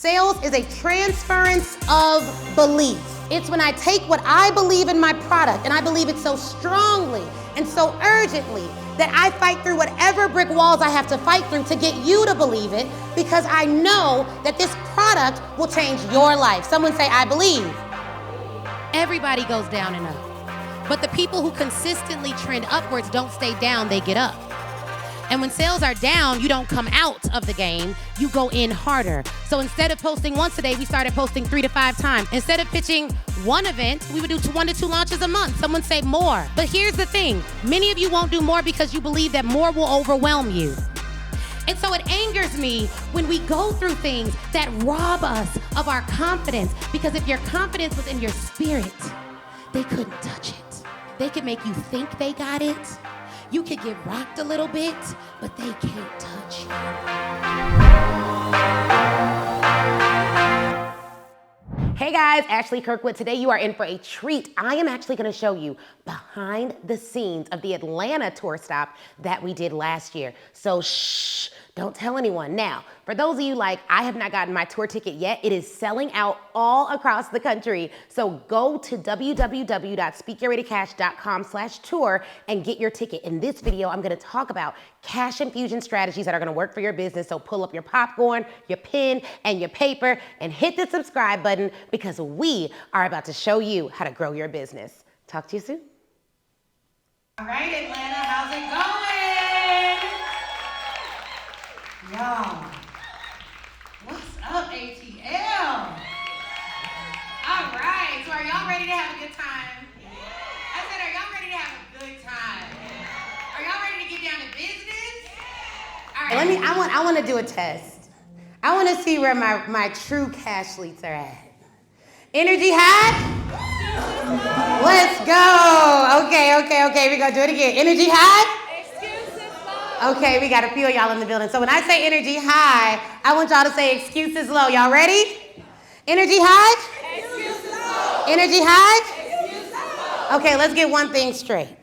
Sales is a transference of belief. It's when I take what I believe in my product and I believe it so strongly and so urgently that I fight through whatever brick walls I have to fight through to get you to believe it, because I know that this product will change your life. Someone say, I believe. Everybody goes down and up. But the people who consistently trend upwards don't stay down, they get up. And when sales are down, you don't come out of the game, you go in harder. So instead of posting once a day, we started posting 3 to 5 times. Instead of pitching one event, we would do 1 to 2 launches a month. Someone say more. But here's the thing, many of you won't do more because you believe that more will overwhelm you. And so it angers me when we go through things that rob us of our confidence, because if your confidence was in your spirit, they couldn't touch it. They could make you think they got it. You could get rocked a little bit, but they can't touch you. Hey guys, Ashley Kirkwood. Today you are in for a treat. I am actually gonna show you behind the scenes of the Atlanta tour stop that we did last year. So shh, don't tell anyone. Now, for those of you like, I have not gotten my tour ticket yet, it is selling out all across the country. So go to www.speakyourwaytocash.com/tour and get your ticket. In this video, I'm gonna talk about cash infusion strategies that are gonna work for your business. So pull up your popcorn, your pen, and your paper, and hit the subscribe button, because we are about to show you how to grow your business. Talk to you soon. All right, Atlanta, how's it going? Y'all, what's up, ATL? All right, so are y'all ready to have a good time? I said, are y'all ready to have a good time? Are y'all ready to get down to business? All right. I want to do a test. I want to see where my true cash leads are at. Energy high? Let's go. Okay. We're going to do it again. Energy high? Excuses low. Okay, we got to feel y'all in the building. So when I say energy high, I want y'all to say excuses low. Y'all ready? Energy high? Excuses low. Energy high? Excuses low. Okay, let's get one thing straight.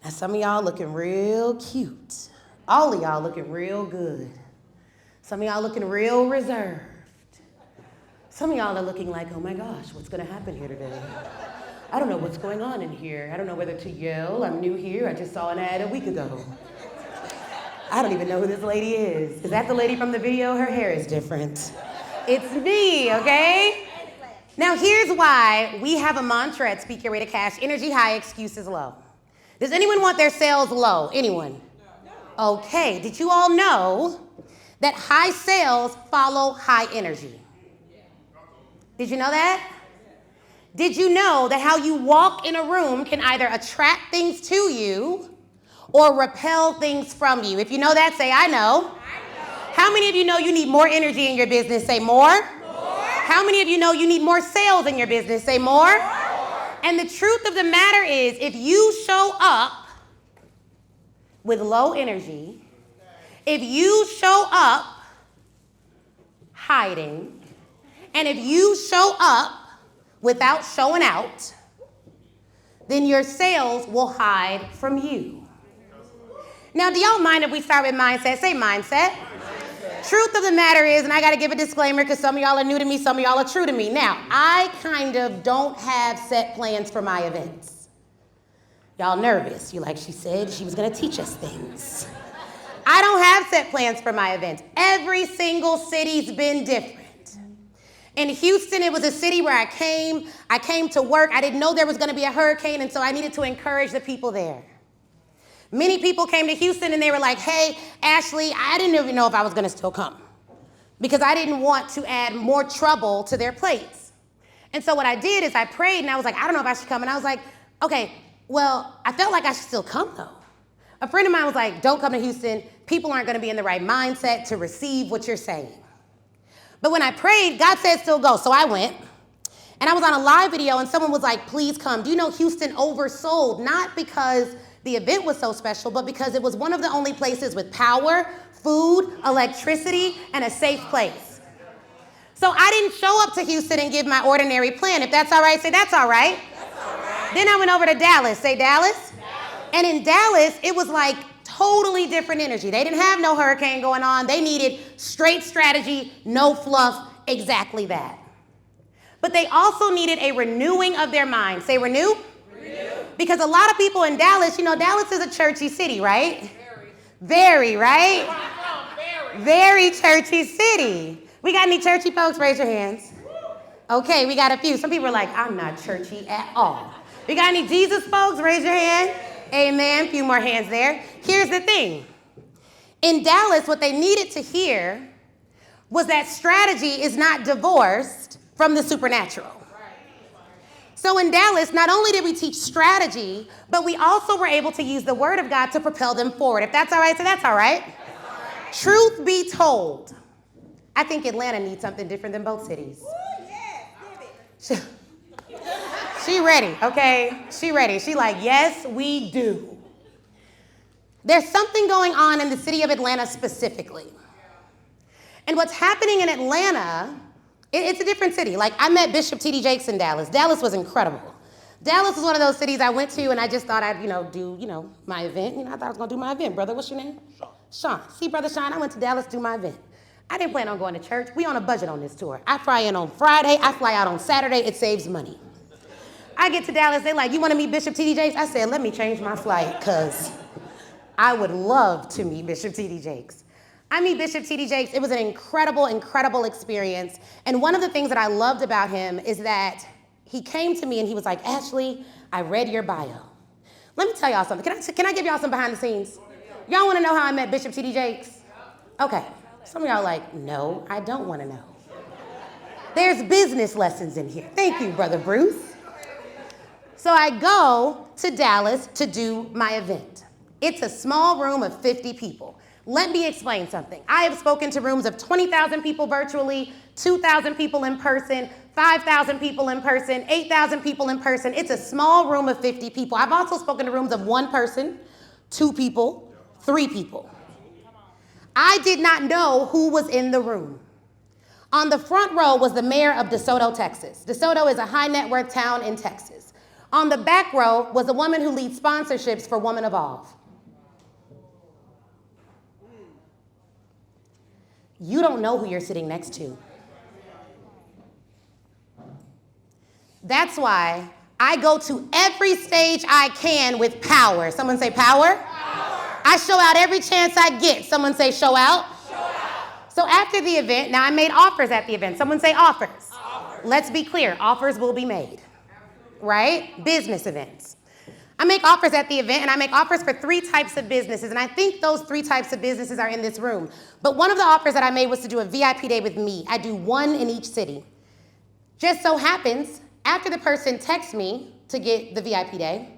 Now some of y'all looking real cute. All of y'all looking real good. Some of y'all looking real reserved. Some of y'all are looking like, oh my gosh, what's gonna happen here today? I don't know what's going on in here. I don't know whether to yell. I'm new here. I just saw an ad a week ago. I don't even know who this lady is. Is that the lady from the video? Her hair is different. It's me, okay? Now here's why we have a mantra at Speak Your Way to Cash: energy high, excuses low. Does anyone want their sales low? Anyone? Okay, did you all know that high sales follow high energy? Did you know that? Did you know that how you walk in a room can either attract things to you or repel things from you? If you know that, say, I know. How many of you know you need more energy in your business? Say more. How many of you know you need more sales in your business? Say more. And the truth of the matter is, if you show up with low energy, if you show up hiding, and if you show up without showing out, then your sales will hide from you. Now, do y'all mind if we start with mindset? Say mindset. Truth of the matter is, and I gotta give a disclaimer because some of y'all are new to me, some of y'all are true to me. Now, I kind of don't have set plans for my events. Y'all nervous. You like, she said she was gonna teach us things. I don't have set plans for my events. Every single city's been different. In Houston, it was a city where I came to work. I didn't know there was gonna be a hurricane, and so I needed to encourage the people there. Many people came to Houston and they were like, hey, Ashley, I didn't even know if I was gonna still come because I didn't want to add more trouble to their plates. And so what I did is I prayed and I was like, I don't know if I should come. And I was like, okay, well, I felt like I should still come though. A friend of mine was like, don't come to Houston. People aren't gonna be in the right mindset to receive what you're saying. But when I prayed, God said still go. So I went and I was on a live video and someone was like, please come. Do you know Houston oversold? Not because the event was so special, but because it was one of the only places with power, food, electricity, and a safe place. So I didn't show up to Houston and give my ordinary plan. If that's all right, say that's all right. That's all right. Then I went over to Dallas. Say Dallas. And in Dallas, it was like totally different energy. They didn't have no hurricane going on. They needed straight strategy, no fluff, exactly that. But they also needed a renewing of their mind. Say renew. Renew. Because a lot of people in Dallas, Dallas is a churchy city, right? Very, right? Very churchy city. We got any churchy folks? Raise your hands. Okay, we got a few. Some people are like, I'm not churchy at all. We got any Jesus folks? Raise your hand. Amen. Few more hands there. Here's the thing. In Dallas, what they needed to hear was that strategy is not divorced from the supernatural. So in Dallas, not only did we teach strategy, but we also were able to use the word of God to propel them forward. If that's all right, so that's all right. Truth be told, I think Atlanta needs something different than both cities. She ready, okay? She ready. She like, yes, we do. There's something going on in the city of Atlanta specifically. And what's happening in Atlanta, it's a different city. Like, I met Bishop T.D. Jakes in Dallas. Dallas was incredible. Dallas was one of those cities I went to, and I just thought I'd, do, my event. I thought I was going to do my event. Brother, what's your name? Sean. See, Brother Sean, I went to Dallas to do my event. I didn't plan on going to church. We on a budget on this tour. I fly in on Friday. I fly out on Saturday. It saves money. I get to Dallas. They're like, you want to meet Bishop T.D. Jakes? I said, let me change my flight, because I would love to meet Bishop T.D. Jakes. I meet Bishop T.D. Jakes. It was an incredible, incredible experience. And one of the things that I loved about him is that he came to me and he was like, Ashley, I read your bio. Let me tell y'all something. Can I give y'all some behind the scenes? Y'all want to know how I met Bishop T.D. Jakes? Okay. Some of y'all are like, no, I don't want to know. There's business lessons in here. Thank you, Brother Bruce. So I go to Dallas to do my event. It's a small room of 50 people. Let me explain something. I have spoken to rooms of 20,000 people virtually, 2,000 people in person, 5,000 people in person, 8,000 people in person. It's a small room of 50 people. I've also spoken to rooms of 1 person, 2 people, 3 people. I did not know who was in the room. On the front row was the mayor of DeSoto, Texas. DeSoto is a high net worth town in Texas. On the back row was a woman who leads sponsorships for Woman Evolve. You don't know who you're sitting next to. That's why I go to every stage I can with power. Someone say power. Power. I show out every chance I get. Someone say show out. Show out. So after the event, now I made offers at the event. Someone say offers. Offers. Let's be clear, offers will be made, right? Business events. I make offers at the event, and I make offers for 3 types of businesses, and I think those 3 types of businesses are in this room. But one of the offers that I made was to do a VIP day with me. I do 1 in each city. Just so happens, after the person texts me to get the VIP day,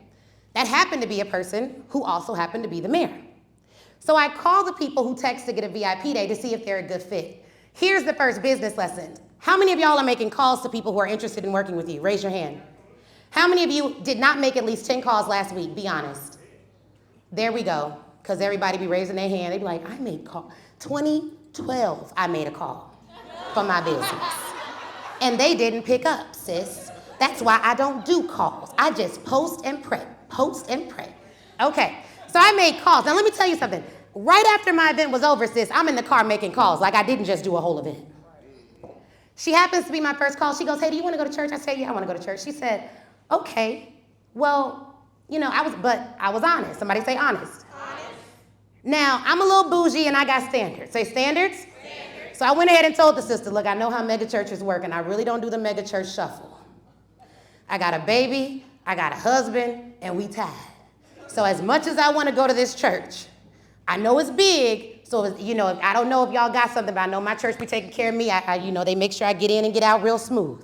that happened to be a person who also happened to be the mayor. So I call the people who text to get a VIP day to see if they're a good fit. Here's the first business lesson. How many of y'all are making calls to people who are interested in working with you? Raise your hand. How many of you did not make at least 10 calls last week? Be honest. There we go. Because everybody be raising their hand. They be like, I made call. 2012, I made a call for my business. And they didn't pick up, sis. That's why I don't do calls. I just post and pray. Post and pray. Okay, so I made calls. Now let me tell you something. Right after my event was over, sis, I'm in the car making calls. Like I didn't just do a whole event. She happens to be my first call. She goes, hey, do you want to go to church? I said, yeah, I want to go to church. She said, okay, well, I was honest. Somebody say honest. Honest. Now, I'm a little bougie and I got standards. Say standards? Standards. So I went ahead and told the sister, look, I know how mega churches work and I really don't do the mega church shuffle. I got a baby, I got a husband, and we tied. So as much as I want to go to this church, I know it's big, so I don't know if y'all got something, but I know my church be taking care of me. They make sure I get in and get out real smooth.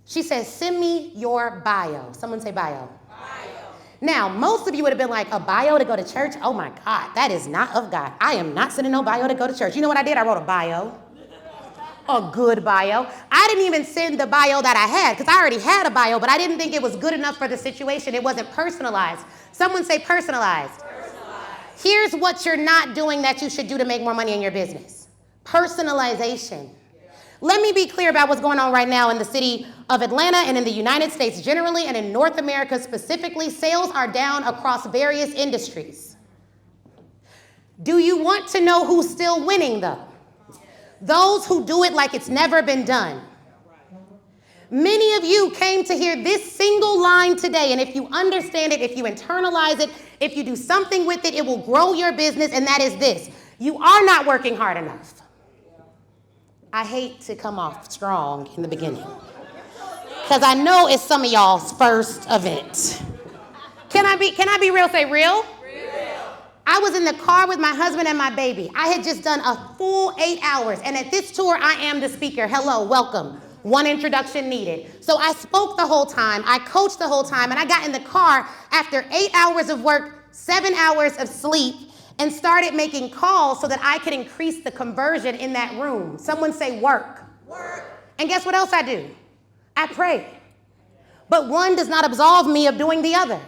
She says, send me your bio. Someone say bio. Bio. Now, most of you would have been like, a bio to go to church? Oh my God, that is not of God. I am not sending no bio to go to church. You know what I did? I wrote a bio. A good bio. I didn't even send the bio that I had because I already had a bio, but I didn't think it was good enough for the situation. It wasn't personalized. Someone say personalized. Personalized. Here's what you're not doing that you should do to make more money in your business. Personalization. Let me be clear about what's going on right now in the city of Atlanta and in the United States generally and in North America specifically. Sales are down across various industries. Do you want to know who's still winning though? Those who do it like it's never been done. Many of you came to hear this single line today, and if you understand it, if you internalize it, if you do something with it, it will grow your business, and that is this: you are not working hard enough. I hate to come off strong in the beginning, because I know it's some of y'all's first event. Can I be real? Say real? I was in the car with my husband and my baby. I had just done a full 8 hours, and at this tour, I am the speaker. Hello, welcome. One introduction needed. So I spoke the whole time, I coached the whole time, and I got in the car after 8 hours of work, 7 hours of sleep, and started making calls so that I could increase the conversion in that room. Someone say work. Work. And guess what else I do? I pray. But one does not absolve me of doing the other.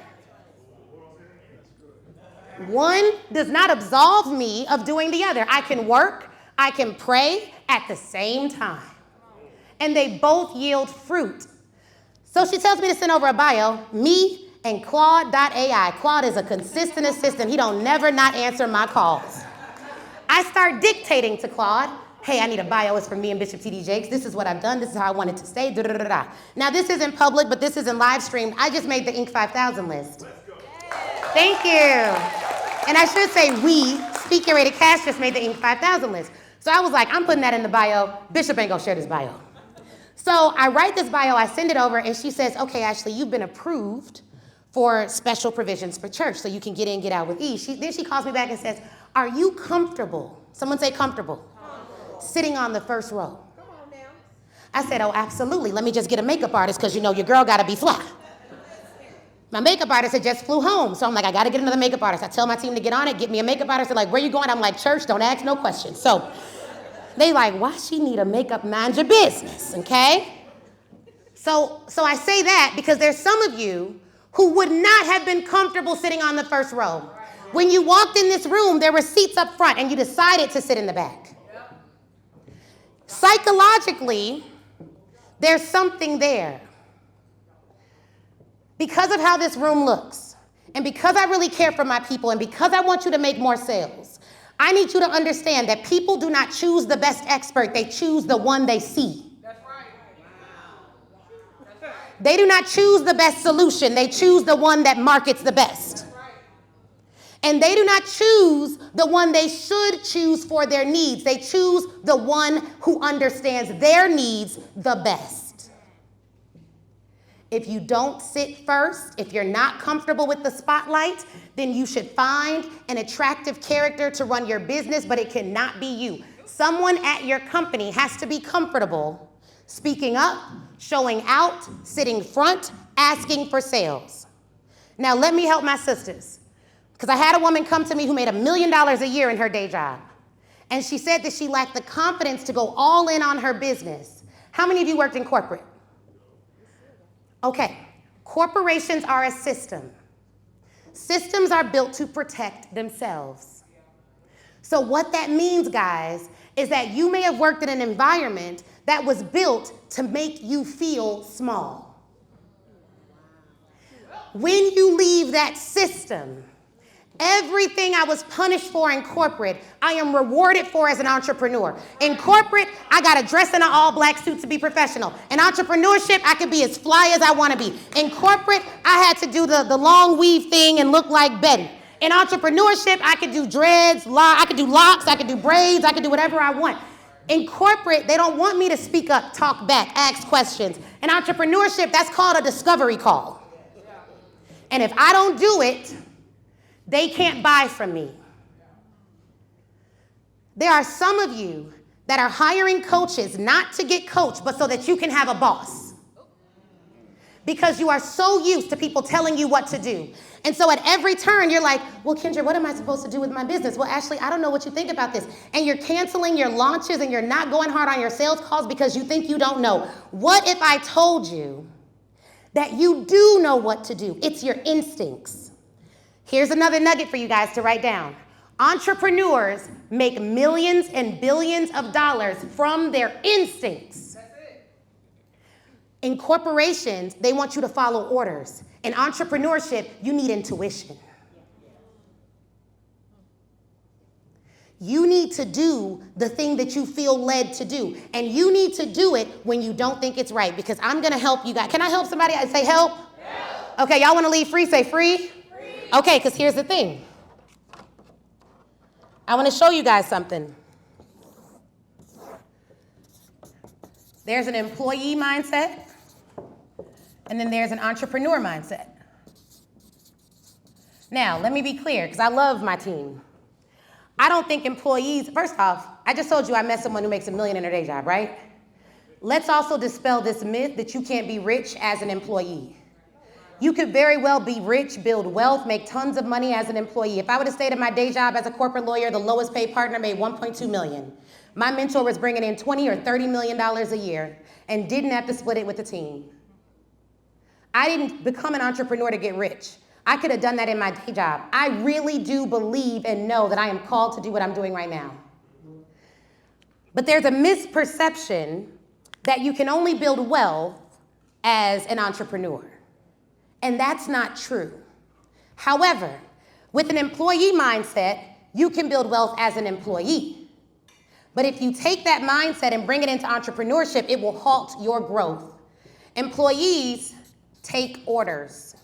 One does not absolve me of doing the other. I can work, I can pray at the same time. And they both yield fruit. So she tells me to send over a bio, me and Claude.ai. Claude is a consistent assistant. He don't never not answer my calls. I start dictating to Claude, hey, I need a bio. It's for me and Bishop T.D. Jakes. This is what I've done. This is how I want it to stay. Da, da, da, da. Now, this isn't public, but this isn't live streamed. I just made the Inc. 5000 list. Thank you. And I should say we, Speak Curated Cash, just made the Inc. 5000 list. So I was like, I'm putting that in the bio. Bishop ain't gonna share this bio. So I write this bio, I send it over, and she says, okay, Ashley, you've been approved for special provisions for church, so you can get in, get out with ease. Then she calls me back and says, are you comfortable? Someone say comfortable. Sitting on the first row. Come on now. I said, oh, absolutely. Let me just get a makeup artist, because you know your girl gotta be fly. My makeup artist had just flew home, so I'm like, I gotta get another makeup artist. I tell my team to get on it, get me a makeup artist. They're like, where you going? I'm like, church, don't ask no questions. So they like, why she need a makeup, mind your business, okay? So I say that because there's some of you who would not have been comfortable sitting on the first row. When you walked in this room, there were seats up front and you decided to sit in the back. Psychologically, there's something there. Because of how this room looks, and because I really care for my people, and because I want you to make more sales, I need you to understand that people do not choose the best expert, they choose the one they see. That's right. That's right. They do not choose the best solution, they choose the one that markets the best. That's right. And they do not choose the one they should choose for their needs, they choose the one who understands their needs the best. If you don't sit first, if you're not comfortable with the spotlight, then you should find an attractive character to run your business, but it cannot be you. Someone at your company has to be comfortable speaking up, showing out, sitting front, asking for sales. Now, let me help my sisters, because I had a woman come to me who made $1 million a year in her day job, and she said that she lacked the confidence to go all in on her business. How many of you worked in corporate? Okay, corporations are a system. Systems are built to protect themselves. So what that means, guys, is that you may have worked in an environment that was built to make you feel small. When you leave that system, everything I was punished for in corporate, I am rewarded for as an entrepreneur. In corporate, I got to dress in an all-black suit to be professional. In entrepreneurship, I could be as fly as I want to be. In corporate, I had to do the long weave thing and look like Betty. In entrepreneurship, I could do dreads, I could do locks, I could do braids, I could do whatever I want. In corporate, they don't want me to speak up, talk back, ask questions. In entrepreneurship, that's called a discovery call. And if I don't do it, they can't buy from me. There are some of you that are hiring coaches not to get coached, but so that you can have a boss. Because you are so used to people telling you what to do. And so at every turn, you're like, well, Kendra, what am I supposed to do with my business? Well, Ashley, I don't know what you think about this. And you're canceling your launches and you're not going hard on your sales calls because you think you don't know. What if I told you that you do know what to do? It's your instincts. Here's another nugget for you guys to write down. Entrepreneurs make millions and billions of dollars from their instincts. That's it. In corporations, they want you to follow orders. In entrepreneurship, you need intuition. You need to do the thing that you feel led to do. And you need to do it when you don't think it's right, because I'm going to help you guys. Can I help somebody? I say help. Help. Okay, y'all want to leave free? Say free. Free. Okay, because here's the thing. I want to show you guys something. There's an employee mindset, and then there's an entrepreneur mindset. Now, let me be clear, because I love my team. I don't think employees, first off, I just told you I met someone who makes $1 million in their day job, right? Let's also dispel this myth that you can't be rich as an employee. You could very well be rich, build wealth, make tons of money as an employee. If I would have stayed at my day job as a corporate lawyer, the lowest paid partner made $1.2 million. My mentor was bringing in $20 or $30 million a year and didn't have to split it with the team. I didn't become an entrepreneur to get rich. I could have done that in my day job. I really do believe and know that I am called to do what I'm doing right now. But there's a misperception that you can only build wealth as an entrepreneur. And that's not true. However, with an employee mindset, you can build wealth as an employee. But if you take that mindset and bring it into entrepreneurship, it will halt your growth. Employees take orders.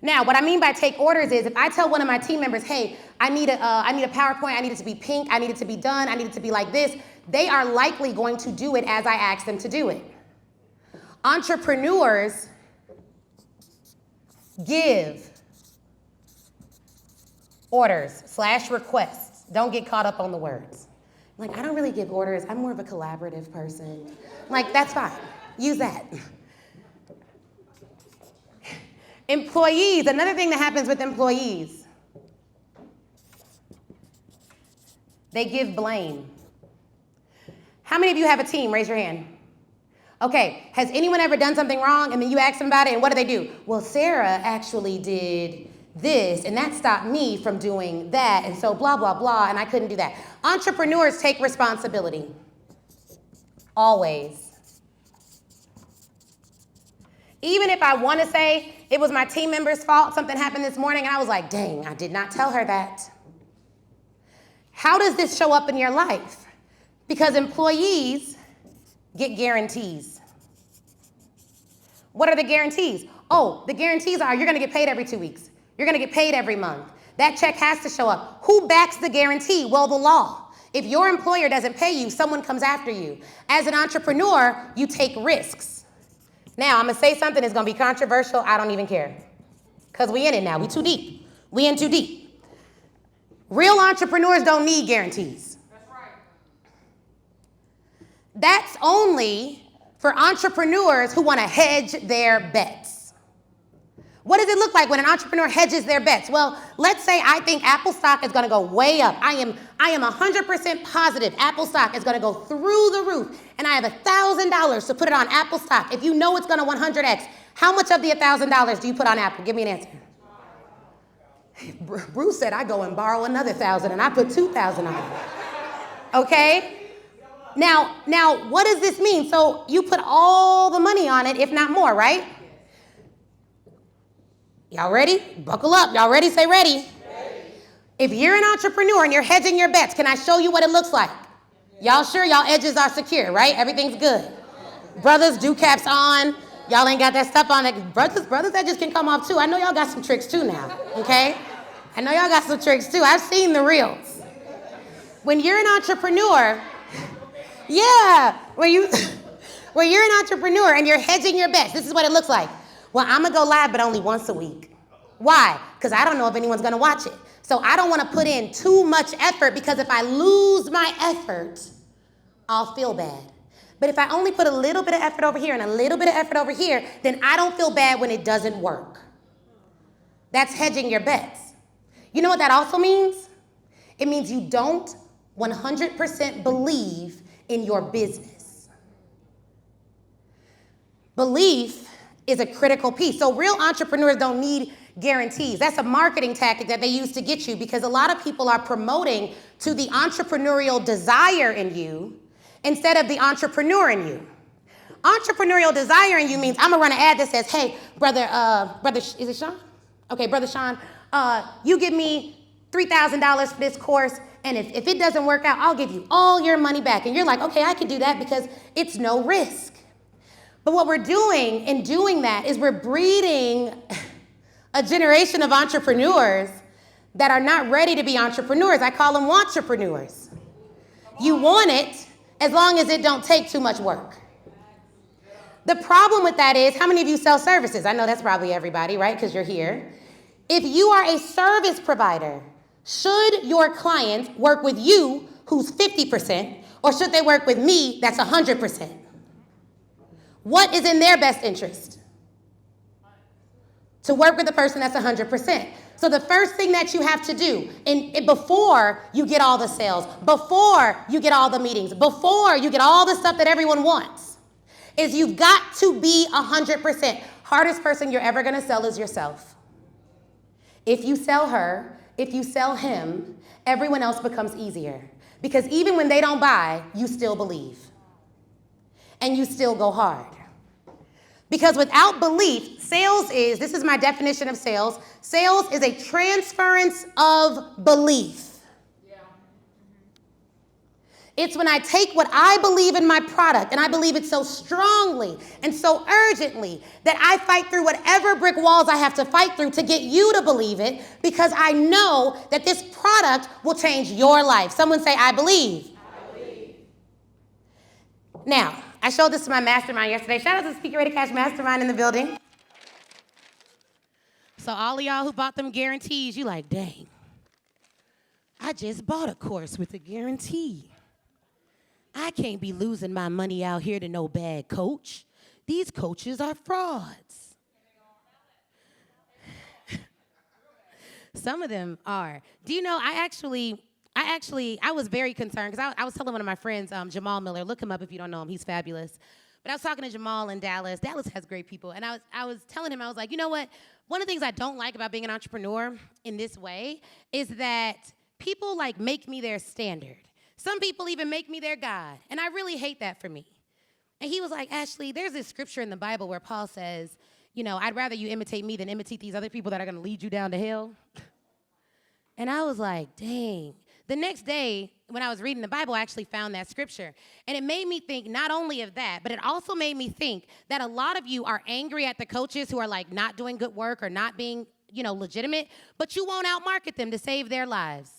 Now, what I mean by take orders is if I tell one of my team members, hey, I need a PowerPoint, I need it to be pink, I need it to be done, I need it to be like this, they are likely going to do it as I ask them to do it. Entrepreneurs give orders / requests. Don't get caught up on the words. Like, I don't really give orders. I'm more of a collaborative person. Like, that's fine. Use that. Employees, another thing that happens with employees, they give blame. How many of you have a team? Raise your hand. Okay, has anyone ever done something wrong and then you ask them about it and what do? Well, Sarah actually did this and that stopped me from doing that and so blah, blah, blah, and I couldn't do that. Entrepreneurs take responsibility. Always. Even if I want to say it was my team member's fault, something happened this morning and I was like, dang, I did not tell her that. How does this show up in your life? Because employees get guarantees. What are the guarantees? Oh, the guarantees are you're going to get paid every 2 weeks. You're going to get paid every month. That check has to show up. Who backs the guarantee? Well, the law. If your employer doesn't pay you, someone comes after you. As an entrepreneur, you take risks. Now, I'm going to say something that's going to be controversial. I don't even care. Because we in it now. We too deep. We in too deep. Real entrepreneurs don't need guarantees. That's right. That's only for entrepreneurs who want to hedge their bets. What does it look like when an entrepreneur hedges their bets? Well, let's say I think Apple stock is going to go way up. I am 100% positive Apple stock is going to go through the roof. And I have $1,000 to put it on Apple stock. If you know it's going to 100x, how much of the $1,000 do you put on Apple? Give me an answer. Bruce said I go and borrow another $1,000 and I put $2,000 on it. Okay? Now, what does this mean? So you put all the money on it, if not more, right? Y'all ready? Buckle up. Y'all ready? Say ready. If you're an entrepreneur and you're hedging your bets, can I show you what it looks like? Y'all sure y'all edges are secure, right? Everything's good. Brothers, do caps on. Y'all ain't got that stuff on it. Brothers edges can come off too. I know y'all got some tricks too now, okay? I know y'all got some tricks too. I've seen the reels. When you're an entrepreneur, yeah, when you're an entrepreneur and you're hedging your bets, this is what it looks like. Well, I'm going to go live, but only once a week. Why? Because I don't know if anyone's going to watch it. So I don't want to put in too much effort because if I lose my effort, I'll feel bad. But if I only put a little bit of effort over here and a little bit of effort over here, then I don't feel bad when it doesn't work. That's hedging your bets. You know what that also means? It means you don't 100% believe in your business. Belief is a critical piece. So real entrepreneurs don't need guarantees. That's a marketing tactic that they use to get you because a lot of people are promoting to the entrepreneurial desire in you instead of the entrepreneur in you. Entrepreneurial desire in you means I'm gonna run an ad that says, hey, brother, is it Sean? Okay, brother Sean, you give me $3,000 for this course, and if it doesn't work out, I'll give you all your money back. And you're like, okay, I can do that because it's no risk. But what we're doing in doing that is we're breeding a generation of entrepreneurs that are not ready to be entrepreneurs. I call them wantrepreneurs. You want it as long as it don't take too much work. The problem with that is, how many of you sell services? I know that's probably everybody, right? Because you're here. If you are a service provider, should your clients work with you, who's 50%, or should they work with me, that's 100%? What is in their best interest? To work with the person that's 100%. So the first thing that you have to do, before you get all the sales, before you get all the meetings, before you get all the stuff that everyone wants, is you've got to be 100%. Hardest person you're ever going to sell is yourself. If you sell her, if you sell him, everyone else becomes easier. Because even when they don't buy, you still believe. And you still go hard. Because without belief, this is my definition of sales is a transference of belief. It's when I take what I believe in my product, and I believe it so strongly and so urgently that I fight through whatever brick walls I have to fight through to get you to believe it, because I know that this product will change your life. Someone say, I believe. I believe. Now, I showed this to my mastermind yesterday. Shout out to the Speaker Ready Cash Mastermind in the building. So all of y'all who bought them guarantees, you like, dang, I just bought a course with a guarantee. I can't be losing my money out here to no bad coach. These coaches are frauds. Some of them are. Do you know, I was very concerned because I was telling one of my friends, Jamal Miller, look him up if you don't know him, he's fabulous. But I was talking to Jamal in Dallas. Dallas has great people. And I was telling him, I was like, you know what? One of the things I don't like about being an entrepreneur in this way is that people like make me their standard. Some people even make me their God, and I really hate that for me. And he was like, Ashley, there's this scripture in the Bible where Paul says, you know, I'd rather you imitate me than imitate these other people that are going to lead you down to hell. And I was like, dang. The next day, when I was reading the Bible, I actually found that scripture. And it made me think not only of that, but it also made me think that a lot of you are angry at the coaches who are like not doing good work or not being, you know, legitimate, but you won't outmarket them to save their lives.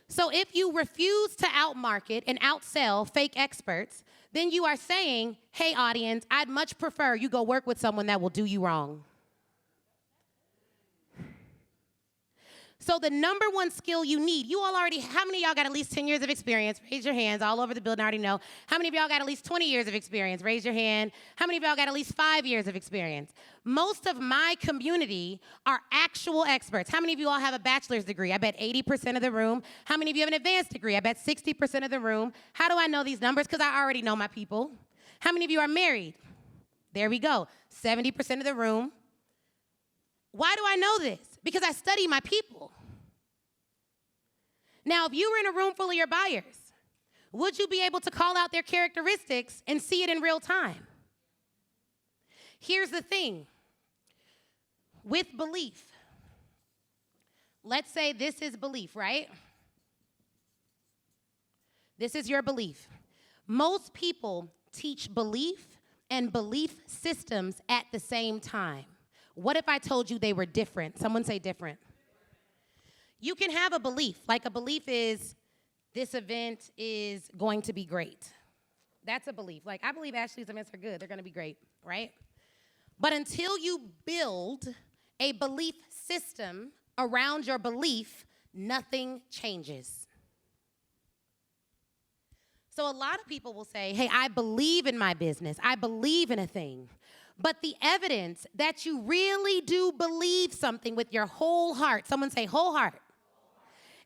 So if you refuse to outmarket and outsell fake experts, then you are saying, hey, audience, I'd much prefer you go work with someone that will do you wrong. So the number one skill you need, how many of y'all got at least 10 years of experience? Raise your hands all over the building, I already know. How many of y'all got at least 20 years of experience? Raise your hand. How many of y'all got at least 5 years of experience? Most of my community are actual experts. How many of you all have a bachelor's degree? I bet 80% of the room. How many of you have an advanced degree? I bet 60% of the room. How do I know these numbers? Because I already know my people. How many of you are married? There we go. 70% of the room. Why do I know this? Because I study my people. Now, if you were in a room full of your buyers, would you be able to call out their characteristics and see it in real time? Here's the thing. With belief, let's say this is belief, right? This is your belief. Most people teach belief and belief systems at the same time. What if I told you they were different? Someone say different. You can have a belief. Like a belief is, this event is going to be great. That's a belief. Like, I believe Ashley's events are good. They're going to be great, right? But until you build a belief system around your belief, nothing changes. So a lot of people will say, hey, I believe in my business. I believe in a thing. But the evidence that you really do believe something with your whole heart, someone say whole heart,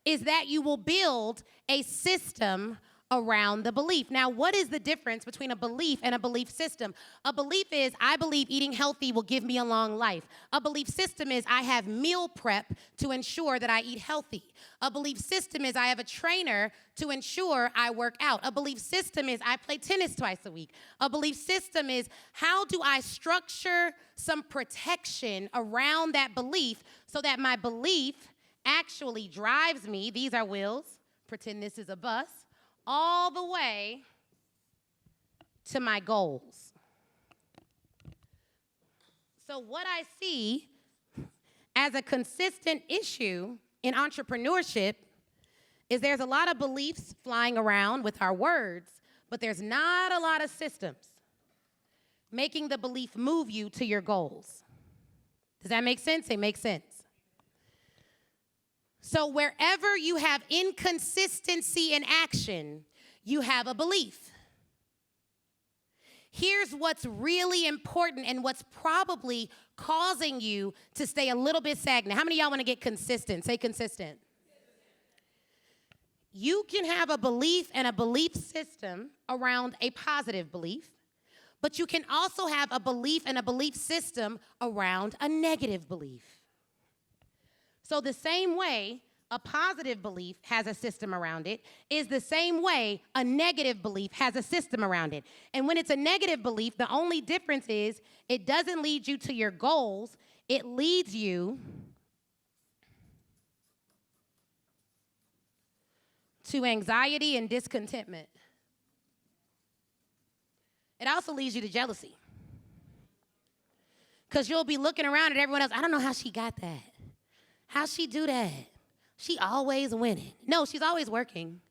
is that you will build a system around the belief. Now, what is the difference between a belief and a belief system? A belief is, I believe eating healthy will give me a long life. A belief system is, I have meal prep to ensure that I eat healthy. A belief system is, I have a trainer to ensure I work out. A belief system is, I play tennis twice a week. A belief system is, how do I structure some protection around that belief so that my belief actually drives me, these are wheels, pretend this is a bus, all the way to my goals. So what I see as a consistent issue in entrepreneurship is there's a lot of beliefs flying around with our words, but there's not a lot of systems making the belief move you to your goals. Does that make sense? It makes sense. So wherever you have inconsistency in action, you have a belief. Here's what's really important and what's probably causing you to stay a little bit stagnant. How many of y'all want to get consistent? Say consistent. You can have a belief and a belief system around a positive belief, but you can also have a belief and a belief system around a negative belief. So the same way a positive belief has a system around it is the same way a negative belief has a system around it. And when it's a negative belief, the only difference is it doesn't lead you to your goals. It leads you to anxiety and discontentment. It also leads you to jealousy. Because you'll be looking around at everyone else. I don't know how she got that. How'd she do that? She always winning. No, she's always working.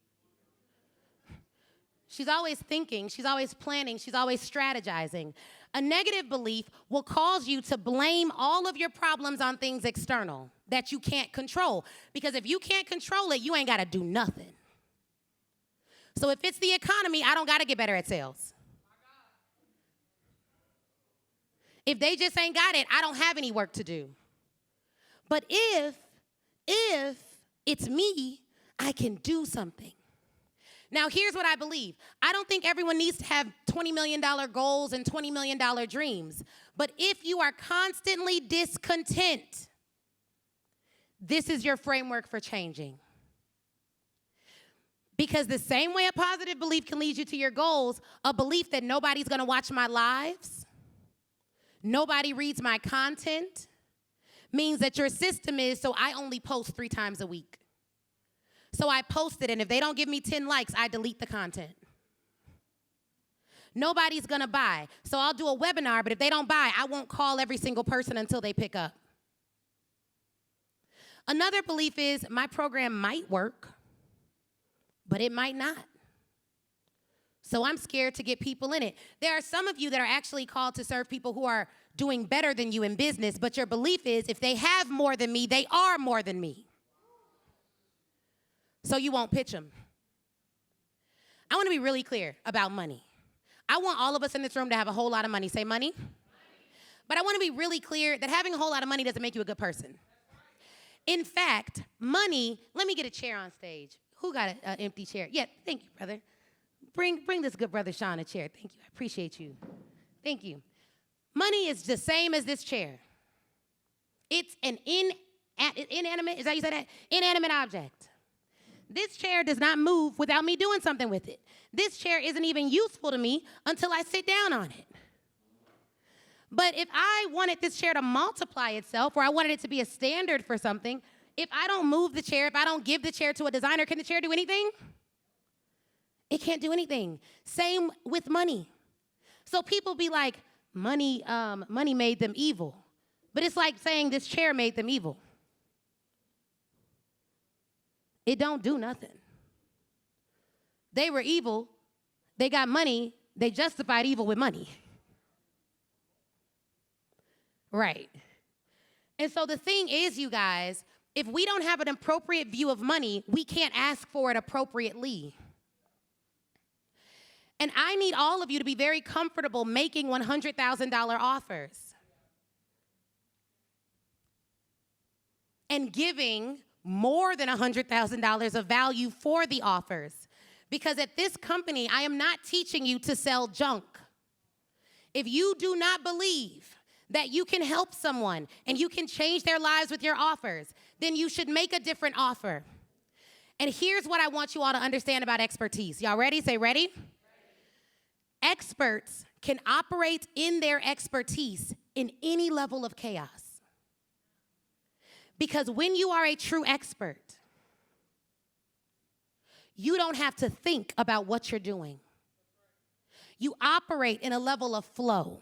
She's always thinking. She's always planning. She's always strategizing. A negative belief will cause you to blame all of your problems on things external that you can't control. Because if you can't control it, you ain't got to do nothing. So if it's the economy, I don't got to get better at sales. If they just ain't got it, I don't have any work to do. But if it's me, I can do something. Now, here's what I believe. I don't think everyone needs to have $20 million goals and $20 million dreams. But if you are constantly discontent, this is your framework for changing. Because the same way a positive belief can lead you to your goals, a belief that nobody's going to watch my lives, nobody reads my content, means that your system is, so I only post 3 times a week. So I post it, and if they don't give me 10 likes, I delete the content. Nobody's going to buy. So I'll do a webinar, but if they don't buy, I won't call every single person until they pick up. Another belief is my program might work, but it might not. So I'm scared to get people in it. There are some of you that are actually called to serve people who are doing better than you in business, but your belief is if they have more than me, they are more than me. So you won't pitch them. I want to be really clear about money. I want all of us in this room to have a whole lot of money. Say money. But I want to be really clear that having a whole lot of money doesn't make you a good person. In fact, money, let me get a chair on stage. Who got an empty chair? Yeah, thank you, brother. Bring this good brother Sean a chair. Thank you. I appreciate you. Thank you. Money is the same as this chair. It's an inanimate, is that how you say that? Inanimate object. This chair does not move without me doing something with it. This chair isn't even useful to me until I sit down on it. But if I wanted this chair to multiply itself, or I wanted it to be a standard for something, if I don't move the chair, if I don't give the chair to a designer, can the chair do anything? It can't do anything. Same with money. So people be like, money made them evil. But it's like saying this chair made them evil. It don't do nothing. They were evil. They got money. They justified evil with money. Right. And so the thing is, you guys, if we don't have an appropriate view of money, we can't ask for it appropriately. And I need all of you to be very comfortable making $100,000 offers and giving more than $100,000 of value for the offers. Because at this company, I am not teaching you to sell junk. If you do not believe that you can help someone and you can change their lives with your offers, then you should make a different offer. And here's what I want you all to understand about expertise. Y'all ready? Say ready. Experts can operate in their expertise in any level of chaos. Because when you are a true expert, you don't have to think about what you're doing. You operate in a level of flow.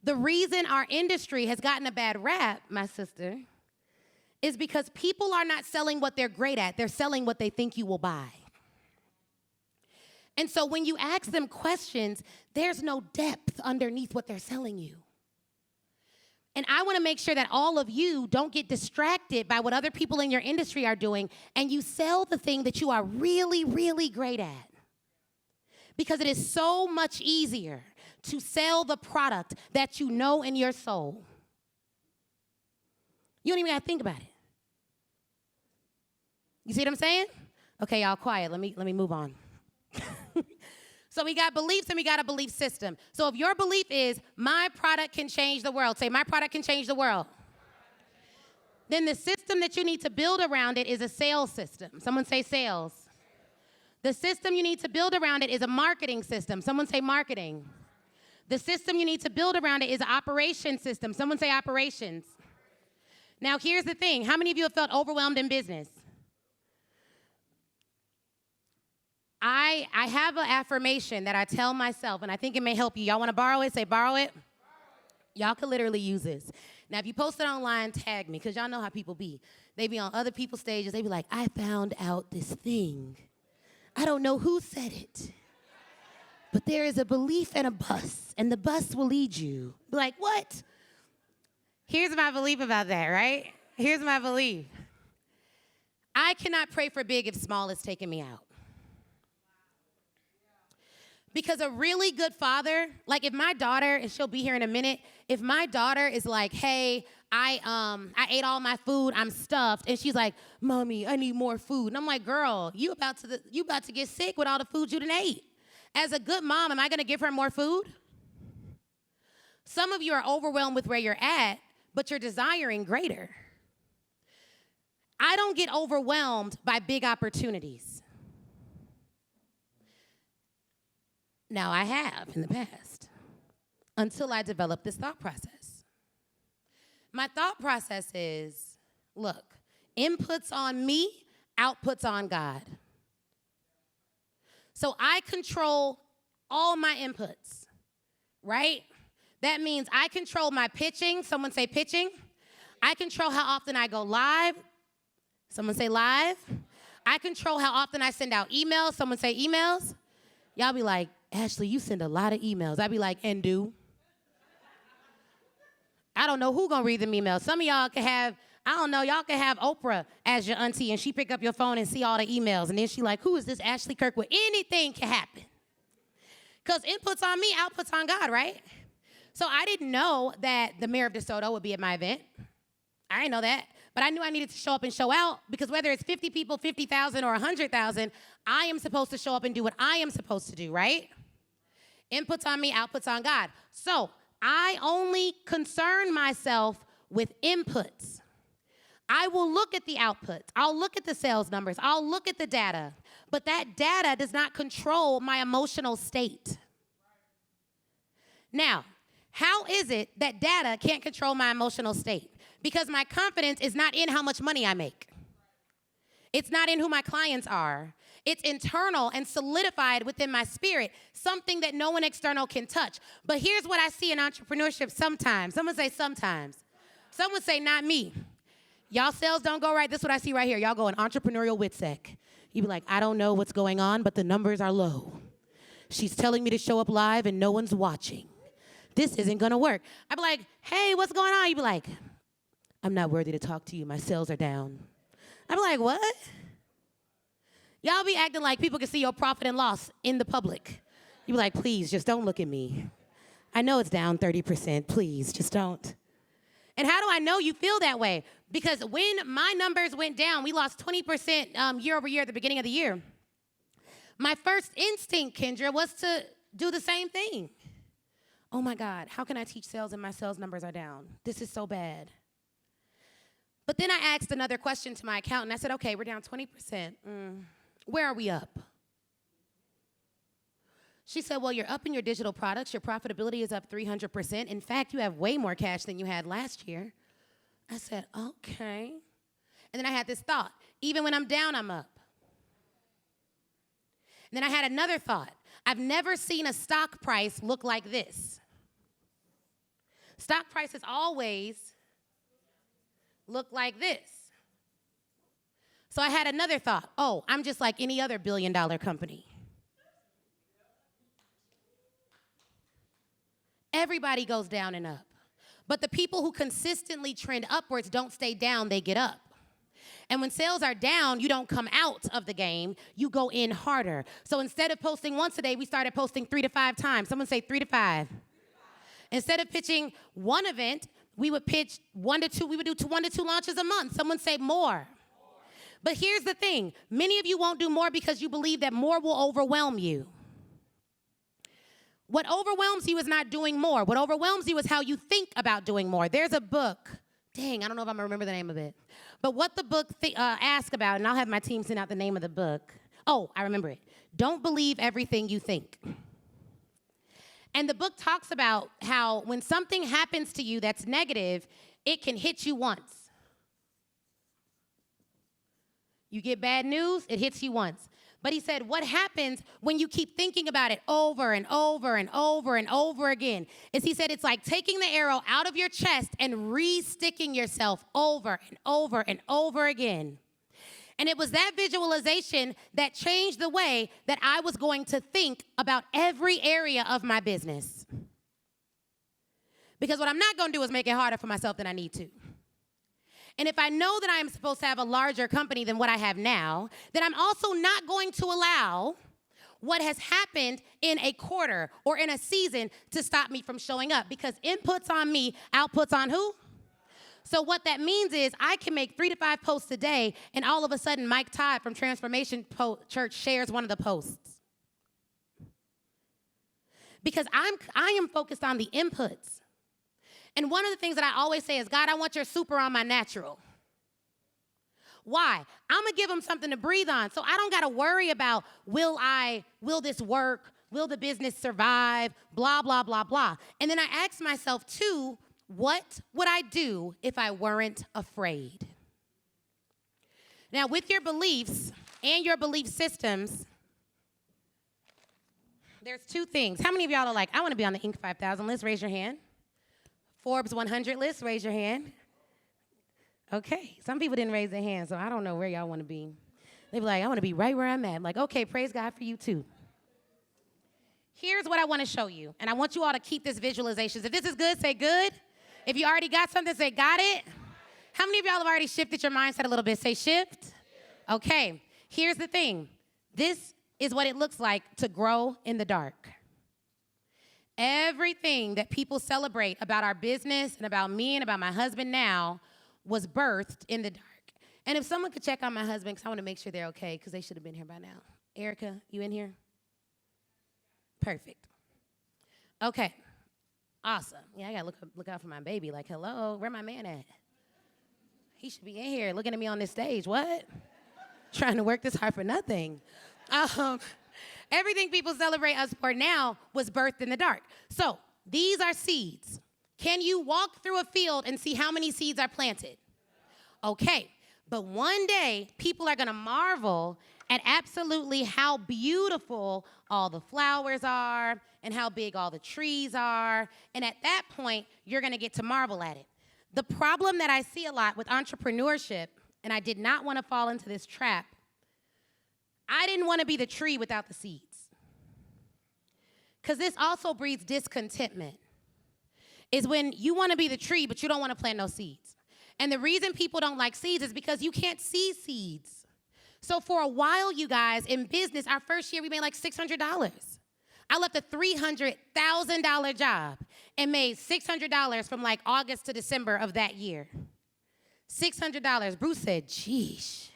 The reason our industry has gotten a bad rap, my sister, is because people are not selling what they're great at. They're selling what they think you will buy. And so when you ask them questions, there's no depth underneath what they're selling you. And I want to make sure that all of you don't get distracted by what other people in your industry are doing, and you sell the thing that you are really, really great at. Because it is so much easier to sell the product that you know in your soul. You don't even got to think about it. You see what I'm saying? Okay, y'all quiet. Let me move on. So we got beliefs and we got a belief system. So if your belief is, my product can change the world, say, my product can change the world. Then the system that you need to build around it is a sales system. Someone say sales. The system you need to build around it is a marketing system. Someone say marketing. The system you need to build around it is an operation system. Someone say operations. Now here's the thing. How many of you have felt overwhelmed in business? I have an affirmation that I tell myself, and I think it may help you. Y'all want to borrow it? Say borrow it. Y'all can literally use this. Now, if you post it online, tag me, because y'all know how people be. They be on other people's stages. They be like, I found out this thing. I don't know who said it, but there is a belief and a bus, and the bus will lead you. Be like, what? Here's my belief about that, right? Here's my belief. I cannot pray for big if small is taking me out. Because a really good father, like if my daughter, and she'll be here in a minute, if my daughter is like, hey, I ate all my food, I'm stuffed, and she's like, Mommy, I need more food. And I'm like, girl, you about to get sick with all the food you done ate. As a good mom, am I gonna give her more food? Some of you are overwhelmed with where you're at, but you're desiring greater. I don't get overwhelmed by big opportunities. Now, I have in the past, until I developed this thought process. My thought process is, look, inputs on me, outputs on God. So I control all my inputs, right? That means I control my pitching. Someone say pitching. I control how often I go live. Someone say live. I control how often I send out emails. Someone say emails. Y'all be like, Ashley, you send a lot of emails. I'd be like, and do. I don't know who gonna read them emails. Some of y'all can have, I don't know, y'all can have Oprah as your auntie and she pick up your phone and see all the emails. And then she like, who is this Ashley Kirkwood? Anything can happen. Because inputs on me, outputs on God, right? So I didn't know that the mayor of DeSoto would be at my event. I didn't know that. But I knew I needed to show up and show out, because whether it's 50 people, 50,000, or 100,000, I am supposed to show up and do what I am supposed to do, right? Inputs on me, outputs on God. So I only concern myself with inputs. I will look at the outputs. I'll look at the sales numbers. I'll look at the data. But that data does not control my emotional state. Now, how is it that data can't control my emotional state? Because my confidence is not in how much money I make. It's not in who my clients are. It's internal and solidified within my spirit, something that no one external can touch. But here's what I see in entrepreneurship sometimes. Someone say sometimes. Someone say not me. Y'all sales don't go right. This is what I see right here. Y'all go in entrepreneurial WITSEC. You be like, I don't know what's going on, but the numbers are low. She's telling me to show up live and no one's watching. This isn't gonna work. I be like, hey, what's going on? You be like, I'm not worthy to talk to you. My sales are down. I be like, what? Y'all be acting like people can see your profit and loss in the public. You be like, please, just don't look at me. I know it's down 30%. Please, just don't. And how do I know you feel that way? Because when my numbers went down, we lost 20% year over year at the beginning of the year. My first instinct, Kendra, was to do the same thing. Oh my God, how can I teach sales and my sales numbers are down? This is so bad. But then I asked another question to my accountant. I said, okay, we're down 20%. Where are we up? She said, well, you're up in your digital products. Your profitability is up 300%. In fact, you have way more cash than you had last year. I said, okay. And then I had this thought. Even when I'm down, I'm up. And then I had another thought. I've never seen a stock price look like this. Stock prices always look like this. So I had another thought. Oh, I'm just like any other billion-dollar company. Everybody goes down and up. But the people who consistently trend upwards don't stay down, they get up. And when sales are down, you don't come out of the game, you go in harder. So instead of posting once a day, we started posting 3 to 5 times. Someone say 3 to 5. Instead of pitching one event, we would pitch 1 to 2, we would do 1 to 2 launches a month. Someone say more. But here's the thing, many of you won't do more because you believe that more will overwhelm you. What overwhelms you is not doing more. What overwhelms you is how you think about doing more. There's a book. Dang, I don't know if I'm going to remember the name of it. But what the book asks about, and I'll have my team send out the name of the book. Oh, I remember it. Don't believe everything you think. And the book talks about how when something happens to you that's negative, it can hit you once. You get bad news, it hits you once. But he said, what happens when you keep thinking about it over and over and over and over again is he said it's like taking the arrow out of your chest and re-sticking yourself over and over and over again. And it was that visualization that changed the way that I was going to think about every area of my business. Because what I'm not going to do is make it harder for myself than I need to. And if I know that I am supposed to have a larger company than what I have now, then I'm also not going to allow what has happened in a quarter or in a season to stop me from showing up. Because inputs on me, outputs on who? So what that means is I can make 3 to 5 posts a day, and all of a sudden Mike Todd from Transformation Church shares one of the posts. Because I am focused on the inputs. And one of the things that I always say is, God, I want your super on my natural. Why? I'm going to give them something to breathe on. So I don't got to worry about, will this work? Will the business survive? Blah, blah, blah, blah. And then I ask myself, too, what would I do if I weren't afraid? Now, with your beliefs and your belief systems, there's 2 things. How many of y'all are like, I want to be on the Inc. 5000 list? Raise your hand. Forbes 100 list, raise your hand. Okay, some people didn't raise their hand, so I don't know where y'all want to be. They be like, I want to be right where I'm at. I'm like, okay, praise God for you too. Here's what I want to show you, and I want you all to keep this visualization. If this is good, say good. If you already got something, say got it. How many of y'all have already shifted your mindset a little bit? Say shift. Okay, here's the thing. This is what it looks like to grow in the dark. Everything that people celebrate about our business and about me and about my husband now was birthed in the dark. And if someone could check on my husband, because I want to make sure they're okay, because they should have been here by now. Erica, you in here? Perfect. Okay. Awesome. Yeah, I got to look out for my baby. Like, hello, where my man at? He should be in here looking at me on this stage. What? Trying to work this hard for nothing. Everything people celebrate us for now was birthed in the dark. So these are seeds. Can you walk through a field and see how many seeds are planted? Okay, but one day people are going to marvel at absolutely how beautiful all the flowers are and how big all the trees are. And at that point, you're going to get to marvel at it. The problem that I see a lot with entrepreneurship, and I did not want to fall into this trap, I didn't want to be the tree without the seeds. Because this also breeds discontentment. Is when you want to be the tree, but you don't want to plant no seeds. And the reason people don't like seeds is because you can't see seeds. So for a while, you guys, in business, our first year, we made like $600. I left a $300,000 job and made $600 from like August to December of that year. $600. Bruce said, geesh.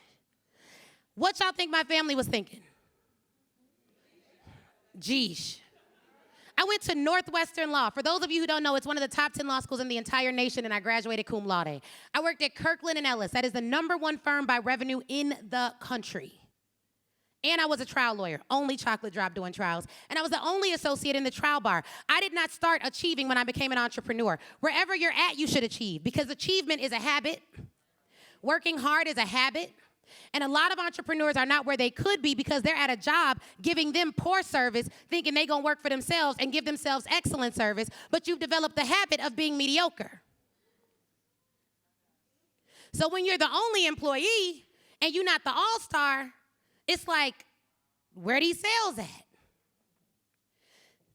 What y'all think my family was thinking? Geesh. I went to Northwestern Law. For those of you who don't know, it's one of the top 10 law schools in the entire nation, and I graduated cum laude. I worked at Kirkland & Ellis. That is the #1 firm by revenue in the country. And I was a trial lawyer, only chocolate drop doing trials. And I was the only associate in the trial bar. I did not start achieving when I became an entrepreneur. Wherever you're at, you should achieve, because achievement is a habit. Working hard is a habit. And a lot of entrepreneurs are not where they could be because they're at a job giving them poor service, thinking they're going to work for themselves and give themselves excellent service, but you've developed the habit of being mediocre. So when you're the only employee and you're not the all-star, it's like, where are these sales at?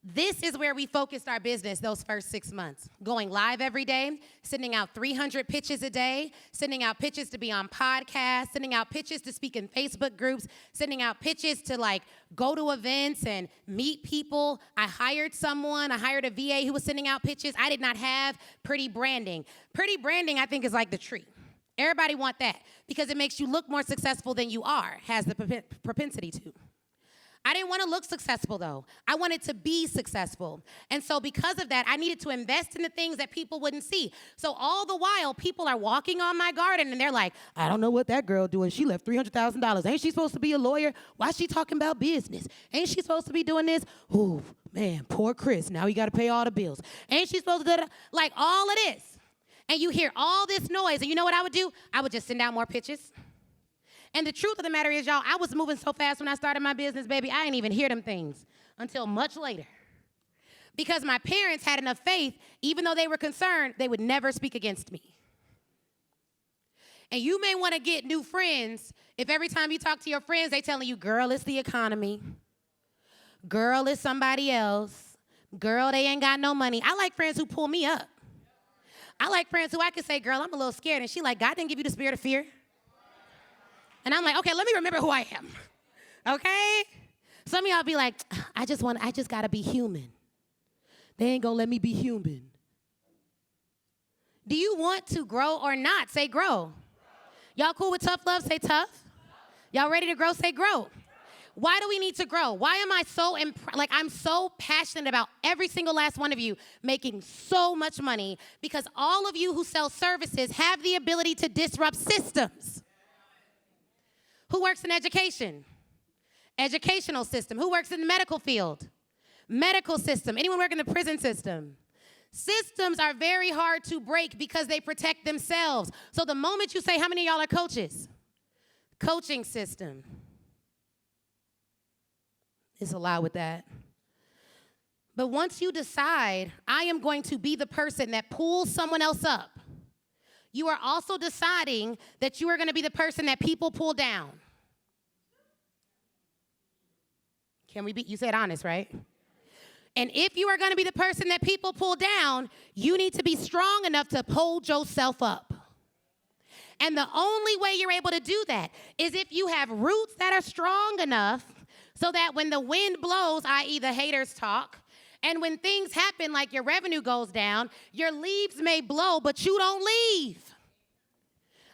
This is where we focused our business those first 6 months. Going live every day, sending out 300 pitches a day, sending out pitches to be on podcasts, sending out pitches to speak in Facebook groups, sending out pitches to like go to events and meet people. I hired a VA who was sending out pitches. I did not have pretty branding. Pretty branding, I think, is like the tree. Everybody want that because it makes you look more successful than you are, has the propensity to. I didn't want to look successful, though. I wanted to be successful. And so because of that, I needed to invest in the things that people wouldn't see. So all the while, people are walking on my garden, and they're like, I don't know what that girl doing. She left $300,000. Ain't she supposed to be a lawyer? Why is she talking about business? Ain't she supposed to be doing this? Ooh, man, poor Chris. Now he got to pay all the bills. Ain't she supposed to do that? Like all of this. And you hear all this noise, and you know what I would do? I would just send out more pitches. And the truth of the matter is, y'all, I was moving so fast when I started my business, baby, I didn't even hear them things until much later. Because my parents had enough faith, even though they were concerned, they would never speak against me. And you may want to get new friends if every time you talk to your friends, they telling you, girl, it's the economy. Girl, it's somebody else. Girl, they ain't got no money. I like friends who pull me up. I like friends who I can say, girl, I'm a little scared. And she like, God didn't give you the spirit of fear. And I'm like, okay, let me remember who I am, okay? Some of y'all be like, I just gotta be human. They ain't gonna let me be human. Do you want to grow or not? Say grow. Y'all cool with tough love? Say tough. Y'all ready to grow? Say grow. Why do we need to grow? Why am I so, I'm so passionate about every single last one of you making so much money? Because all of you who sell services have the ability to disrupt systems. Who works in education? Educational system. Who works in the medical field? Medical system. Anyone work in the prison system? Systems are very hard to break because they protect themselves. So the moment you say, how many of y'all are coaches? Coaching system. It's a lot with that. But once you decide, I am going to be the person that pulls someone else up, you are also deciding that you are going to be the person that people pull down. Can we be, you said honest, right? And if you are going to be the person that people pull down, you need to be strong enough to hold yourself up. And the only way you're able to do that is if you have roots that are strong enough so that when the wind blows, i.e. the haters talk, and when things happen like your revenue goes down, your leaves may blow, but you don't leave.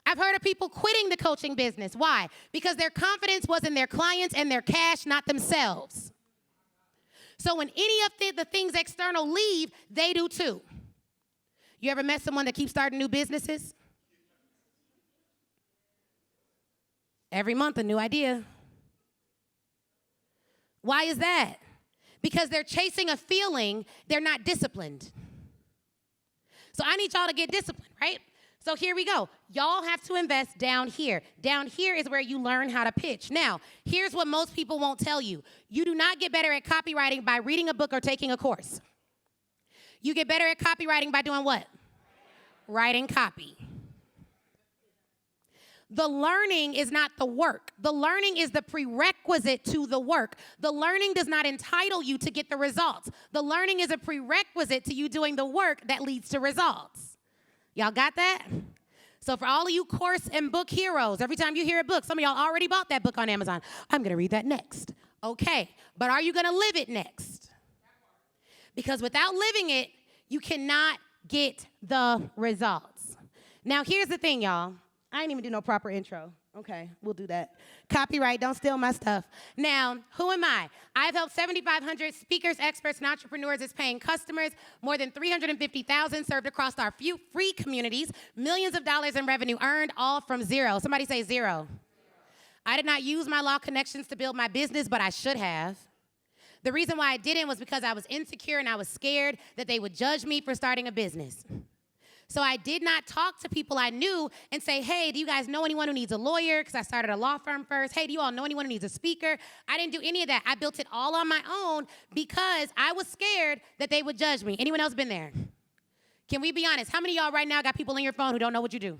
I've heard of people quitting the coaching business. Why? Because their confidence was in their clients and their cash, not themselves. So when any of the things external leave, they do too. You ever met someone that keeps starting new businesses? Every month, a new idea. Why is that? Because they're chasing a feeling, they're not disciplined. So I need y'all to get disciplined, right? So here we go. Y'all have to invest down here. Down here is where you learn how to pitch. Now, here's what most people won't tell you. You do not get better at copywriting by reading a book or taking a course. You get better at copywriting by doing what? Writing copy. The learning is not the work. The learning is the prerequisite to the work. The learning does not entitle you to get the results. The learning is a prerequisite to you doing the work that leads to results. Y'all got that? So for all of you course and book heroes, every time you hear a book, some of y'all already bought that book on Amazon. I'm going to read that next. Okay, but are you going to live it next? Because without living it, you cannot get the results. Now, here's the thing, y'all. I didn't even do no proper intro. Okay, we'll do that. Copyright, don't steal my stuff. Now, who am I? I've helped 7,500 speakers, experts, and entrepreneurs as paying customers, more than 350,000 served across our few free communities, millions of dollars in revenue earned, all from zero. Somebody say zero. I did not use my law connections to build my business, but I should have. The reason why I didn't was because I was insecure and I was scared that they would judge me for starting a business. So I did not talk to people I knew and say, hey, do you guys know anyone who needs a lawyer? Because I started a law firm first. Hey, do you all know anyone who needs a speaker? I didn't do any of that. I built it all on my own because I was scared that they would judge me. Anyone else been there? Can we be honest? How many of y'all right now got people in your phone who don't know what you do?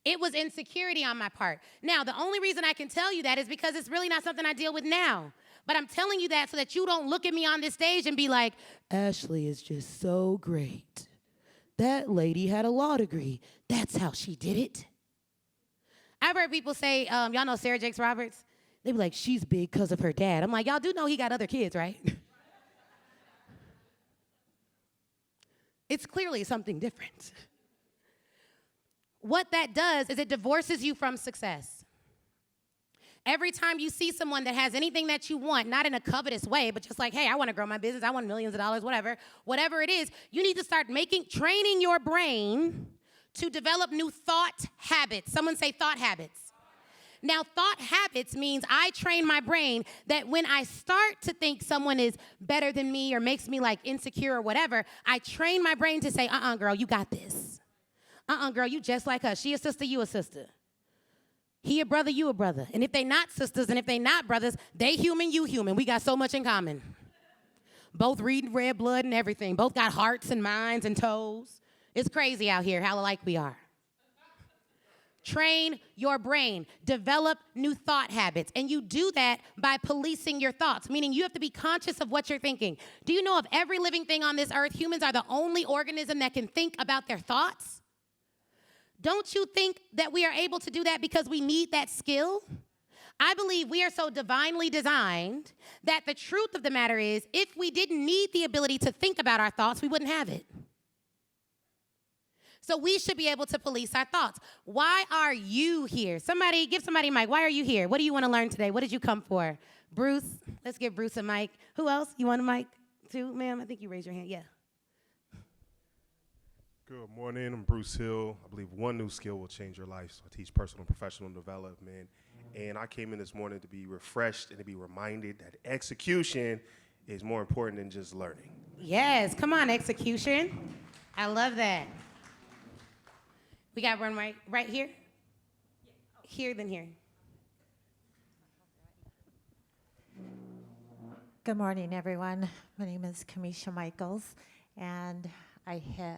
It was insecurity on my part. Now, the only reason I can tell you that is because it's really not something I deal with now. But I'm telling you that so that you don't look at me on this stage and be like, Ashley is just so great. That lady had a law degree. That's how she did it. I've heard people say, y'all know Sarah Jakes Roberts? They be like, she's big because of her dad. I'm like, y'all do know he got other kids, right? It's clearly something different. What that does is it divorces you from success. Every time you see someone that has anything that you want, not in a covetous way, but just like, hey, I want to grow my business, I want millions of dollars, whatever it is, you need to start training your brain to develop new thought habits. Someone say thought habits. Now, thought habits means I train my brain that when I start to think someone is better than me or makes me like insecure or whatever, I train my brain to say, girl, you got this. Girl, you just like her. She a sister, you a sister. He a brother, you a brother. And if they not sisters and if they not brothers, they human, you human. We got so much in common. Both read red blood and everything. Both got hearts and minds and toes. It's crazy out here how alike we are. Train your brain. Develop new thought habits. And you do that by policing your thoughts, meaning you have to be conscious of what you're thinking. Do you know of every living thing on this earth, humans are the only organism that can think about their thoughts? Don't you think that we are able to do that because we need that skill? I believe we are so divinely designed that the truth of the matter is, if we didn't need the ability to think about our thoughts, we wouldn't have it. So we should be able to police our thoughts. Why are you here? Somebody, give somebody a mic. Why are you here? What do you want to learn today? What did you come for? Bruce, let's give Bruce a mic. Who else? You want a mic too, ma'am? I think you raised your hand. Yeah. Good morning, I'm Bruce Hill. I believe one new skill will change your life. So I teach personal and professional development. And I came in this morning to be refreshed and to be reminded that execution is more important than just learning. Yes, come on, execution. I love that. We got one right here? Here, then here. Good morning, everyone. My name is Kamisha Michaels, and I hit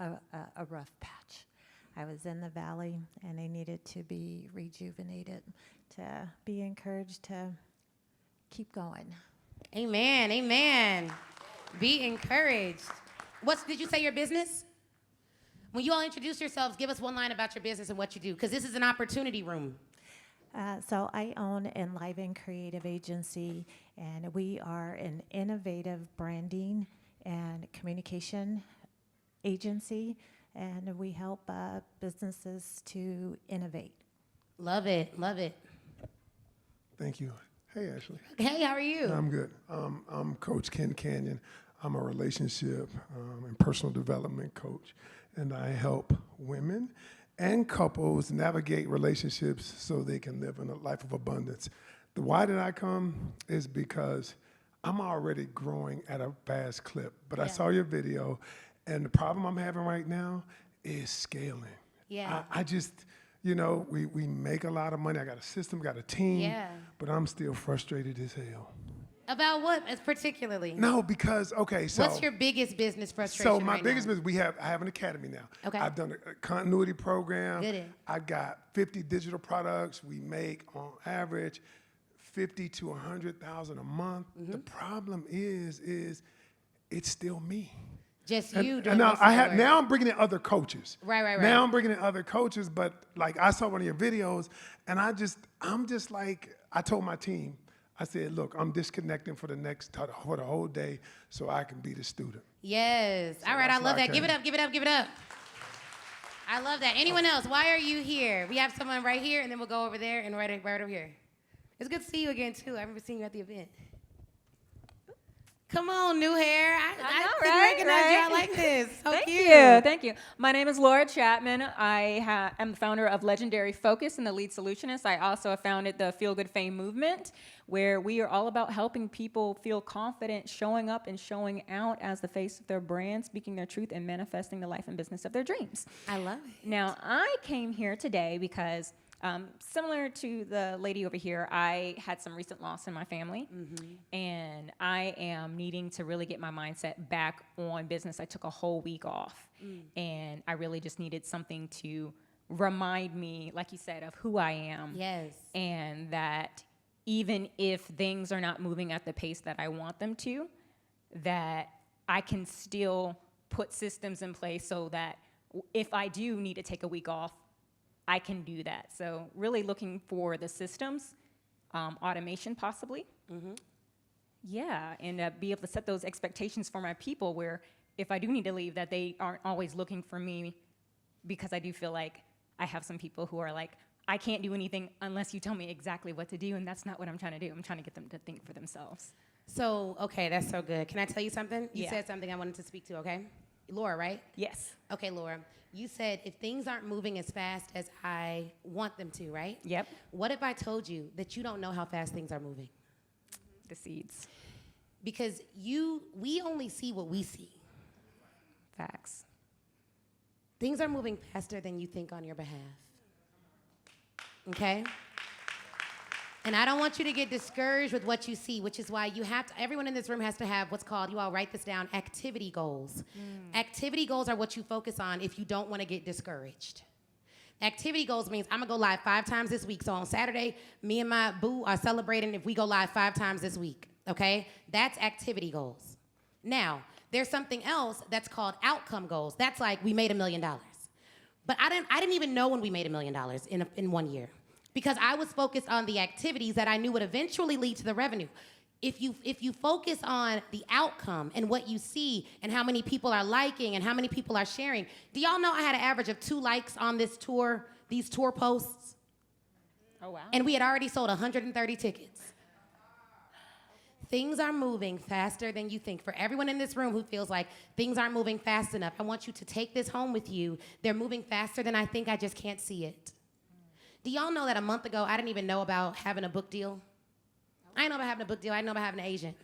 a rough patch. I was in the valley, and I needed to be rejuvenated, to be encouraged to keep going. Amen, amen. Be encouraged. Did you say your business? When you all introduce yourselves, give us one line about your business and what you do, because this is an opportunity room. So I own Enliven Creative Agency, and we are an innovative branding and communication agency, and we help businesses to innovate. Love it, love it. Thank you. Hey, Ashley. Hey, how are you? I'm good. I'm Coach Ken Canyon. I'm a relationship and personal development coach, and I help women and couples navigate relationships so they can live in a life of abundance. The why did I come is because I'm already growing at a fast clip, but I saw your video, and the problem I'm having right now is scaling. Yeah. I just, we make a lot of money. I got a system, got a team, but I'm still frustrated as hell. About what particularly? No, because, okay, so. What's your biggest business frustration So my right biggest now? business, I have an academy now. Okay. I've done a continuity program. Good. I got 50 digital products. We make, on average, 50 to 100,000 a month. Mm-hmm. The problem is it's still me. Just you doing And now most of the work. now I'm bringing in other coaches. Right. Now I'm bringing in other coaches, but like I saw one of your videos, and I'm just like, I told my team, I said, look, I'm disconnecting for the whole day so I can be the student. Yes. So all right, I that's love why I that. Give it came. up, give it up, give it up. I love that. Anyone else? Why are you here? We have someone right here, and then we'll go over there and right over here. It's good to see you again, too. I remember seeing you at the event. Come on, new hair. I didn't recognize you. I like this. So cute. Thank you. My name is Laura Chapman. I am the founder of Legendary Focus and the lead solutionist. I also have founded the Feel Good Fame movement, where we are all about helping people feel confident showing up and showing out as the face of their brand, speaking their truth, and manifesting the life and business of their dreams. I love it. Now, I came here today because similar to the lady over here, I had some recent loss in my family, and I am needing to really get my mindset back on business. I took a whole week off, and I really just needed something to remind me, like you said, of who I am. Yes. And that even if things are not moving at the pace that I want them to, that I can still put systems in place so that if I do need to take a week off, I can do that. So really looking for the systems, automation possibly. Yeah, and be able to set those expectations for my people where if I do need to leave, that they aren't always looking for me, because I do feel like I have some people who are like, I can't do anything unless you tell me exactly what to do, and that's not what I'm trying to do. I'm trying to get them to think for themselves. So, okay, that's so good. Can I tell you something? You Yeah. said something I wanted to speak to, okay? Laura, right? Yes. Okay, Laura. You said if things aren't moving as fast as I want them to, right? Yep. What if I told you that you don't know how fast things are moving? The seeds. Because we only see what we see. Facts. Things are moving faster than you think on your behalf. Okay? And I don't want you to get discouraged with what you see, which is why you have to, everyone in this room has to have what's called, you all write this down, activity goals. Activity goals are what you focus on if you don't want to get discouraged. Activity goals means I'm going to go live 5 times this week. So on Saturday, me and my boo are celebrating if we go live 5 times this week, okay? That's activity goals. Now, there's something else that's called outcome goals. That's like we made $1 million. But I didn't even know when we made $1 million in 1 year, because I was focused on the activities that I knew would eventually lead to the revenue. If you focus on the outcome and what you see and how many people are liking and how many people are sharing, do y'all know I had an average of 2 likes on this tour, these tour posts? Oh, wow. And we had already sold 130 tickets. Things are moving faster than you think. For everyone in this room who feels like things aren't moving fast enough, I want you to take this home with you. They're moving faster than I think, I just can't see it. Do y'all know that a month ago, I didn't even know about having a book deal? I didn't know about having a book deal. I didn't know about having an agent.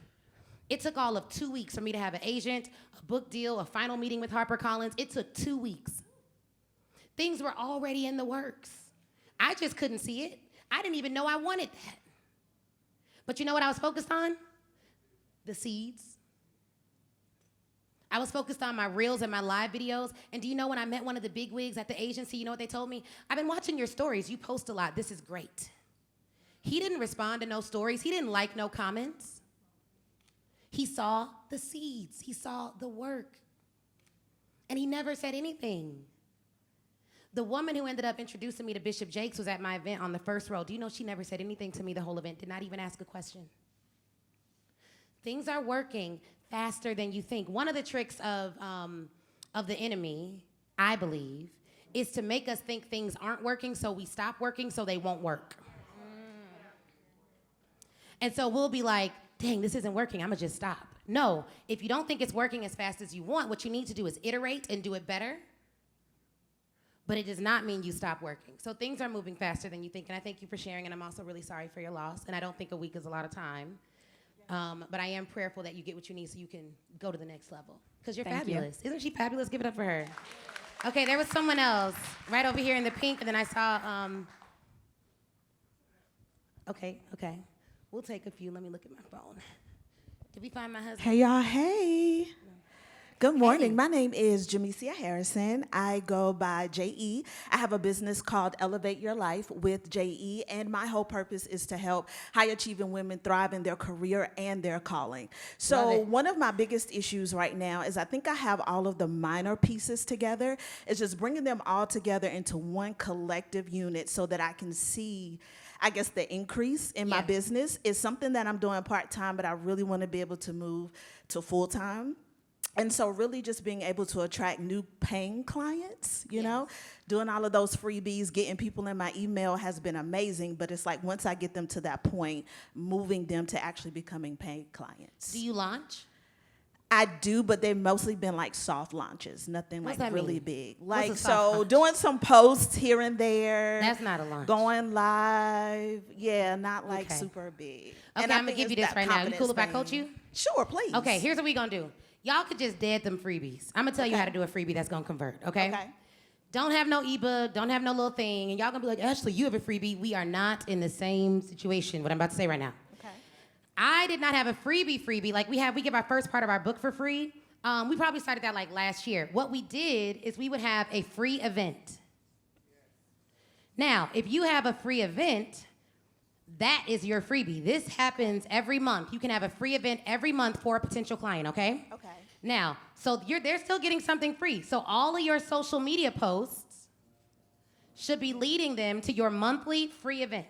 It took all of 2 weeks for me to have an agent, a book deal, a final meeting with HarperCollins. It took 2 weeks. Things were already in the works. I just couldn't see it. I didn't even know I wanted that. But you know what I was focused on? The seeds. I was focused on my reels and my live videos. And do you know when I met one of the big wigs at the agency, you know what they told me? I've been watching your stories. You post a lot. This is great. He didn't respond to no stories. He didn't like no comments. He saw the seeds. He saw the work. And he never said anything. The woman who ended up introducing me to Bishop Jakes was at my event on the first row. Do you know she never said anything to me the whole event, did not even ask a question? Things are working faster than you think. One of the tricks of the enemy, I believe, is to make us think things aren't working, so we stop working so they won't work. And so we'll be like, dang, this isn't working, I'm gonna just stop. No, if you don't think it's working as fast as you want, what you need to do is iterate and do it better. But it does not mean you stop working. So things are moving faster than you think, and I thank you for sharing, and I'm also really sorry for your loss, and I don't think a week is a lot of time. But I am prayerful that you get what you need so you can go to the next level. Because you're fabulous. Isn't she fabulous? Give it up for her. Okay, there was someone else right over here in the pink, and then I saw, okay. We'll take a few. Let me look at my phone. Did we find my husband? Hey, y'all. Hey. Good morning. My name is Jia Harrison. I go by J.E. I have a business called Elevate Your Life with J.E., and my whole purpose is to help high-achieving women thrive in their career and their calling. So one of my biggest issues right now is I think I have all of the minor pieces together. It's just bringing them all together into one collective unit so that I can see, I guess, the increase in my business. Is something that I'm doing part-time, but I really want to be able to move to full-time. And so really just being able to attract new paying clients, you know, doing all of those freebies, getting people in my email has been amazing. But it's like once I get them to that point, moving them to actually becoming paid clients. Do you launch? I do, but they've mostly been like soft launches, nothing What's like that really mean? big. What's Like a soft so launch? doing some posts here and there. That's not a launch. Going live. Yeah, not like Okay. super big. Okay, And I I'm gonna think give you it's this that right now. You cool if I confidence coach you? thing. Sure, please. Okay, here's what we gonna do. Y'all could just dead them freebies. I'm gonna tell you how to do a freebie that's gonna convert, okay? Okay. Don't have no ebook, don't have no little thing, and y'all gonna be like, Ashley, you have a freebie. We are not in the same situation, what I'm about to say right now. Okay. I did not have a freebie. Like we give our first part of our book for free. We probably started that like last year. What we did is we would have a free event. Now, if you have a free event, that is your freebie. This happens every month. You can have a free event every month for a potential client, okay? Okay. Now, so they're still getting something free. So all of your social media posts should be leading them to your monthly free event.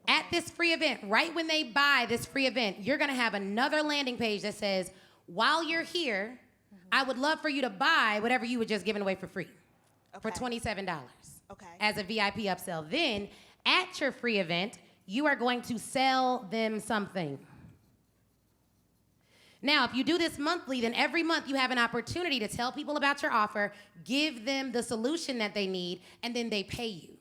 At this free event, right when they buy this free event, you're gonna have another landing page that says, while you're here, I would love for you to buy whatever you were just giving away for free for Okay. $27 Okay. as a VIP upsell. Then at your free event, you are going to sell them something. Now, if you do this monthly, then every month you have an opportunity to tell people about your offer, give them the solution that they need, and then they pay you.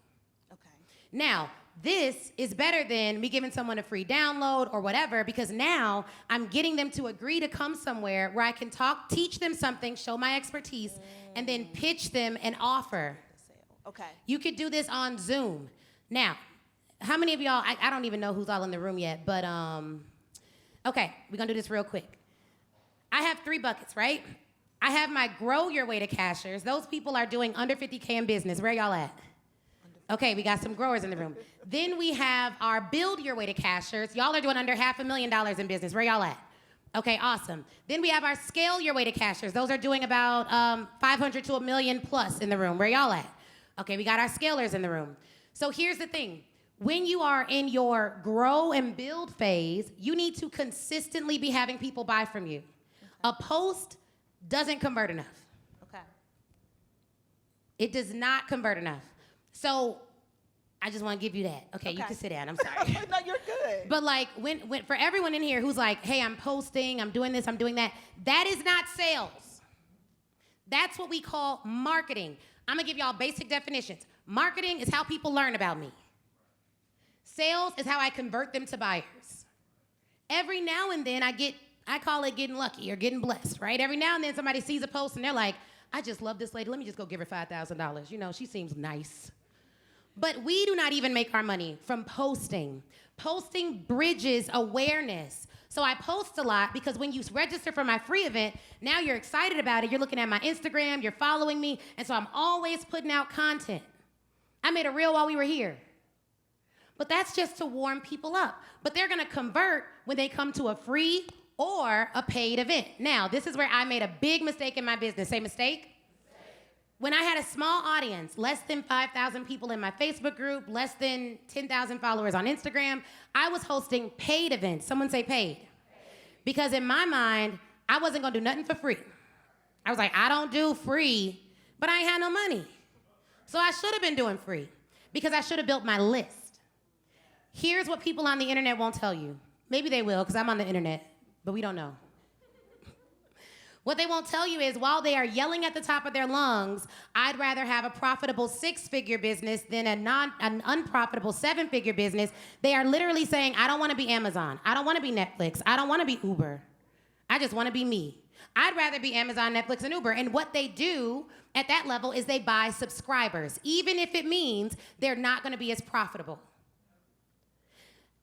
Okay. Now, this is better than me giving someone a free download or whatever, because now I'm getting them to agree to come somewhere where I can teach them something, show my expertise, and then pitch them an offer. Okay. You could do this on Zoom. Now, how many of y'all, I don't even know who's all in the room yet, but okay, we're gonna do this real quick. I have 3 buckets, right? I have my grow your way to cashers. Those people are doing under 50K in business. Where y'all at? Okay, we got some growers in the room. Then we have our build your way to cashers. Y'all are doing under $500,000 in business. Where y'all at? Okay, awesome. Then we have our scale your way to cashers. Those are doing about 500 to $1 million plus in the room. Where y'all at? Okay, we got our scalers in the room. So here's the thing. When you are in your grow and build phase, you need to consistently be having people buy from you. A post doesn't convert enough. Okay. It does not convert enough. So I just want to give you that. Okay, you Okay. can sit down. I'm sorry. No, you're good. But like when for everyone in here who's like, hey, I'm posting, I'm doing this, I'm doing that, that is not sales. That's what we call marketing. I'm gonna give y'all basic definitions. Marketing is how people learn about me. Sales is how I convert them to buyers. Every now and then I call it getting lucky or getting blessed, right? Every now and then somebody sees a post and they're like, I just love this lady. Let me just go give her $5,000. You know, she seems nice. But we do not even make our money from posting. Posting bridges awareness. So I post a lot because when you register for my free event, now you're excited about it. You're looking at my Instagram, you're following me, and so I'm always putting out content. I made a reel while we were here. But that's just to warm people up. But they're gonna convert when they come to a free or a paid event. Now, this is where I made a big mistake in my business. Say mistake? When I had a small audience, less than 5,000 people in my Facebook group, less than 10,000 followers on Instagram, I was hosting paid events. Someone say paid. Because in my mind, I wasn't gonna do nothing for free. I was like, I don't do free, but I ain't had no money. So I should have been doing free because I should have built my list. Here's what people on the internet won't tell you. Maybe they will, because I'm on the internet, but we don't know. What they won't tell you is while they are yelling at the top of their lungs, I'd rather have a profitable 6-figure business than an unprofitable 7-figure business, they are literally saying, I don't want to be Amazon. I don't want to be Netflix. I don't want to be Uber. I just want to be me. I'd rather be Amazon, Netflix, and Uber. And what they do at that level is they buy subscribers, even if it means they're not going to be as profitable.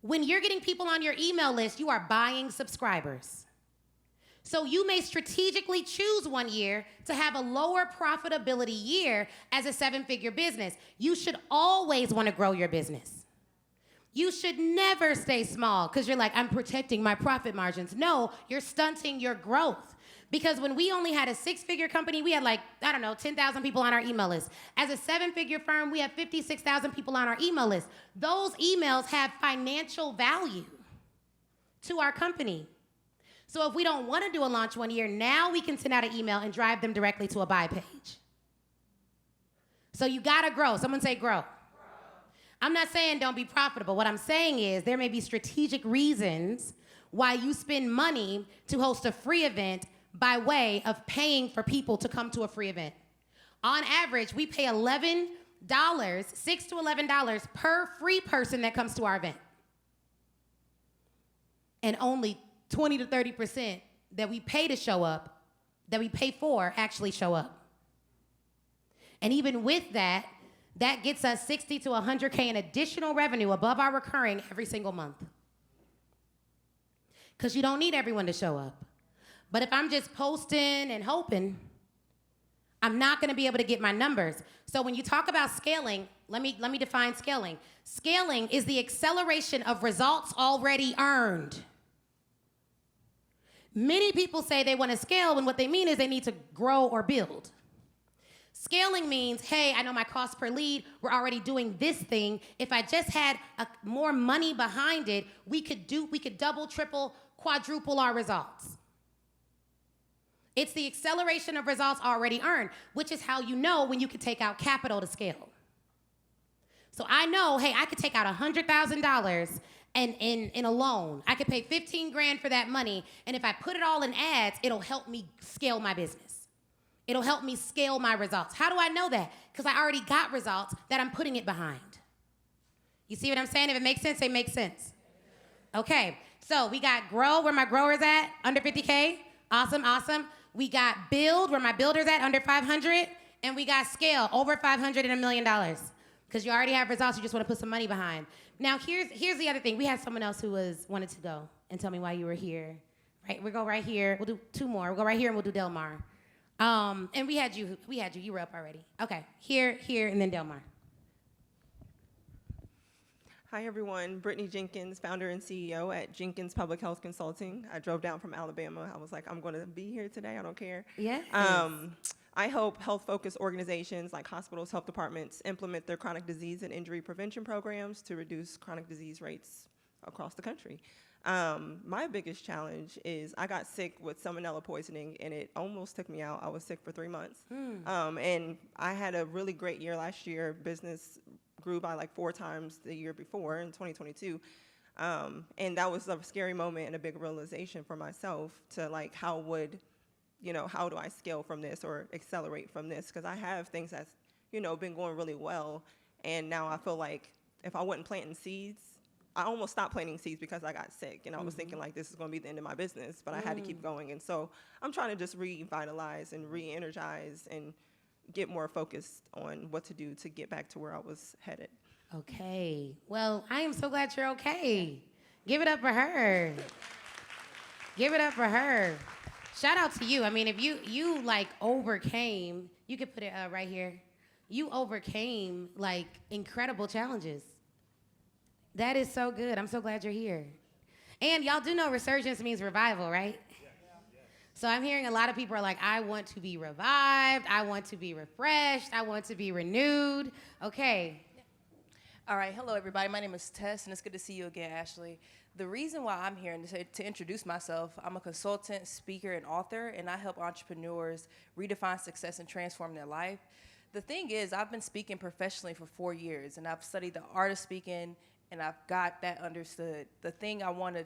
When you're getting people on your email list, you are buying subscribers. So you may strategically choose one year to have a lower profitability year as a 7-figure business. You should always want to grow your business. You should never stay small because you're like, I'm protecting my profit margins. No, you're stunting your growth. Because when we only had a 6-figure company, we had 10,000 people on our email list. As a 7-figure firm, we have 56,000 people on our email list. Those emails have financial value to our company. So if we don't want to do a launch 1 year, now we can send out an email and drive them directly to a buy page. So you gotta grow. Someone say grow. I'm not saying don't be profitable. What I'm saying is there may be strategic reasons why you spend money to host a free event by way of paying for people to come to a free event. On average, we pay $11, $6 to $11 per free person that comes to our event. And only 20 to 30% that we pay to show up, that we pay for, actually show up. And even with that, that gets us 60 to 100K in additional revenue above our recurring every single month. Because you don't need everyone to show up. But if I'm just posting and hoping, I'm not gonna be able to get my numbers. So when you talk about scaling, let me define scaling. Scaling is the acceleration of results already earned. Many people say they wanna scale when what they mean is they need to grow or build. Scaling means, hey, I know my cost per lead, we're already doing this thing. If I just had more money behind it, we could double, triple, quadruple our results. It's the acceleration of results already earned, which is how you know when you can take out capital to scale. So I know, hey, I could take out $100,000 and in a loan. I could pay 15 grand for that money, and if I put it all in ads, it'll help me scale my business. It'll help me scale my results. How do I know that? Because I already got results that I'm putting it behind. You see what I'm saying? If it makes sense, it makes sense. Okay, so we got grow, where my growers at, under 50K. Awesome, awesome. We got build, where my builder's at, under 500. And we got scale, over 500 and $1 million. Because you already have results, you just want to put some money behind. Now, here's the other thing. We had someone else who wanted to go and tell me why you were here. Right, we'll go right here. We'll do two more. We'll go right here and we'll do Delmar. And we had you, you were up already. Okay, here, and then Delmar. Hi everyone, Brittany Jenkins, founder and CEO at Jenkins Public Health Consulting. I drove down from Alabama. I was like, I'm gonna be here today, I don't care. Yes. I help health-focused organizations like hospitals, health departments implement their chronic disease and injury prevention programs to reduce chronic disease rates across the country. My biggest challenge is I got sick with salmonella poisoning and it almost took me out. I was sick for 3 months. And I had a really great year last year. Business grew by like 4 times the year before in 2022. And that was a scary moment and a big realization for myself to like, how do I scale from this or accelerate from this? Because I have things that's, been going really well. And now I feel like if I wasn't planting seeds, I almost stopped planting seeds because I got sick, and I was thinking like this is going to be the end of my business, but I had to keep going. And so I'm trying to just revitalize and re-energize and get more focused on what to do to get back to where I was headed. Okay. Well, I am so glad you're okay. Give it up for her. Give it up for her. Shout out to you. I mean, if you like overcame, you could put it right here. You overcame like incredible challenges. That is so good. I'm so glad you're here. And y'all do know resurgence means revival, right? Yeah. So I'm hearing a lot of people are like, I want to be revived. I want to be refreshed. I want to be renewed. Okay. All right. Hello, everybody. My name is Tess, and it's good to see you again, Ashley. The reason why I'm here is to introduce myself. I'm a consultant, speaker, and author, and I help entrepreneurs redefine success and transform their life. The thing is, I've been speaking professionally for 4 years, and I've studied the art of speaking, and I've got that understood. The thing I want to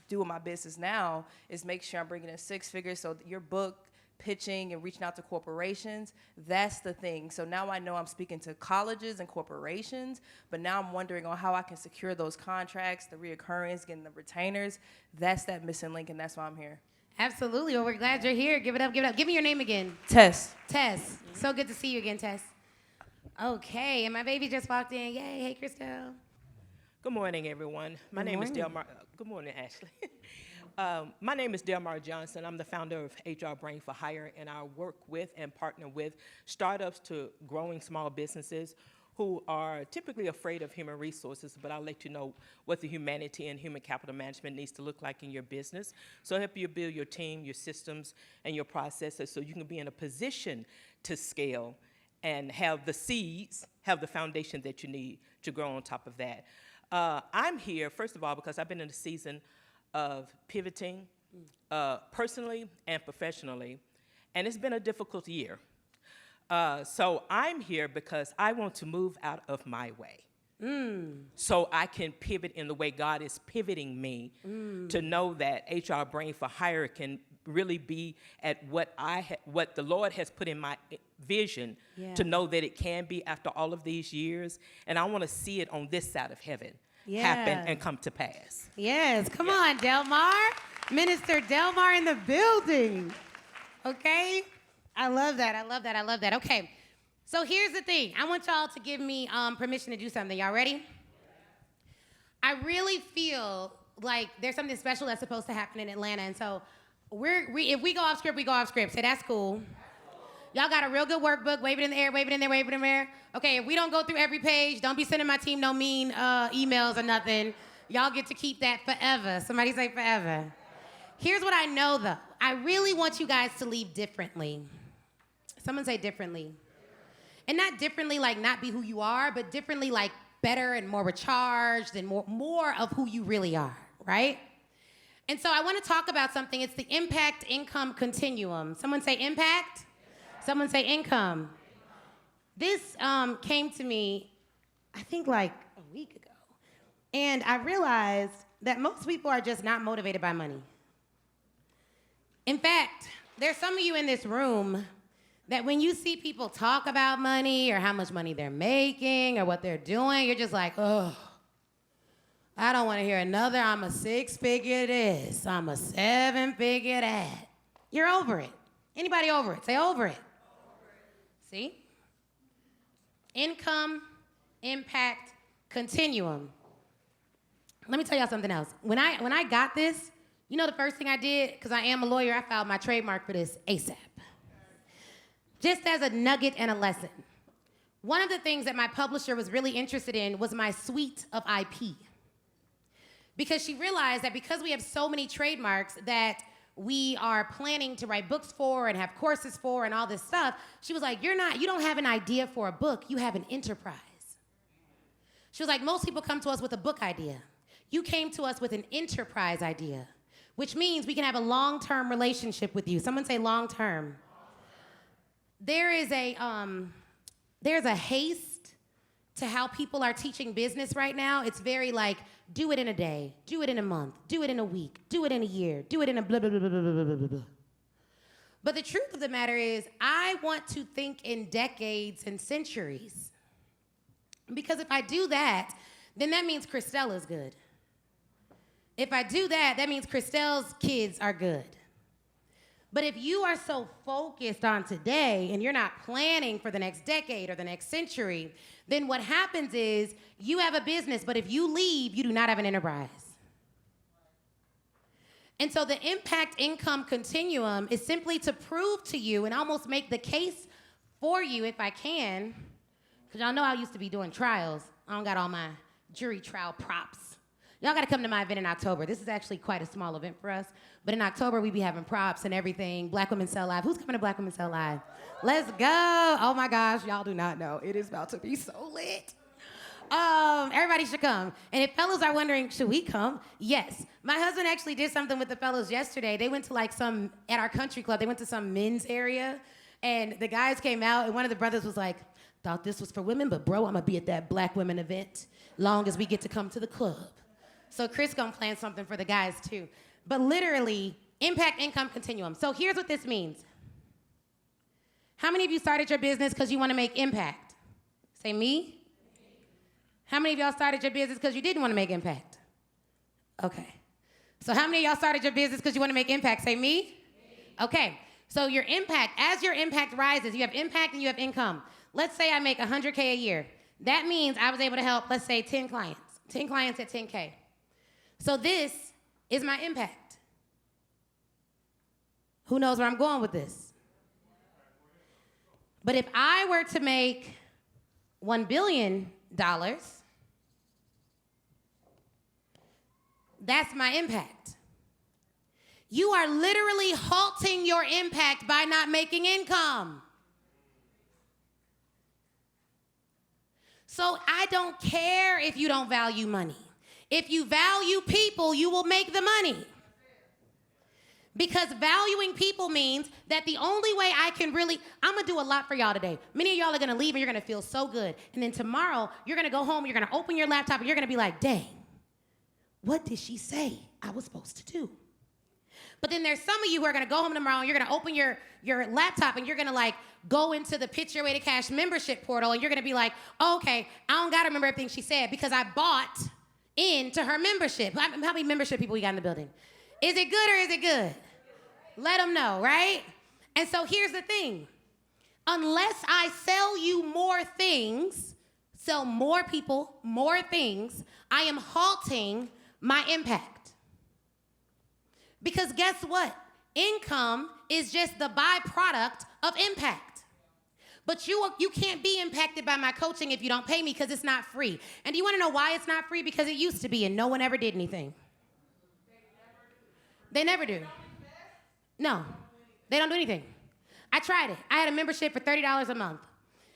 do with my business now is make sure I'm bringing in 6 figures. So your book, pitching, and reaching out to corporations, that's the thing. So now I know I'm speaking to colleges and corporations, but now I'm wondering on how I can secure those contracts, the reoccurrence, getting the retainers. That's that missing link, and that's why I'm here. Absolutely. Well, we're glad you're here. Give it up, give it up. Give me your name again. Tess. Tess. So good to see you again, Tess. Okay, and my baby just walked in. Yay, hey, Christelle. Good morning, everyone. My name is Delmar. Good morning, Ashley. My name is Delmar Johnson. I'm the founder of HR Brain for Hire, and I work with and partner with startups to growing small businesses who are typically afraid of human resources, but I'll let you know what the humanity and human capital management needs to look like in your business. So I help you build your team, your systems, and your processes so you can be in a position to scale and have the seeds, have the foundation that you need to grow on top of that. I'm here, first of all, because I've been in a season of pivoting, personally and professionally, and it's been a difficult year. So I'm here because I want to move out of my way. So I can pivot in the way God is pivoting me to know that HR Brain for Hire can really be at what the Lord has put in my vision, to know that it can be after all of these years. And I want to see it on this side of heaven happen and come to pass. Yes, come on, Delmar. Minister Delmar in the building. Okay? I love that. I love that. I love that. Okay. So here's the thing. I want y'all to give me permission to do something. Y'all ready? I really feel like there's something special that's supposed to happen in Atlanta. And so if we go off script, we go off script. Say, that's cool. Y'all got a real good workbook. Wave it in the air, wave it in there, wave it in there. Okay, if we don't go through every page, don't be sending my team no mean emails or nothing. Y'all get to keep that forever. Somebody say forever. Here's what I know, though. I really want you guys to leave differently. Someone say differently. And not differently like not be who you are, but differently like better and more recharged and more of who you really are, right? And so I want to talk about something. It's the impact income continuum. Someone say impact. Someone say income. This came to me, I think like a week ago. And I realized that most people are just not motivated by money. In fact, there's some of you in this room that when you see people talk about money or how much money they're making or what they're doing, you're just like, oh, I don't want to hear another, I'm a 6-figure this, I'm a 7-figure that. You're over it. Anybody over it? Say over it. See? Income, impact, continuum. Let me tell y'all something else. When I got this, you know the first thing I did, because I am a lawyer, I filed my trademark for this ASAP. Just as a nugget and a lesson. One of the things that my publisher was really interested in was my suite of IP. Because she realized that because we have so many trademarks that we are planning to write books for and have courses for and all this stuff, she was like, you don't have an idea for a book, you have an enterprise. She was like, most people come to us with a book idea. You came to us with an enterprise idea, which means we can have a long-term relationship with you. Someone say long-term. There's a haste to how people are teaching business right now. It's very like, do it in a day, do it in a month, do it in a week, do it in a year, do it in a blah, blah, blah, blah, blah, blah, blah, blah. But the truth of the matter is, I want to think in decades and centuries. Because if I do that, then that means Christelle is good. If I do that, that means Christelle's kids are good. But if you are so focused on today and you're not planning for the next decade or the next century, then what happens is you have a business, but if you leave, you do not have an enterprise. And so the impact income continuum is simply to prove to you and almost make the case for you, if I can, because y'all know I used to be doing trials. I don't got all my jury trial props. Y'all got to come to my event in October. This is actually quite a small event for us. But in October, we be having props and everything. Black Women Sell Live. Who's coming to Black Women Sell Live? Let's go. Oh, my gosh. Y'all do not know. It is about to be so lit. Everybody should come. And if fellas are wondering, should we come? Yes. My husband actually did something with the fellas yesterday. They went to at our country club, they went to some men's area. And the guys came out, and one of the brothers was like, thought this was for women, but bro, I'm going to be at that Black Women event long as we get to come to the club. So Chris gonna plan something for the guys too. But literally, impact income continuum. So here's what this means. How many of you started your business because you want to make impact? Say me. How many of y'all started your business because you didn't want to make impact? Okay. So how many of y'all started your business because you want to make impact? Say me. Okay. So your impact, as your impact rises, you have impact and you have income. Let's say I make $100K a year. That means I was able to help, let's say 10 clients. 10 clients at 10K. So this is my impact. Who knows where I'm going with this? But if I were to make $1 billion, that's my impact. You are literally halting your impact by not making income. So I don't care if you don't value money. If you value people, you will make the money. Because valuing people means that the only way I can really, I'm gonna do a lot for y'all today. Many of y'all are gonna leave and you're gonna feel so good. And then tomorrow, you're gonna go home, you're gonna open your laptop, and you're gonna be like, dang, what did she say I was supposed to do? But then there's some of you who are gonna go home tomorrow and you're gonna open your laptop and you're gonna like go into the Pitch Your Way to Cash membership portal and you're gonna be like, oh, okay, I don't gotta remember everything she said because I bought into her membership. How many membership people we got in the building? Is it good or is it good? Let them know, right? And so here's the thing. Unless I sell you more things, sell more people, more things, I am halting my impact. Because guess what? Income is just the byproduct of impact. But you can't be impacted by my coaching if you don't pay me because it's not free. And do you want to know why it's not free? Because it used to be and no one ever did anything. They never do. No, they don't do anything. I tried it. I had a membership for $30 a month.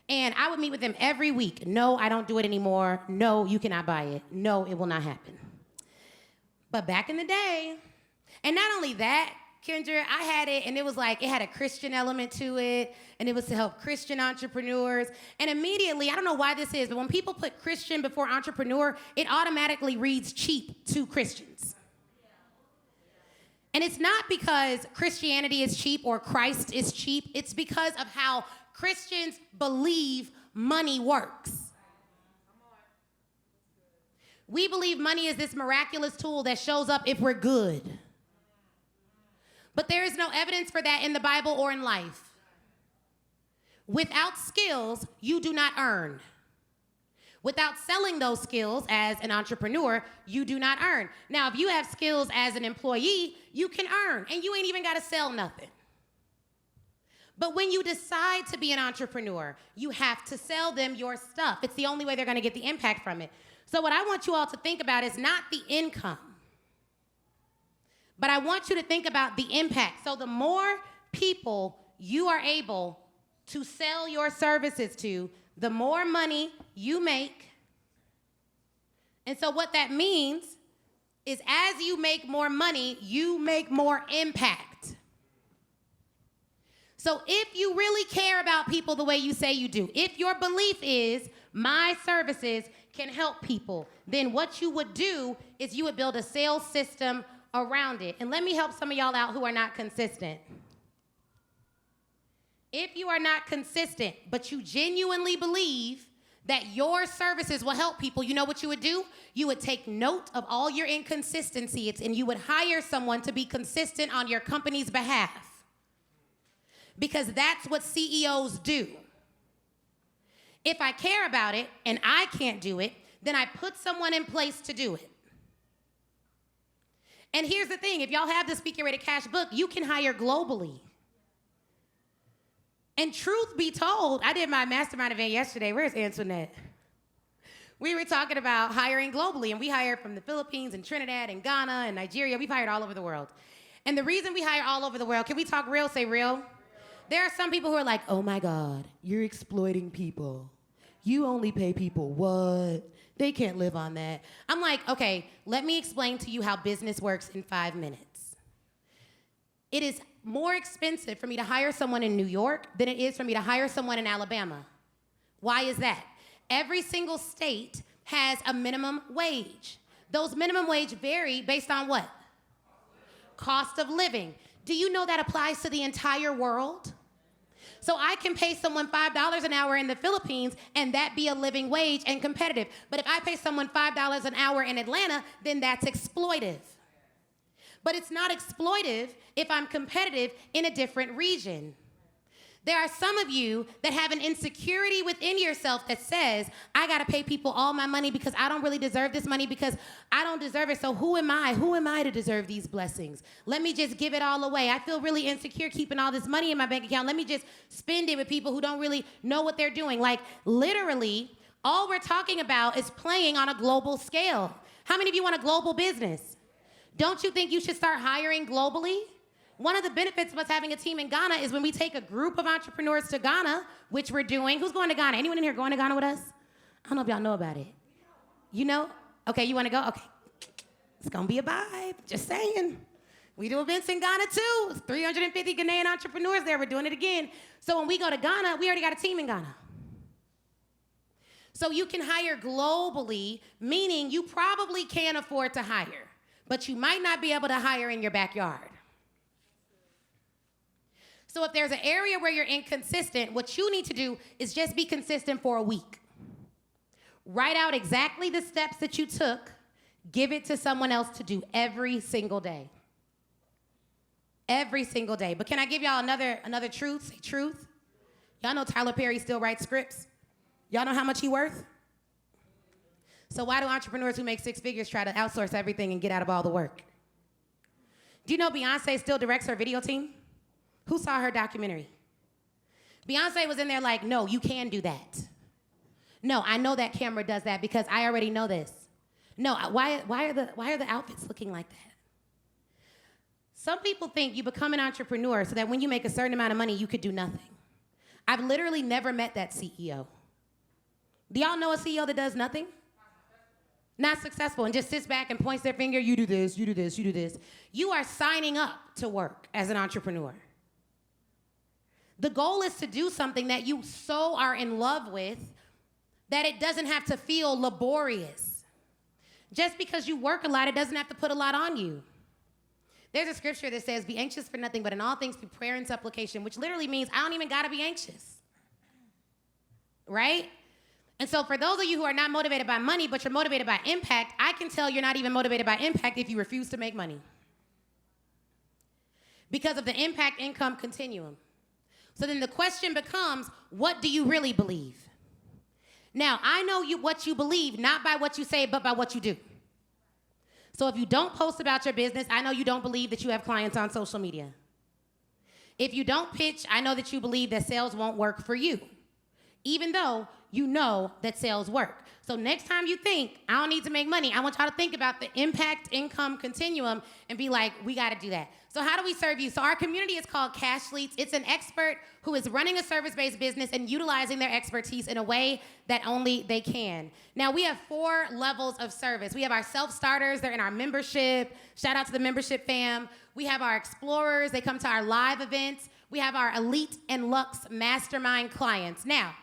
And I would meet with them every week. No, I don't do it anymore. No, you cannot buy it. No, it will not happen. But back in the day, and not only that, Kendra, I had it, and it was like, it had a Christian element to it, and it was to help Christian entrepreneurs. And immediately, I don't know why this is, but when people put Christian before entrepreneur, it automatically reads cheap to Christians. And it's not because Christianity is cheap or Christ is cheap. It's because of how Christians believe money works. We believe money is this miraculous tool that shows up if we're good. But there is no evidence for that in the Bible or in life. Without skills, you do not earn. Without selling those skills as an entrepreneur, you do not earn. Now, if you have skills as an employee, you can earn, and you ain't even got to sell nothing. But when you decide to be an entrepreneur, you have to sell them your stuff. It's the only way they're going to get the impact from it. So what I want you all to think about is not the income, but I want you to think about the impact. So the more people you are able to sell your services to, the more money you make. And so what that means is as you make more money, you make more impact. So if you really care about people the way you say you do, if your belief is my services can help people, then what you would do is you would build a sales system around it. And let me help some of y'all out who are not consistent. If you are not consistent, but you genuinely believe that your services will help people, you know what you would do? You would take note of all your inconsistencies and you would hire someone to be consistent on your company's behalf. Because that's what CEOs do. If I care about it and I can't do it, then I put someone in place to do it. And here's the thing, if y'all have the Speak Your Way to Cash book, you can hire globally. And truth be told, I did my mastermind event yesterday. Where's Antoinette? We were talking about hiring globally, and we hired from the Philippines and Trinidad and Ghana and Nigeria. We've hired all over the world. And the reason we hire all over the world, can we talk real, say real? There are some people who are like, oh my God, you're exploiting people. You only pay people what? They can't live on that. I'm like, okay, let me explain to you how business works in 5 minutes. It is more expensive for me to hire someone in New York than it is for me to hire someone in Alabama. Why is that? Every single state has a minimum wage. Those minimum wage vary based on what? Cost of living. Do you know that applies to the entire world? So I can pay someone $5 an hour in the Philippines and that be a living wage and competitive. But if I pay someone $5 an hour in Atlanta, then that's exploitive. But it's not exploitive if I'm competitive in a different region. There are some of you that have an insecurity within yourself that says, I gotta pay people all my money because I don't really deserve this money because I don't deserve it, so who am I? Who am I to deserve these blessings? Let me just give it all away. I feel really insecure keeping all this money in my bank account. Let me just spend it with people who don't really know what they're doing. Like literally, all we're talking about is playing on a global scale. How many of you want a global business? Don't you think you should start hiring globally? One of the benefits of us having a team in Ghana is when we take a group of entrepreneurs to Ghana, which we're doing. Who's going to Ghana? Anyone in here going to Ghana with us? I don't know if y'all know about it. You know? Okay, you want to go? Okay. It's going to be a vibe. Just saying. We do events in Ghana too. It's 350 Ghanaian entrepreneurs there. We're doing it again. So when we go to Ghana, we already got a team in Ghana. So you can hire globally, meaning you probably can afford to hire, but you might not be able to hire in your backyard. So if there's an area where you're inconsistent, what you need to do is just be consistent for a week. Write out exactly the steps that you took, give it to someone else to do every single day. Every single day. But can I give y'all another truth? Say truth. Y'all know Tyler Perry still writes scripts? Y'all know how much he worth? So why do entrepreneurs who make six figures try to outsource everything and get out of all the work? Do you know Beyonce still directs her video team? Who saw her documentary? Beyonce was in there like, no, you can do that. No, I know that camera does that because I already know this. No, why are the outfits looking like that? Some people think you become an entrepreneur so that when you make a certain amount of money, you could do nothing. I've literally never met that CEO. Do y'all know a CEO that does nothing? Not successful and just sits back and points their finger, you do this, you do this, you do this. You are signing up to work as an entrepreneur. The goal is to do something that you so are in love with that it doesn't have to feel laborious. Just because you work a lot, it doesn't have to put a lot on you. There's a scripture that says, be anxious for nothing, but in all things through prayer and supplication, which literally means I don't even gotta be anxious, right? And so for those of you who are not motivated by money, but you're motivated by impact, I can tell you're not even motivated by impact if you refuse to make money. Because of the impact income continuum. So then the question becomes, what do you really believe? Now, I know what you believe, not by what you say, but by what you do. So if you don't post about your business, I know you don't believe that you have clients on social media. If you don't pitch, I know that you believe that sales won't work for you, even though you know that sales work. So next time you think, I don't need to make money, I want y'all to think about the impact income continuum and be like, we gotta do that. So how do we serve you? So our community is called Cash Leads. It's an expert who is running a service-based business and utilizing their expertise in a way that only they can. Now we have 4 levels of service. We have our self-starters, they're in our membership. Shout out to the membership fam. We have our explorers, they come to our live events. We have our elite and Lux mastermind clients. Now,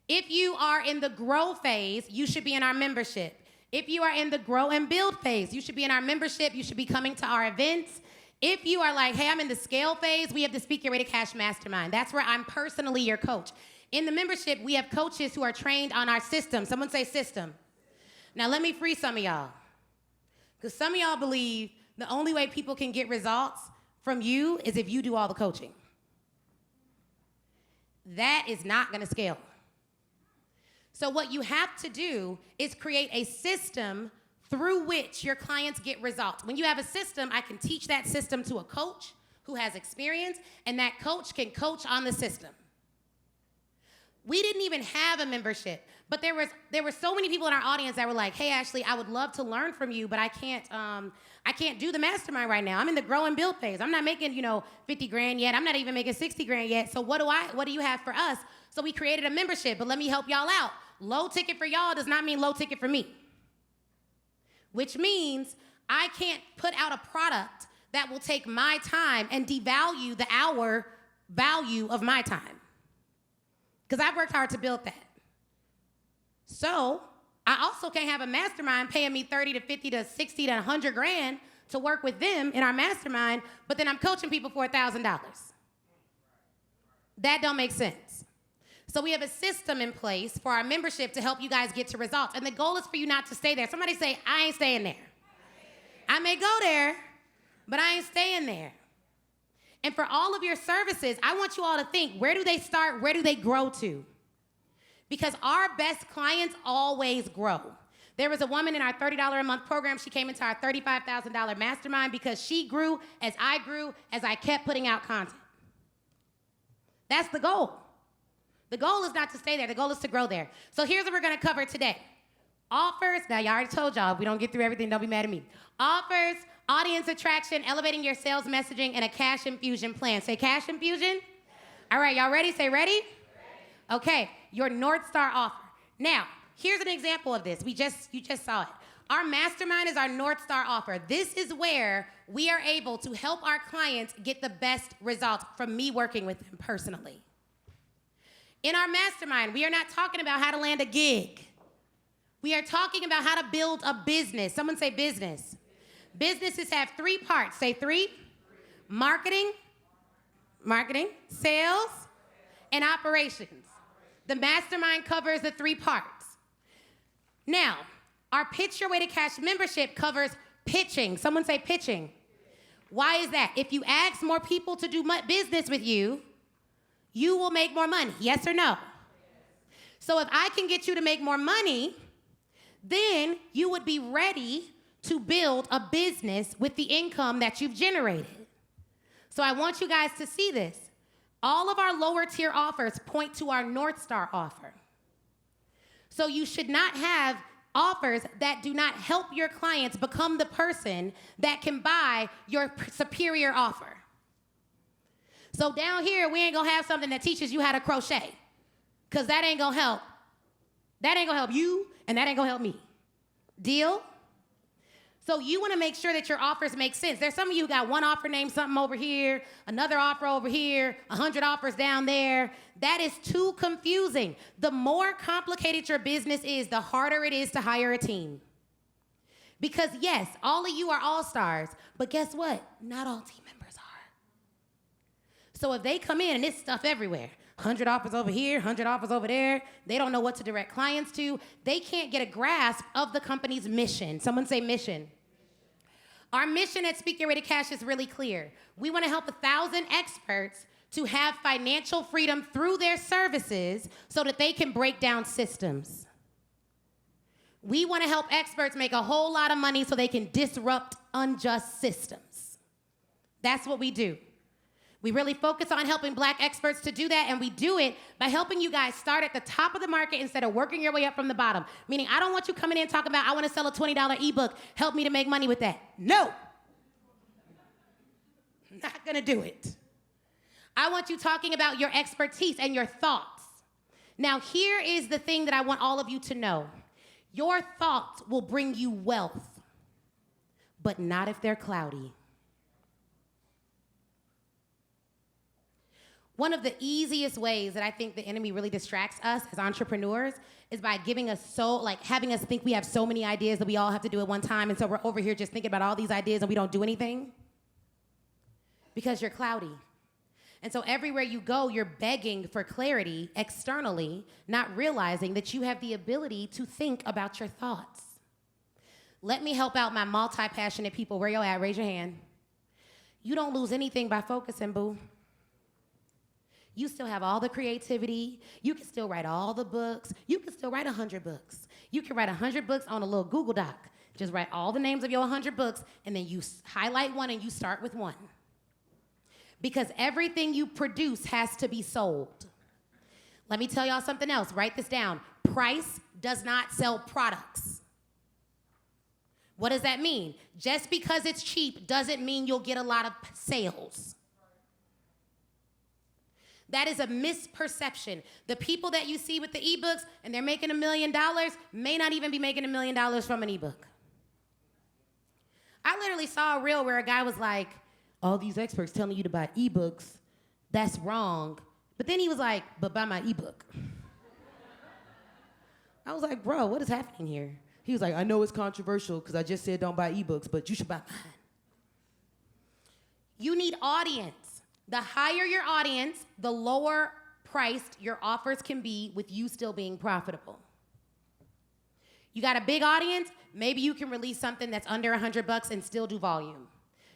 if you are in the grow phase, you should be in our membership. If you are in the grow and build phase, you should be in our membership. You should be coming to our events. If you are like, hey, I'm in the scale phase, we have the Speak Your Way to Cash Mastermind. That's where I'm personally your coach. In the membership, we have coaches who are trained on our system. Someone say system. Now let me free some of y'all. Because some of y'all believe the only way people can get results from you is if you do all the coaching. That is not gonna scale. So what you have to do is create a system through which your clients get results. When you have a system, I can teach that system to a coach who has experience, and that coach can coach on the system. We didn't even have a membership, but there were so many people in our audience that were like, hey, Ashley, I would love to learn from you, but I can't do the mastermind right now. I'm in the grow and build phase. I'm not making, 50 grand yet. I'm not even making 60 grand yet. So what do you have for us? So we created a membership, but let me help y'all out. Low ticket for y'all does not mean low ticket for me. Which means I can't put out a product that will take my time and devalue the hour value of my time. Because I've worked hard to build that. So I also can't have a mastermind paying me 30 to 50 to 60 to 100 grand to work with them in our mastermind, but then I'm coaching people for $1,000. That don't make sense. So we have a system in place for our membership to help you guys get to results. And the goal is for you not to stay there. Somebody say, I ain't staying there. I may go there, but I ain't staying there. And for all of your services, I want you all to think, where do they start? Where do they grow to? Because our best clients always grow. There was a woman in our $30 a month program. She came into our $35,000 mastermind because she grew, as I kept putting out content. That's the goal. The goal is not to stay there. The goal is to grow there. So here's what we're going to cover today. Offers. Now, y'all already told y'all, if we don't get through everything, don't be mad at me. Offers, audience attraction, elevating your sales messaging, and a cash infusion plan. Say cash infusion. All right, y'all ready? Say ready? Okay, your North Star offer. Now, here's an example of this. You just saw it. Our mastermind is our North Star offer. This is where we are able to help our clients get the best results from me working with them personally. In our mastermind, we are not talking about how to land a gig. We are talking about how to build a business. Someone say business. Businesses have 3 parts. Say 3. Marketing, sales, and operations. The mastermind covers the 3 parts. Now, our Pitch Your Way to Cash membership covers pitching. Someone say pitching. Why is that? If you ask more people to do business with you, you will make more money. Yes or no? So if I can get you to make more money, then you would be ready to build a business with the income that you've generated. So I want you guys to see this. All of our lower tier offers point to our North Star offer. So you should not have offers that do not help your clients become the person that can buy your superior offer. So down here, we ain't gonna have something that teaches you how to crochet, because that ain't gonna help. That ain't gonna help you, and that ain't gonna help me. Deal? So you wanna make sure that your offers make sense. There's some of you who got one offer named something over here, another offer over here, 100 offers down there. That is too confusing. The more complicated your business is, the harder it is to hire a team. Because yes, all of you are all-stars, but guess what? Not all team members are. So if they come in and it's stuff everywhere, 100 offers over here, 100 offers over there, they don't know what to direct clients to, they can't get a grasp of the company's mission. Someone say mission. Our mission at Speak Your Way to Cash is really clear. We want to help 1,000 experts to have financial freedom through their services so that they can break down systems. We want to help experts make a whole lot of money so they can disrupt unjust systems. That's what we do. We really focus on helping Black experts to do that, and we do it by helping you guys start at the top of the market instead of working your way up from the bottom. Meaning, I don't want you coming in talking about, I want to sell a $20 ebook, help me to make money with that. No. Not gonna do it. I want you talking about your expertise and your thoughts. Now, here is the thing that I want all of you to know. Your thoughts will bring you wealth, but not if they're cloudy. One of the easiest ways that I think the enemy really distracts us as entrepreneurs is by giving us having us think we have so many ideas that we all have to do at one time, and so we're over here just thinking about all these ideas and we don't do anything because you're cloudy. And so everywhere you go, you're begging for clarity externally, not realizing that you have the ability to think about your thoughts. Let me help out my multi-passionate people. Where y'all at? Raise your hand. You don't lose anything by focusing, boo. You still have all the creativity. You can still write all the books. You can still write 100 books. You can write 100 books on a little Google Doc. Just write all the names of your 100 books, and then you highlight one and you start with one. Because everything you produce has to be sold. Let me tell y'all something else. Write this down. Price does not sell products. What does that mean? Just because it's cheap doesn't mean you'll get a lot of sales. That is a misperception. The people that you see with the ebooks and they're making $1 million may not even be making $1 million from an ebook. I literally saw a reel where a guy was like, all these experts telling you to buy ebooks, that's wrong. But then he was like, but buy my ebook. I was like, bro, what is happening here? He was like, I know it's controversial because I just said don't buy ebooks, but you should buy mine. You need audience. The higher your audience, the lower priced your offers can be with you still being profitable. You got a big audience, maybe you can release something that's under $100 and still do volume.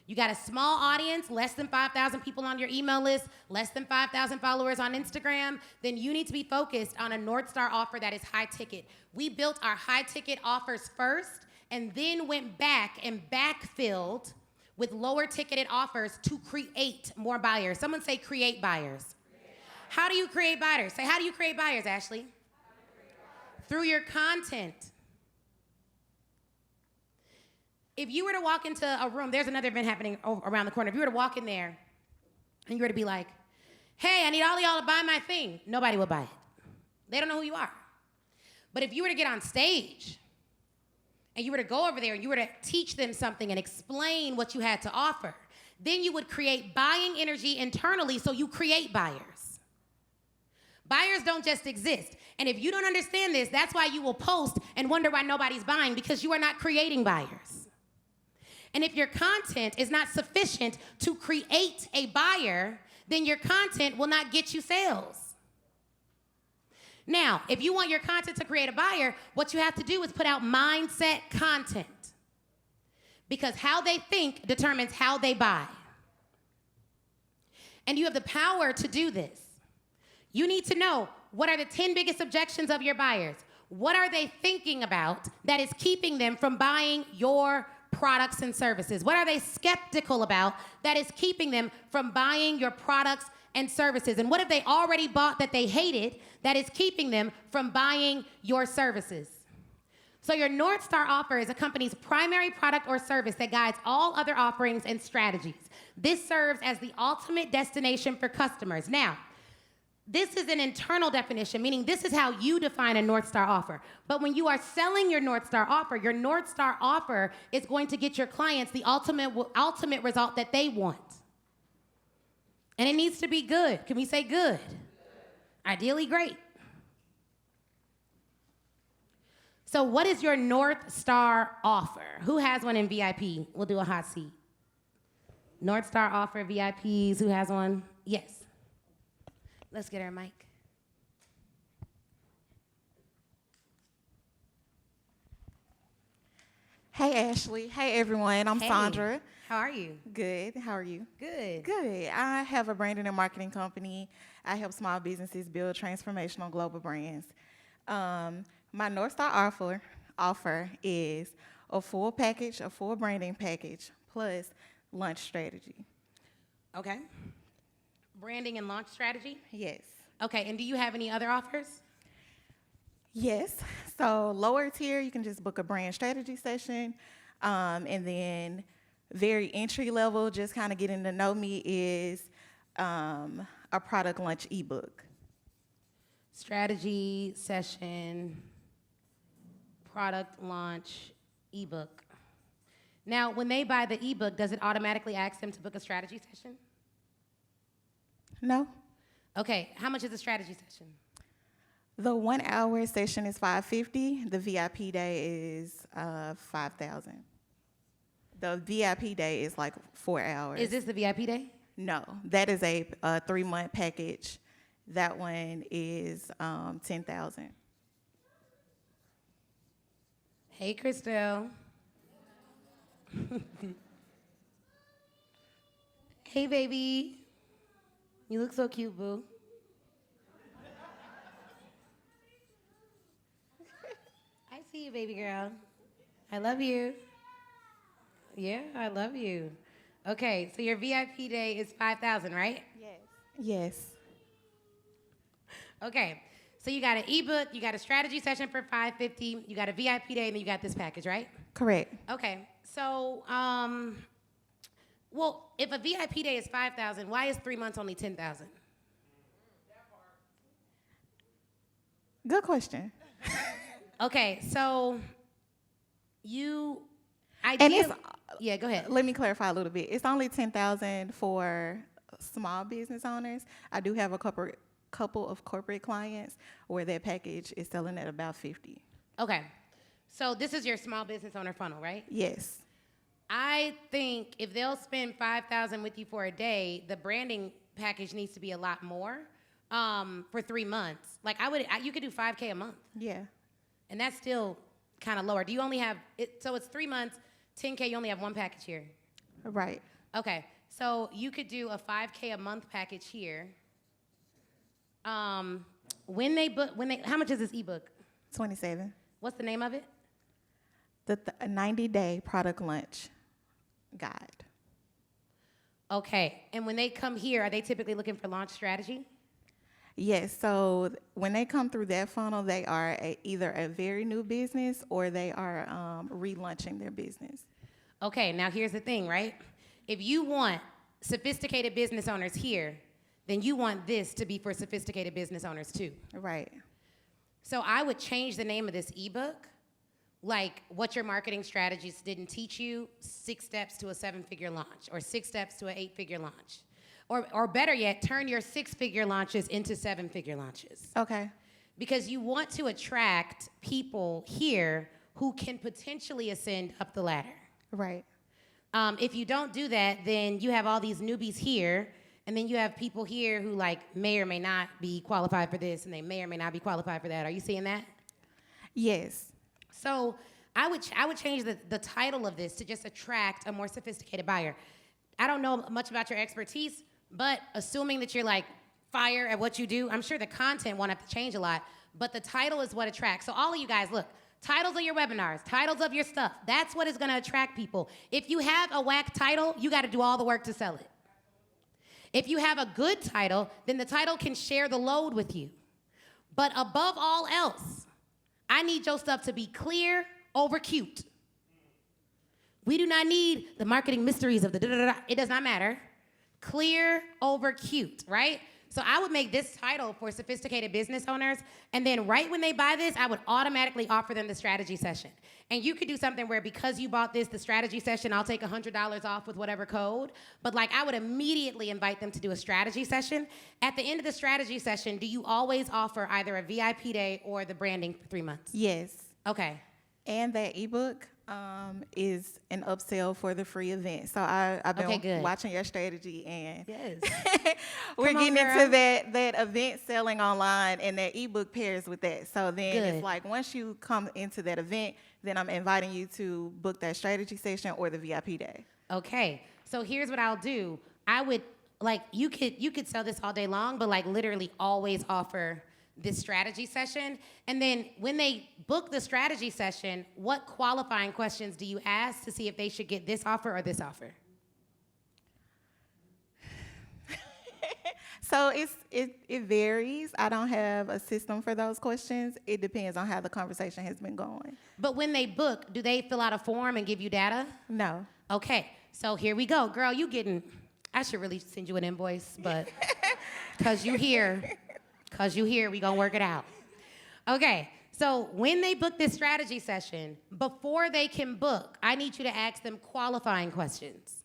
You got a small audience, less than 5,000 people on your email list, less than 5,000 followers on Instagram, then you need to be focused on a North Star offer that is high ticket. We built our high ticket offers first and then went back and backfilled with lower ticketed offers to create more buyers. Someone say create buyers. How do you create buyers? Say, how do you create buyers, Ashley? Through your content. If you were to walk into a room, there's another event happening around the corner. If you were to walk in there and you were to be like, hey, I need all of y'all to buy my thing, nobody would buy it. They don't know who you are. But if you were to get on stage and you were to go over there and you were to teach them something and explain what you had to offer, then you would create buying energy internally, so you create buyers. Buyers don't just exist. And if you don't understand this, that's why you will post and wonder why nobody's buying, because you are not creating buyers. And if your content is not sufficient to create a buyer, then your content will not get you sales. Now, if you want your content to create a buyer, what you have to do is put out mindset content. Because how they think determines how they buy. And you have the power to do this. You need to know, what are the 10 biggest objections of your buyers? What are they thinking about that is keeping them from buying your products and services? What are they skeptical about that is keeping them from buying your products and services? And what have they already bought that they hated that is keeping them from buying your services? So your North Star offer is a company's primary product or service that guides all other offerings and strategies. This serves as the ultimate destination for customers. Now, this is an internal definition, meaning this is how you define a North Star offer. But when you are selling your North Star offer is going to get your clients the ultimate result that they want. And it needs to be good. Can we say good? Ideally great. So what is your North Star offer? Who has one in VIP? We'll do a hot seat. North Star offer VIPs, who has one? Yes. Let's get her a mic. Hey, Ashley. Hey, everyone. I'm Sandra. How are you? Good. How are you? Good. Good. I have a branding and marketing company. I help small businesses build transformational global brands. My North Star offer is a full package, a full branding package, plus launch strategy. Okay. Branding and launch strategy? Yes. Okay, and do you have any other offers? Yes. So lower tier, you can just book a brand strategy session. And then very entry level, just kind of getting to know me, is a product launch ebook. Strategy session, product launch ebook. Now, when they buy the ebook, does it automatically ask them to book a strategy session? No. Okay, how much is a strategy session? The 1 hour session is $550. The VIP day is $5,000. The VIP day is like 4 hours. Is this the VIP day? No, that is a 3-month package. That one is $10,000. Hey, Christelle. Hey, baby. You look so cute, boo. I see you, baby girl. I love you. Yeah, I love you. Okay, so your VIP day is $5,000, right? Yes. Yes. Okay, so you got an ebook, you got a strategy session for $550, you got a VIP day, and then you got this package, right? Correct. Okay, so, well, if a VIP day is $5,000, why is 3 months only $10,000? Good question. Okay, so yeah, go ahead. Let me clarify a little bit. It's only $10,000 for small business owners. I do have a couple of corporate clients where that package is selling at about $50,000. Okay, so this is your small business owner funnel, right? Yes. I think if they'll spend $5,000 with you for a day, the branding package needs to be a lot more for 3 months. Like you could do $5K a month. Yeah. And that's still kind of lower. Do you only have it? So it's 3 months, $10K. You only have one package here. Right. Okay, so you could do a $5K a month package here. How much is this ebook? $27. What's the name of it? The 90-day product launch guide. Okay, and when they come here, are they typically looking for launch strategy? Yes, so when they come through that funnel, they are either a very new business or they are relaunching their business. Okay, now here's the thing, right? If you want sophisticated business owners here, then you want this to be for sophisticated business owners too. Right. So I would change the name of this ebook like what your marketing strategists didn't teach you, 6 steps to a 7-figure launch or 6 steps to an 8-figure launch. Or better yet, turn your 6-figure launches into 7-figure launches. Okay. Because you want to attract people here who can potentially ascend up the ladder. Right. If you don't do that, then you have all these newbies here, and then you have people here who like may or may not be qualified for this, and they may or may not be qualified for that. Are you seeing that? Yes. So I would change the title of this to just attract a more sophisticated buyer. I don't know much about your expertise, but assuming that you're like fire at what you do, I'm sure the content won't have to change a lot, but the title is what attracts. So all of you guys, look, titles of your webinars, titles of your stuff, that's what is gonna attract people. If you have a whack title, you gotta do all the work to sell it. If you have a good title, then the title can share the load with you. But above all else, I need your stuff to be clear over cute. We do not need the marketing mysteries of the da-da-da-da. It does not matter. Clear over cute, right? So I would make this title for sophisticated business owners, and then right when they buy this, I would automatically offer them the strategy session. And you could do something where because you bought this, the strategy session, I'll take $100 off with whatever code, but like I would immediately invite them to do a strategy session. At the end of the strategy session, do you always offer either a VIP day or the branding for 3 months? Yes. Okay. And that ebook is an upsell for the free event. So I've been watching your strategy, and yes. we're getting into that event selling online, and that ebook pairs with that. So then it's like once you come into that event, then I'm inviting you to book that strategy session or the VIP day. Okay. So here's what I'll do. I would like you could sell this all day long, but like literally always offer this strategy session. And then when they book the strategy session, what qualifying questions do you ask to see if they should get this offer or this offer? So it varies. I don't have a system for those questions. It depends on how the conversation has been going. But when they book, do they fill out a form and give you data? No. Okay, so here we go. Girl, I should really send you an invoice, but because you here, we gonna work it out. Okay, so when they book this strategy session, before they can book, I need you to ask them qualifying questions.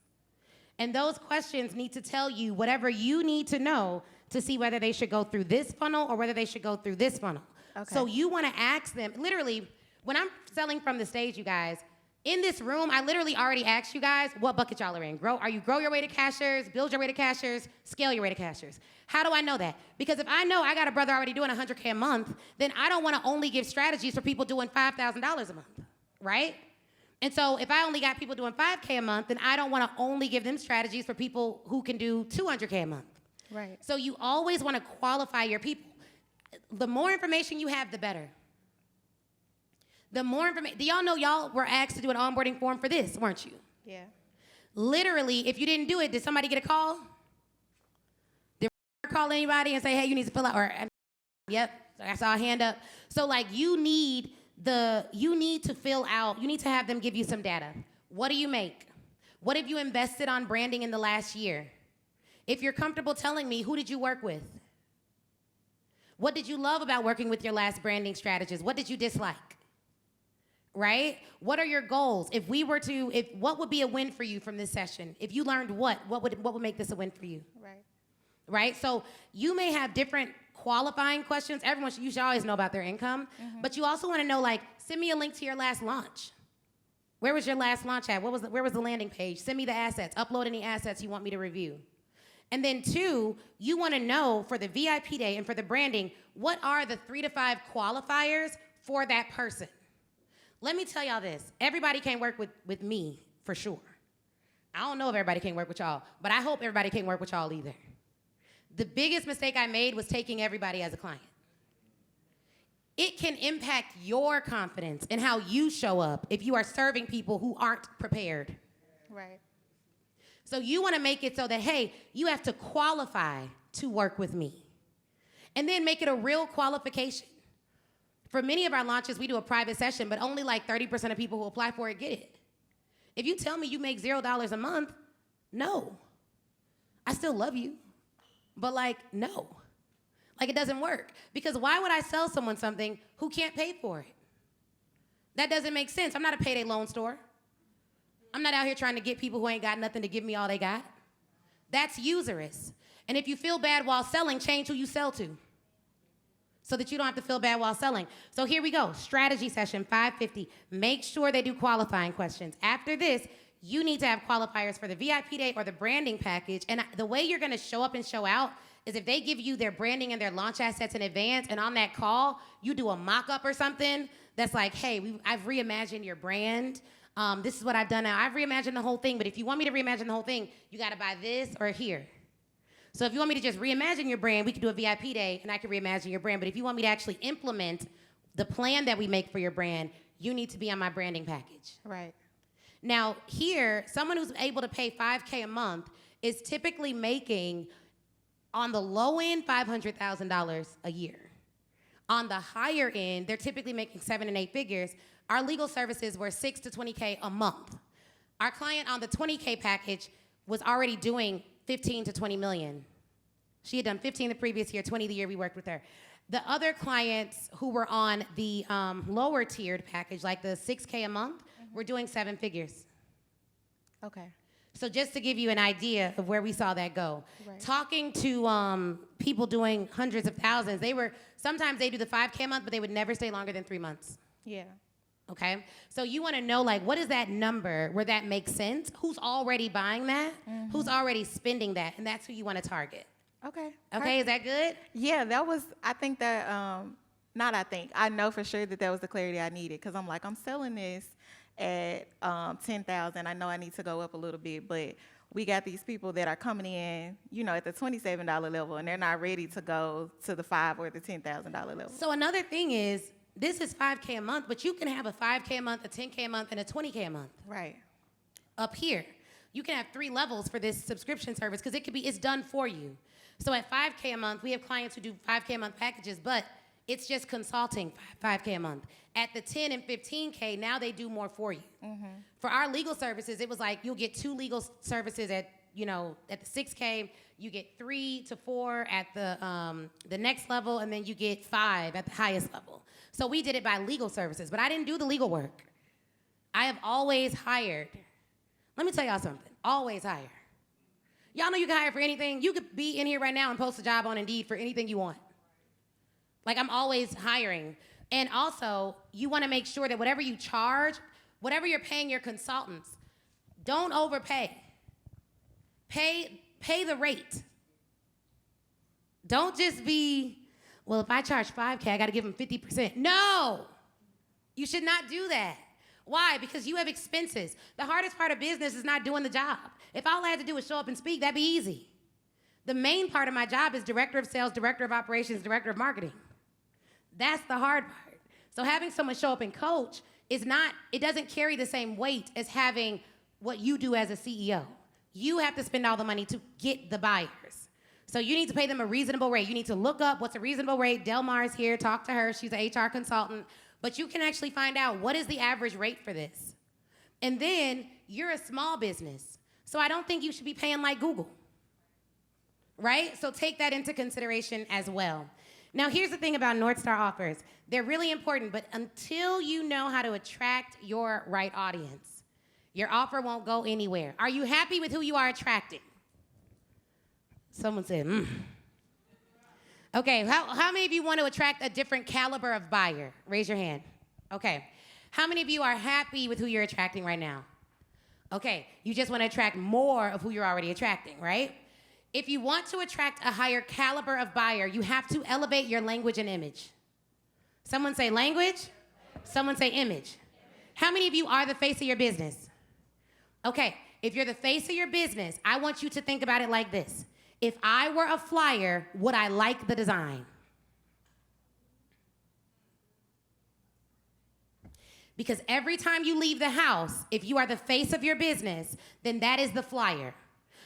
And those questions need to tell you whatever you need to know to see whether they should go through this funnel or whether they should go through this funnel. Okay. So you wanna ask them, literally, when I'm selling from the stage, you guys, in this room, I literally already asked you guys what bucket y'all are in. Grow your way to cashiers, build your way to cashiers, scale your way to cashiers. How do I know that? Because if I know I got a brother already doing $100K a month, then I don't wanna only give strategies for people doing $5,000 a month, right? And so if I only got people doing $5K a month, then I don't wanna only give them strategies for people who can do $200K a month. Right. So you always wanna qualify your people. The more information you have, the better. The more information, do y'all know y'all were asked to do an onboarding form for this, weren't you? Yeah. Literally, if you didn't do it, did somebody get a call? Did call anybody and say, hey, you need to fill out, or, yep, I saw a hand up. So like you need to fill out, you need to have them give you some data. What do you make? What have you invested on branding in the last year? If you're comfortable telling me, who did you work with? What did you love about working with your last branding strategist? What did you dislike? Right? What are your goals? What would be a win for you from this session? If you learned what would make this a win for you? Right. Right? So you may have different qualifying questions. You should always know about their income, but you also want to know, like, send me a link to your last launch. Where was your last launch at? Where was the landing page? Send me the assets. Upload any assets you want me to review. And then 2, you want to know for the VIP day and for the branding, what are the 3 to 5 qualifiers for that person? Let me tell y'all this. Everybody can't work with me, for sure. I don't know if everybody can work with y'all, but I hope everybody can't work with y'all either. The biggest mistake I made was taking everybody as a client. It can impact your confidence and how you show up if you are serving people who aren't prepared. Right. So you want to make it so that, hey, you have to qualify to work with me. And then make it a real qualification. For many of our launches, we do a private session, but only like 30% of people who apply for it get it. If you tell me you make $0 a month, no. I still love you, but like, no. Like, it doesn't work. Because why would I sell someone something who can't pay for it? That doesn't make sense. I'm not a payday loan store. I'm not out here trying to get people who ain't got nothing to give me all they got. That's usurious. And if you feel bad while selling, change who you sell to so that you don't have to feel bad while selling. So here we go. Strategy session 550. Make sure they do qualifying questions. After this, you need to have qualifiers for the VIP day or the branding package. And the way you're going to show up and show out is if they give you their branding and their launch assets in advance, and on that call, you do a mock-up or something that's like, hey, I've reimagined your brand. This is what I've done now. I've reimagined the whole thing, but if you want me to reimagine the whole thing, you got to buy this or here. So if you want me to just reimagine your brand, we could do a VIP day and I can reimagine your brand. But if you want me to actually implement the plan that we make for your brand, you need to be on my branding package. Right. Now here, someone who's able to pay $5K a month is typically making, on the low end, $500,000 a year. On the higher end, they're typically making 7 and 8 figures. Our legal services were 6 to 20K a month. Our client on the 20K package was already doing 15 to 20 million. She had done 15 the previous year, 20 the year we worked with her. The other clients who were on the lower tiered package, like the 6K a month, were doing 7 figures. Okay. So just to give you an idea of where we saw that go. Right. Talking to people doing hundreds of thousands, sometimes they do the 5K a month, but they would never stay longer than 3 months. Yeah. Okay? So you want to know, like, what is that number where that makes sense? Who's already buying that? Mm-hmm. Who's already spending that? And that's who you want to target. Okay. Okay, is that good? Yeah, I know for sure that was the clarity I needed, because I'm like, I'm selling this at 10,000. I know I need to go up a little bit, but we got these people that are coming in, at the $27 level, and they're not ready to go to the $5,000 or the $10,000 level. So another thing is, this is 5K a month, but you can have a 5K a month, a 10K a month, and a 20K a month. Right. Up here, you can have 3 levels for this subscription service because it's done for you. So at 5K a month, we have clients who do 5K a month packages, but it's just consulting, 5K a month. At the 10 and 15K, now they do more for you. Mm-hmm. For our legal services, it was like you'll get 2 legal services at the 6K, you get 3 to 4 at the next level, and then you get 5 at the highest level. So we did it by legal services, but I didn't do the legal work. I have always hired. Let me tell y'all something. Always hire. Y'all know you can hire for anything. You could be in here right now and post a job on Indeed for anything you want. Like, I'm always hiring. And also, you want to make sure that whatever you charge, whatever you're paying your consultants, don't overpay. Pay the rate. Don't just be, well, if I charge 5K, I got to give them 50%. No, you should not do that. Why? Because you have expenses. The hardest part of business is not doing the job. If all I had to do was show up and speak, that'd be easy. The main part of my job is director of sales, director of operations, director of marketing. That's the hard part. So having someone show up and coach it doesn't carry the same weight as having what you do as a CEO. You have to spend all the money to get the buyers. So you need to pay them a reasonable rate. You need to look up what's a reasonable rate. Delmar's here, talk to her. She's an HR consultant. But you can actually find out what is the average rate for this. And then you're a small business. So I don't think you should be paying like Google. Right? So take that into consideration as well. Now, here's the thing about North Star offers. They're really important, but until you know how to attract your right audience, your offer won't go anywhere. Are you happy with who you are attracting? Someone said, Okay, how many of you want to attract a different caliber of buyer? Raise your hand. Okay. How many of you are happy with who you're attracting right now? Okay, you just want to attract more of who you're already attracting, right? If you want to attract a higher caliber of buyer, you have to elevate your language and image. Someone say language. Someone say image. How many of you are the face of your business? Okay, if you're the face of your business, I want you to think about it like this. If I were a flyer, would I like the design? Because every time you leave the house, if you are the face of your business, then that is the flyer.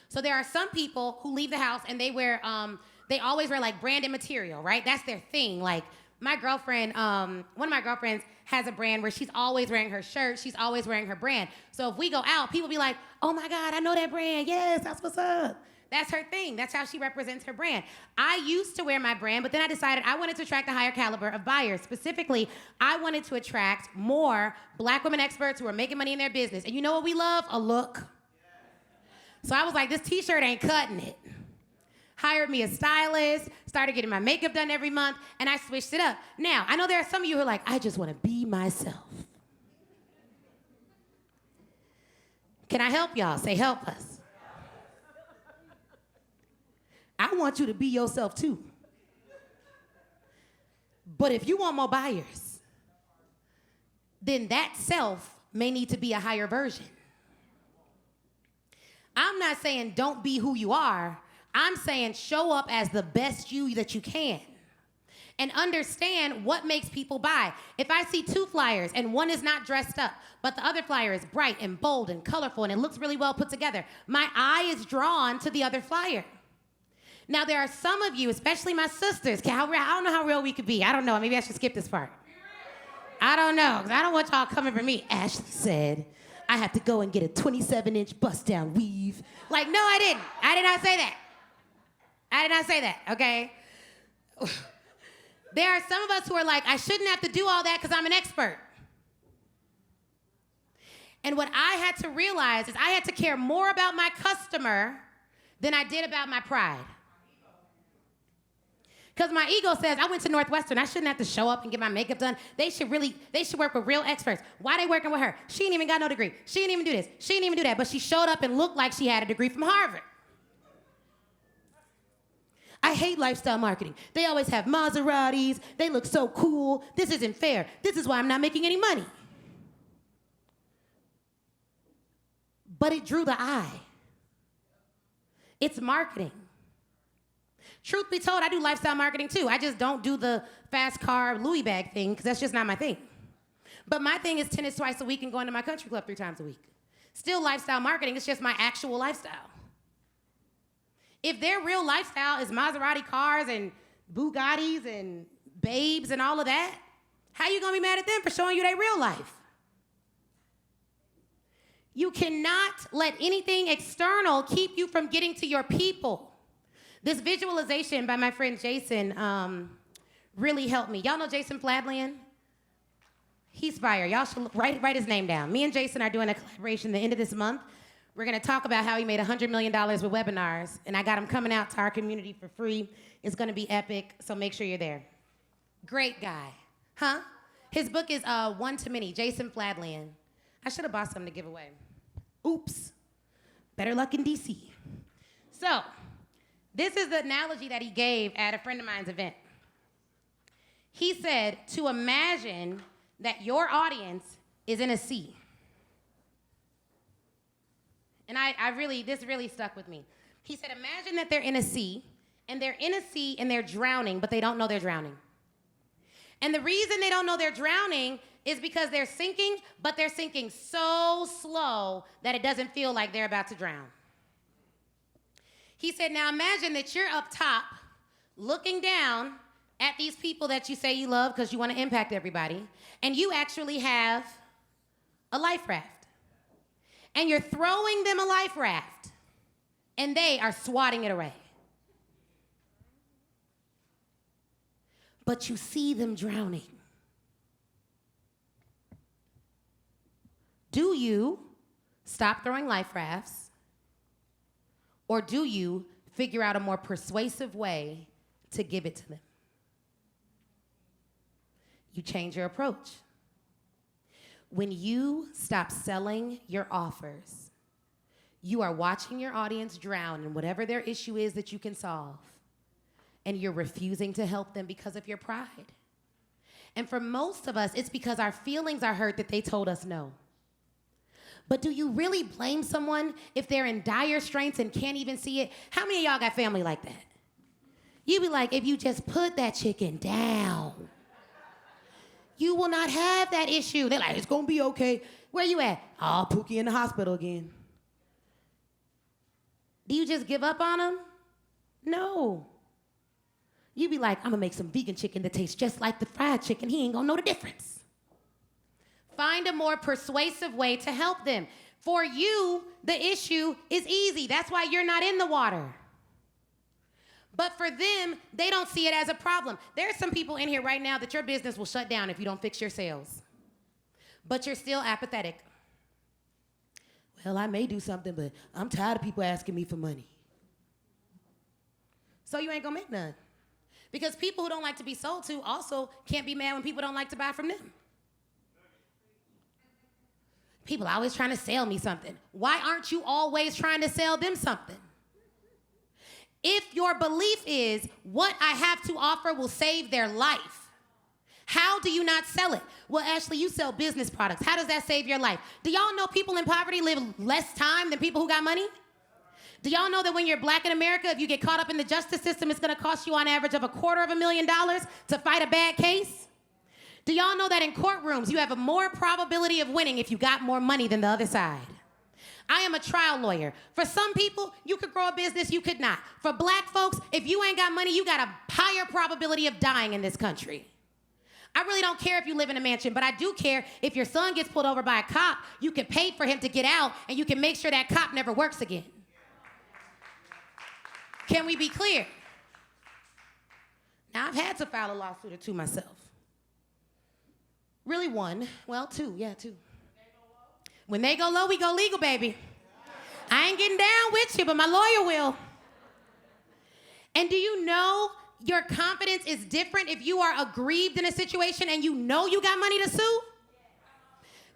So there are some people who leave the house and they always wear like branded material, right? That's their thing. Like my girlfriend, one of my girlfriends has a brand where she's always wearing her shirt. She's always wearing her brand. So if we go out, people be like, oh my God, I know that brand. Yes, that's what's up. That's her thing. That's how she represents her brand. I used to wear my brand, but then I decided I wanted to attract a higher caliber of buyers. Specifically, I wanted to attract more Black women experts who are making money in their business. And you know what we love? A look. So I was like, this t-shirt ain't cutting it. Hired me a stylist, started getting my makeup done every month, and I switched it up. Now, I know there are some of you who are like, I just want to be myself. Can I help y'all? Say, help us. I want you to be yourself too. But if you want more buyers, then that self may need to be a higher version. I'm not saying don't be who you are. I'm saying show up as the best you that you can. And understand what makes people buy. If I see 2 flyers and one is not dressed up, but the other flyer is bright and bold and colorful and it looks really well put together, my eye is drawn to the other flyer. Now, there are some of you, especially my sisters, I don't know how real we could be. I don't know. Maybe I should skip this part. I don't know, because I don't want y'all coming for me. Ashley said, I have to go and get a 27-inch bust-down weave. Like, no, I didn't. I did not say that. I did not say that, okay? There are some of us who are like, I shouldn't have to do all that because I'm an expert. And what I had to realize is I had to care more about my customer than I did about my pride. Because my ego says, I went to Northwestern. I shouldn't have to show up and get my makeup done. They should work with real experts. Why they working with her? She ain't even got no degree. She didn't even do this. She didn't even do that. But she showed up and looked like she had a degree from Harvard. I hate lifestyle marketing. They always have Maseratis. They look so cool. This isn't fair. This is why I'm not making any money. But it drew the eye. It's marketing. Truth be told, I do lifestyle marketing too. I just don't do the fast car Louis bag thing because that's just not my thing. But my thing is tennis twice a week and going to my country club 3 times a week. Still lifestyle marketing, it's just my actual lifestyle. If their real lifestyle is Maserati cars and Bugattis and babes and all of that, how you gonna be mad at them for showing you their real life? You cannot let anything external keep you from getting to your people. This visualization by my friend Jason really helped me. Y'all know Jason Fladlian? He's fire. Y'all should write his name down. Me and Jason are doing a collaboration the end of this month. We're gonna talk about how he made $100 million with webinars, and I got him coming out to our community for free. It's gonna be epic, so make sure you're there. Great guy. Huh? His book is One to Many, Jason Fladlian. I should have bought something to give away. Oops. Better luck in DC. So, this is the analogy that he gave at a friend of mine's event. He said to imagine that your audience is in a sea. And this really stuck with me. He said, imagine that they're in a sea, and they're drowning, but they don't know they're drowning. And the reason they don't know they're drowning is because they're sinking, but they're sinking so slow that it doesn't feel like they're about to drown. He said, now imagine that you're up top looking down at these people that you say you love because you want to impact everybody, and you actually have a life raft. And you're throwing them a life raft, and they are swatting it away. But you see them drowning. Do you stop throwing life rafts? Or do you figure out a more persuasive way to give it to them? You change your approach. When you stop selling your offers, you are watching your audience drown in whatever their issue is that you can solve, and you're refusing to help them because of your pride. And for most of us, it's because our feelings are hurt that they told us no. But do you really blame someone if they're in dire straits and can't even see it? How many of y'all got family like that? You be like, if you just put that chicken down, you will not have that issue. They're like, it's gonna be okay. Where you at? Oh, Pookie in the hospital again. Do you just give up on them? No. You be like, I'm gonna make some vegan chicken that tastes just like the fried chicken. He ain't gonna know the difference. Find a more persuasive way to help them. For you, the issue is easy. That's why you're not in the water. But for them, they don't see it as a problem. There are some people in here right now that your business will shut down if you don't fix your sales. But you're still apathetic. Well, I may do something, but I'm tired of people asking me for money. So you ain't gonna make none. Because people who don't like to be sold to also can't be mad when people don't like to buy from them. People are always trying to sell me something. Why aren't you always trying to sell them something? If your belief is what I have to offer will save their life, how do you not sell it? Well, Ashley, you sell business products. How does that save your life? Do y'all know people in poverty live less time than people who got money? Do y'all know that when you're black in America, if you get caught up in the justice system, it's gonna cost you on average of $250,000 to fight a bad case? Do y'all know that in courtrooms, you have a more probability of winning if you got more money than the other side? I am a trial lawyer. For some people, you could grow a business, you could not. For black folks, if you ain't got money, you got a higher probability of dying in this country. I really don't care if you live in a mansion, but I do care if your son gets pulled over by a cop, you can pay for him to get out, and you can make sure that cop never works again. Can we be clear? Now, I've had to file a lawsuit or two myself. Really one, well, two. When they go low, we go legal, baby. I ain't getting down with you, but my lawyer will. And do you know your confidence is different if you are aggrieved in a situation and you know you got money to sue?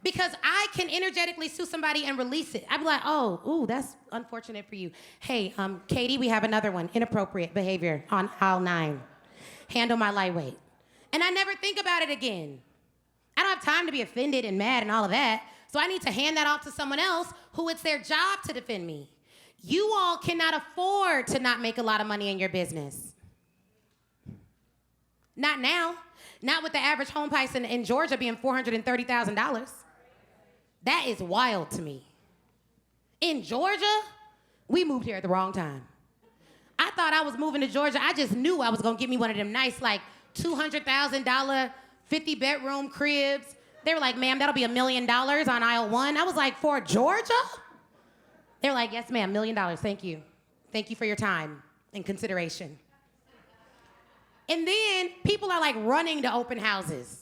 Because I can energetically sue somebody and release it. I'd be like, oh, ooh, that's unfortunate for you. Hey, Katie, we have another one. Inappropriate behavior on aisle 9. Handle my lightweight. And I never think about it again. I don't have time to be offended and mad and all of that. So I need to hand that off to someone else who it's their job to defend me. You all cannot afford to not make a lot of money in your business. Not now. Not with the average home price in Georgia being $430,000. That is wild to me. In Georgia, we moved here at the wrong time. I thought I was moving to Georgia. I just knew I was gonna get me one of them nice, like, $200,000, 50-bedroom cribs. They were like, ma'am, that'll be $1 million on aisle 1. I was like, for Georgia? They were like, yes, ma'am, $1 million, thank you. Thank you for your time and consideration. And then people are like running to open houses.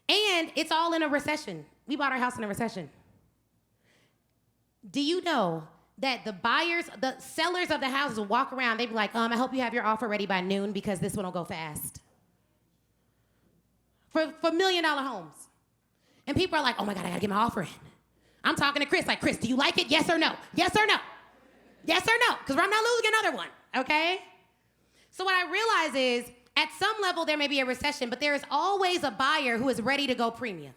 And it's all in a recession. We bought our house in a recession. Do you know that the sellers of the houses will walk around, they'd be like, I hope you have your offer ready by noon because this one will go fast. For $1 million homes. And people are like, oh my God, I gotta get my offer in. I'm talking to Chris, like, Chris, do you like it? Yes or no? Yes or no? Yes or no? Because I'm not losing another one, okay? So what I realize is, at some level there may be a recession, but there is always a buyer who is ready to go premium.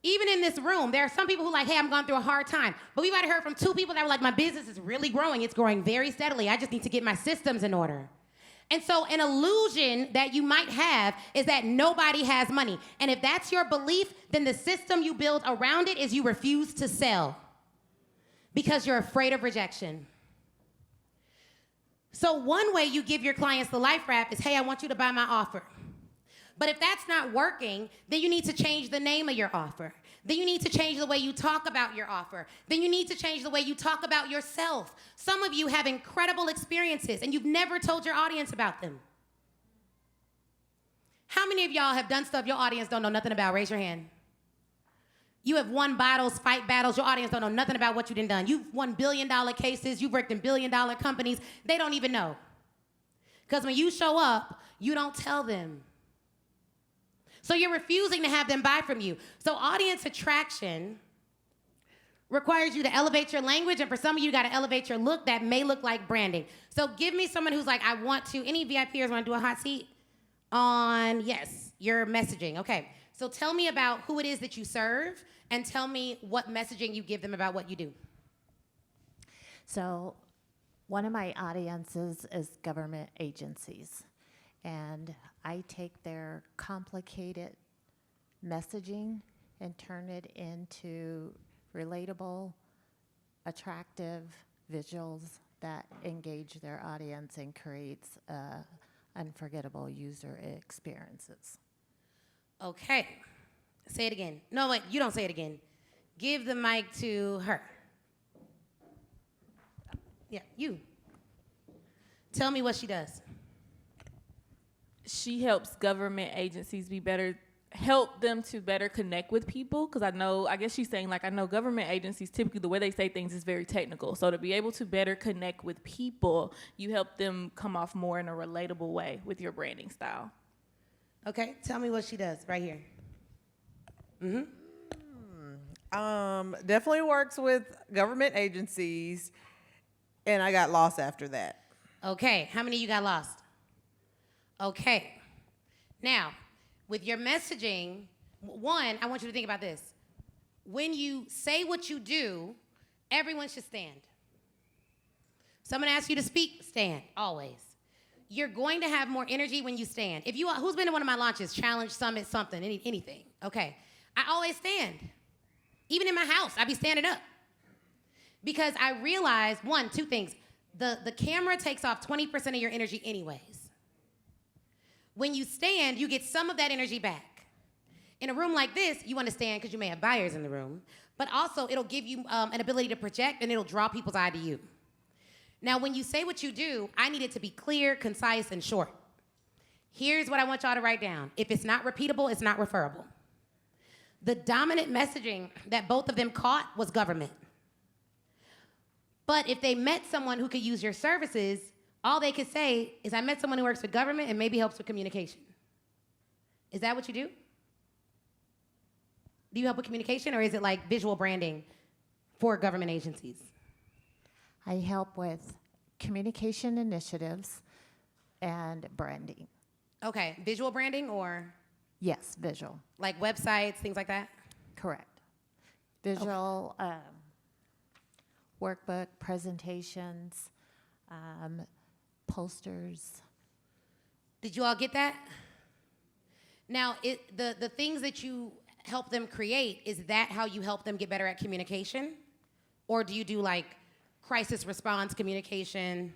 Even in this room, there are some people who are like, hey, I'm going through a hard time. But we've already heard from 2 people that were like, my business is really growing. It's growing very steadily. I just need to get my systems in order. And so an illusion that you might have is that nobody has money. And if that's your belief, then the system you build around it is you refuse to sell because you're afraid of rejection. So one way you give your clients the life wrap is, hey, I want you to buy my offer. But if that's not working, then you need to change the name of your offer. Then you need to change the way you talk about your offer. Then you need to change the way you talk about yourself. Some of you have incredible experiences and you've never told your audience about them. How many of y'all have done stuff your audience don't know nothing about? Raise your hand. You have won battles, fight battles. Your audience don't know nothing about what you've done. You've won billion-dollar cases. You've worked in billion-dollar companies. They don't even know. Because when you show up, you don't tell them. So you're refusing to have them buy from you. So audience attraction requires you to elevate your language, and for some of you, you got to elevate your look that may look like branding. So give me someone who's like, I want to, any VIPers want to do a hot seat on, yes, your messaging. Okay, so tell me about who it is that you serve, and tell me what messaging you give them about what you do. So one of my audiences is government agencies. And I take their complicated messaging and turn it into relatable, attractive visuals that engage their audience and creates unforgettable user experiences. Okay, Say it again. No, wait, you don't say it again. Give the mic to her. Yeah, you. Tell me what she does. She helps government agencies help them to better connect with people. Because I guess she's saying, like, I know government agencies, typically the way they say things is very technical. So to be able to better connect with people, you help them come off more in a relatable way with your branding style. Okay, tell me what she does right here. Definitely works with government agencies, and I got lost after that. Okay, how many of you got lost? Okay. Now, with your messaging, one, I want you to think about this. When you say what you do, everyone should stand. Someone asks you to speak, stand, always. You're going to have more energy when you stand. Who's been to one of my launches, challenge, summit, something, anything? Okay. I always stand. Even in my house, I be standing up. Because I realize, two things. The camera takes off 20% of your energy anyways. When you stand, you get some of that energy back. In a room like this, you want to stand because you may have buyers in the room, but also it'll give you an ability to project and it'll draw people's eye to you. Now, when you say what you do, I need it to be clear, concise, and short. Here's what I want y'all to write down. If it's not repeatable, it's not referable. The dominant messaging that both of them caught was government. But if they met someone who could use your services, all they could say is, I met someone who works with government and maybe helps with communication. Is that what you do? Do you help with communication, or is it like visual branding for government agencies? I help with communication initiatives and branding. Okay, visual branding or? Yes, visual. Like websites, things like that? Correct. Visual, workbook, presentations, posters. Did you all get that? Now, the things that you help them create, is that how you help them get better at communication? Or do you do like crisis response communication?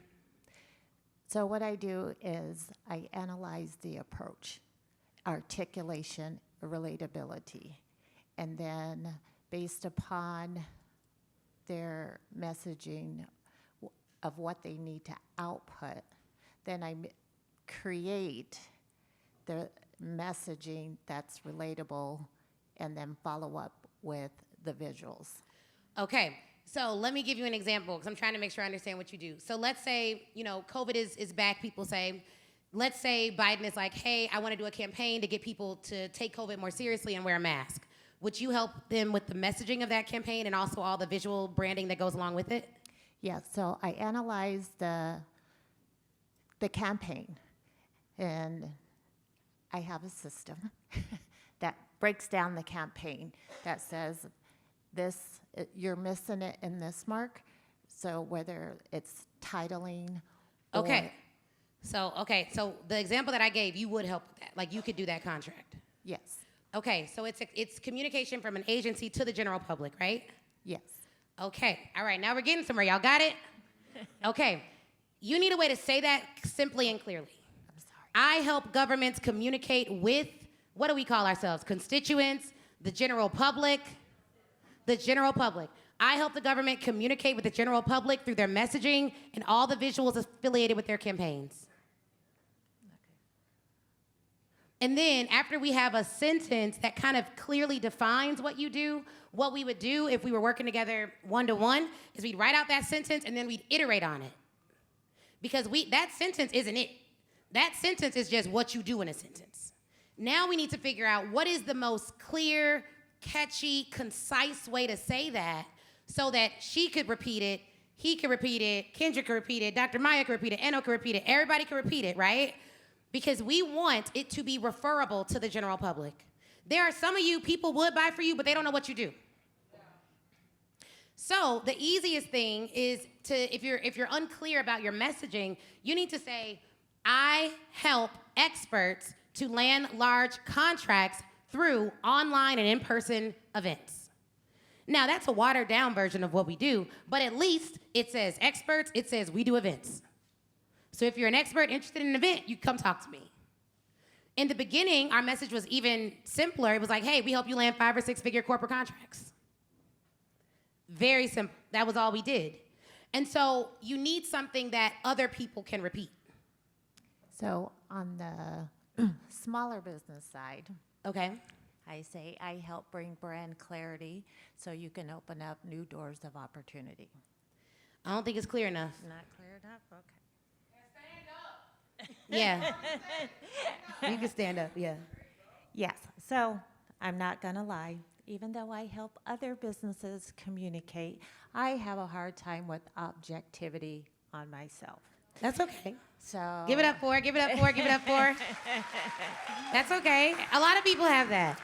So what I do is I analyze the approach, articulation, relatability, and then based upon their messaging of what they need to output, then I create the messaging that's relatable and then follow up with the visuals. Okay, so let me give you an example because I'm trying to make sure I understand what you do. So let's say, COVID is back, people say. Let's say Biden is like, hey, I want to do a campaign to get people to take COVID more seriously and wear a mask. Would you help them with the messaging of that campaign and also all the visual branding that goes along with it? Yeah, so I analyze the campaign, and I have a system that breaks down the campaign that says this, you're missing it in this mark. So whether it's titling. Okay. So the example that I gave, you would help with that. Like you could do that contract. Yes. Okay, so it's communication from an agency to the general public, right? Yes. Okay, all right, now we're getting somewhere. Y'all got it? Okay, you need a way to say that simply and clearly. I'm sorry. I help governments communicate with, what do we call ourselves? Constituents, the general public. The general public. I help the government communicate with the general public through their messaging and all the visuals affiliated with their campaigns. And then after we have a sentence that kind of clearly defines what you do, what we would do if we were working together one-to-one is we'd write out that sentence and then we'd iterate on it. Because that sentence isn't it. That sentence is just what you do in a sentence. Now we need to figure out what is the most clear, catchy, concise way to say that so that she could repeat it, he could repeat it, Kendra could repeat it, Dr. Maya could repeat it, Eno could repeat it, everybody could repeat it, right? Because we want it to be referable to the general public. There are some of you, people would buy for you, but they don't know what you do. So the easiest thing is if you're unclear about your messaging, you need to say, I help experts to land large contracts through online and in-person events. Now, that's a watered-down version of what we do, but at least it says experts, it says we do events. So if you're an expert interested in an event, you come talk to me. In the beginning, our message was even simpler. It was like, hey, we help you land 5 or 6 figure corporate contracts. Very simple. That was all we did. And so you need something that other people can repeat. So on the smaller business side, Okay. I say I help bring brand clarity so you can open up new doors of opportunity. I don't think it's clear enough. Not clear enough? Okay. Yeah. You can stand up, yeah. Yes, so I'm not gonna lie. Even though I help other businesses communicate, I have a hard time with objectivity on myself. That's okay. So Give it up for her, give it up for her, give it up for her. That's okay. A lot of people have that.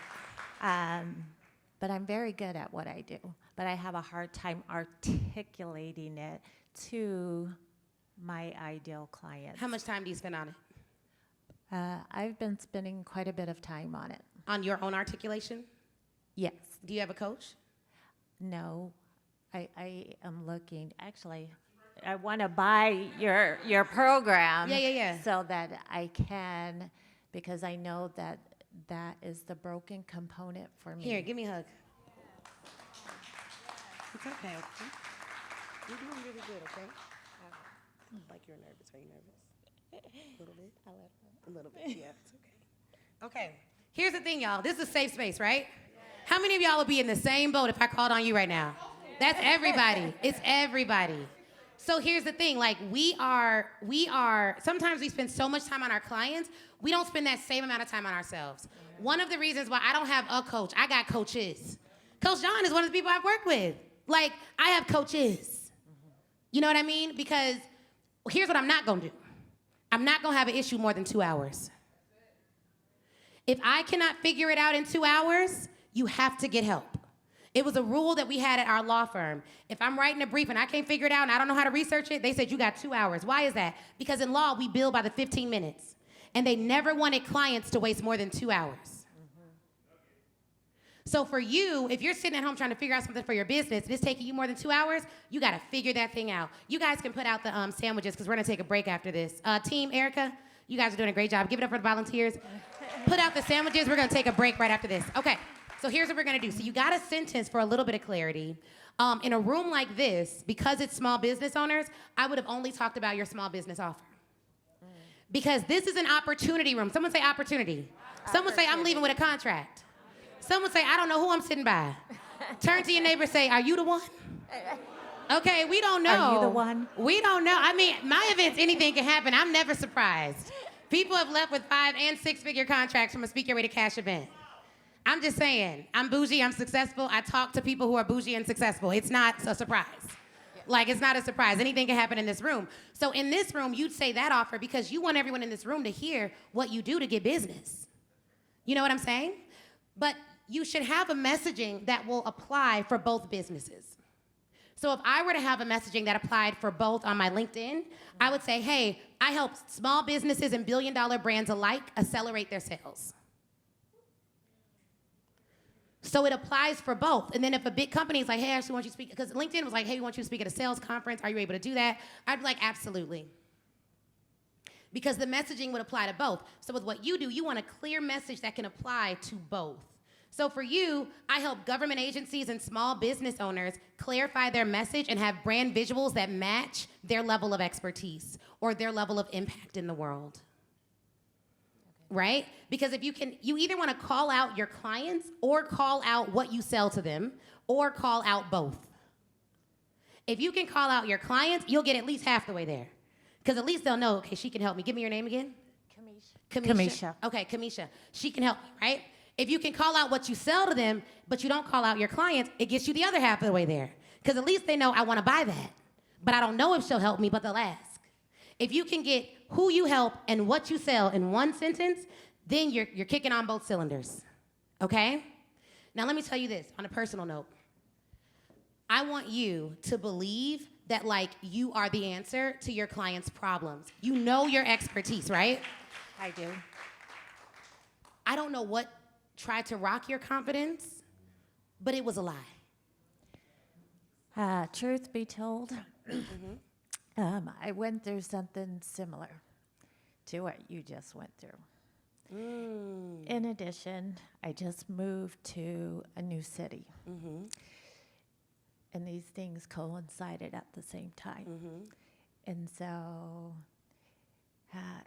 But I'm very good at what I do. But I have a hard time articulating it to my ideal clients. How much time do you spend on it? I've been spending quite a bit of time on it. On your own articulation? Yes. Do you have a coach? No, I am looking. Actually, I want to buy your program. Yeah. So that I can, because I know that is the broken component for me. Here, give me a hug. It's okay. You're doing really good, okay? Like you're nervous. Are you nervous? A little bit? A little bit, yeah, it's okay. Okay, here's the thing, y'all. This is a safe space, right? How many of y'all would be in the same boat if I called on you right now? That's everybody. It's everybody. So here's the thing, like we are, sometimes we spend so much time on our clients, we don't spend that same amount of time on ourselves. One of the reasons why I don't have a coach, I got coaches. Coach John is one of the people I've worked with. Like, I have coaches. You know what I mean? Because here's what I'm not gonna do. I'm not gonna have an issue more than 2 hours. If I cannot figure it out in 2 hours, you have to get help. It was a rule that we had at our law firm. If I'm writing a brief and I can't figure it out and I don't know how to research it, they said you got 2 hours. Why is that? Because in law, we bill by the 15 minutes. And they never wanted clients to waste more than 2 hours. So for you, if you're sitting at home trying to figure out something for your business and it's taking you more than 2 hours, you gotta figure that thing out. You guys can put out the sandwiches because we're gonna take a break after this. Team Erica, you guys are doing a great job. Give it up for the volunteers. Put out the sandwiches. We're gonna take a break right after this. Okay, so here's what we're gonna do. So you got a sentence for a little bit of clarity. In a room like this, because it's small business owners, I would have only talked about your small business offer. Because this is an opportunity room. Someone say opportunity. Someone say I'm leaving with a contract. Someone say, I don't know who I'm sitting by. Turn to your neighbor, say, are you the one? Okay, we don't know. Are you the one? We don't know. I mean, my events, anything can happen. I'm never surprised. People have left with 5 and 6 figure contracts from a Speak Your Way to Cash event. I'm just saying, I'm bougie, I'm successful. I talk to people who are bougie and successful. It's not a surprise. Like, it's not a surprise. Anything can happen in this room. So in this room, you'd say that offer because you want everyone in this room to hear what you do to get business. You know what I'm saying? But you should have a messaging that will apply for both businesses. So if I were to have a messaging that applied for both on my LinkedIn, I would say, hey, I help small businesses and billion-dollar brands alike accelerate their sales. So it applies for both. And then if a big company is like, hey, I actually want you to speak, because LinkedIn was like, hey, we want you to speak at a sales conference. Are you able to do that? I'd be like, absolutely. Because the messaging would apply to both. So with what you do, you want a clear message that can apply to both. So for you, I help government agencies and small business owners clarify their message and have brand visuals that match their level of expertise or their level of impact in the world. Right? Because if you either want to call out your clients or call out what you sell to them or call out both. If you can call out your clients, you'll get at least half the way there. Because at least they'll know, okay, she can help me. Give me your name again. Kamisha. Okay, Kamisha. She can help me, right? If you can call out what you sell to them, but you don't call out your clients, it gets you the other half of the way there. Because at least they know I want to buy that. But I don't know if she'll help me, but they'll ask. If you can get who you help and what you sell in one sentence, then you're kicking on both cylinders. Okay? Now let me tell you this on a personal note. I want you to believe that like you are the answer to your client's problems. You know your expertise, right? I do. I don't know what tried to rock your confidence, but it was a lie. Truth be told, I went through something similar to what you just went through. In addition, I just moved to a new city. And these things coincided at the same time. And so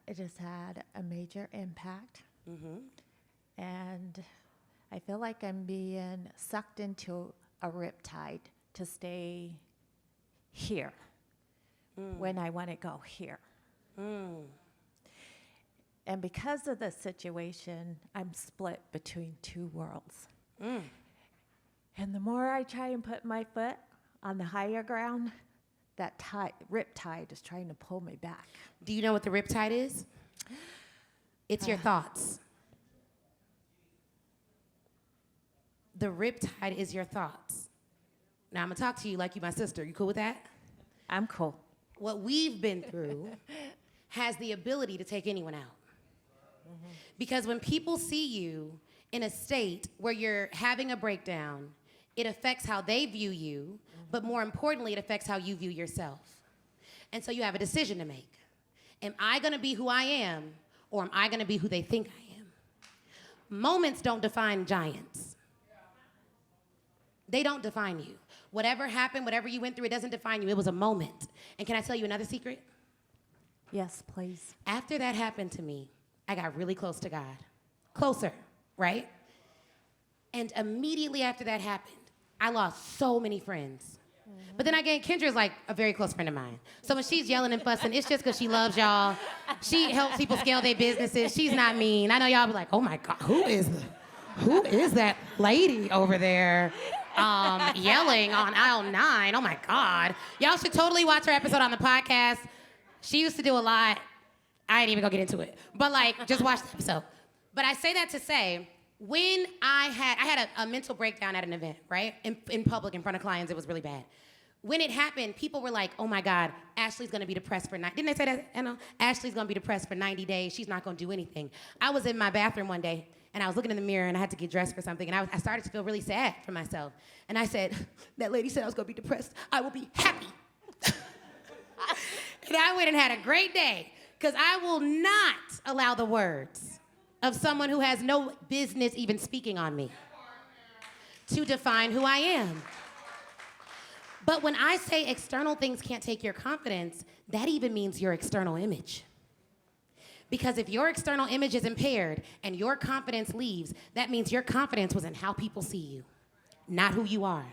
it has had a major impact. And I feel like I'm being sucked into a riptide to stay here when I want to go here. And because of the situation, I'm split between two worlds. And the more I try and put my foot on the higher ground, that riptide is trying to pull me back. Do you know what the riptide is? It's your thoughts. The riptide is your thoughts. Now, I'm going to talk to you like you my sister. You cool with that? I'm cool. What we've been through has the ability to take anyone out. Because when people see you in a state where you're having a breakdown, it affects how they view you, but more importantly, it affects how you view yourself. And so you have a decision to make. Am I going to be who I am, or am I going to be who they think I am? Moments don't define giants. They don't define you. Whatever happened, whatever you went through, it doesn't define you. It was a moment. And can I tell you another secret? Yes, please. After that happened to me, I got really close to God. Closer, right? And immediately after that happened, I lost so many friends. But then again, Kendra's like a very close friend of mine. So when she's yelling and fussing, it's just because she loves y'all. She helps people scale their businesses. She's not mean. I know y'all be like, oh my God, who is that lady over there yelling on aisle 9? Oh my God. Y'all should totally watch her episode on the podcast. She used to do a lot. I ain't even gonna get into it. But like, just watch the episode. But I say that to say, when I had a mental breakdown at an event, right? In public, in front of clients, it was really bad. When it happened, people were like, oh my God, Ashley's gonna be depressed for 90, didn't they say that, Anna? Ashley's gonna be depressed for 90 days, she's not gonna do anything. I was in my bathroom one day, and I was looking in the mirror, and I had to get dressed for something, and I started to feel really sad for myself. And I said, that lady said I was gonna be depressed, I will be happy. And I went and had a great day, because I will not allow the words of someone who has no business even speaking on me to define who I am. But when I say external things can't take your confidence, that even means your external image. Because if your external image is impaired and your confidence leaves, that means your confidence was in how people see you, not who you are.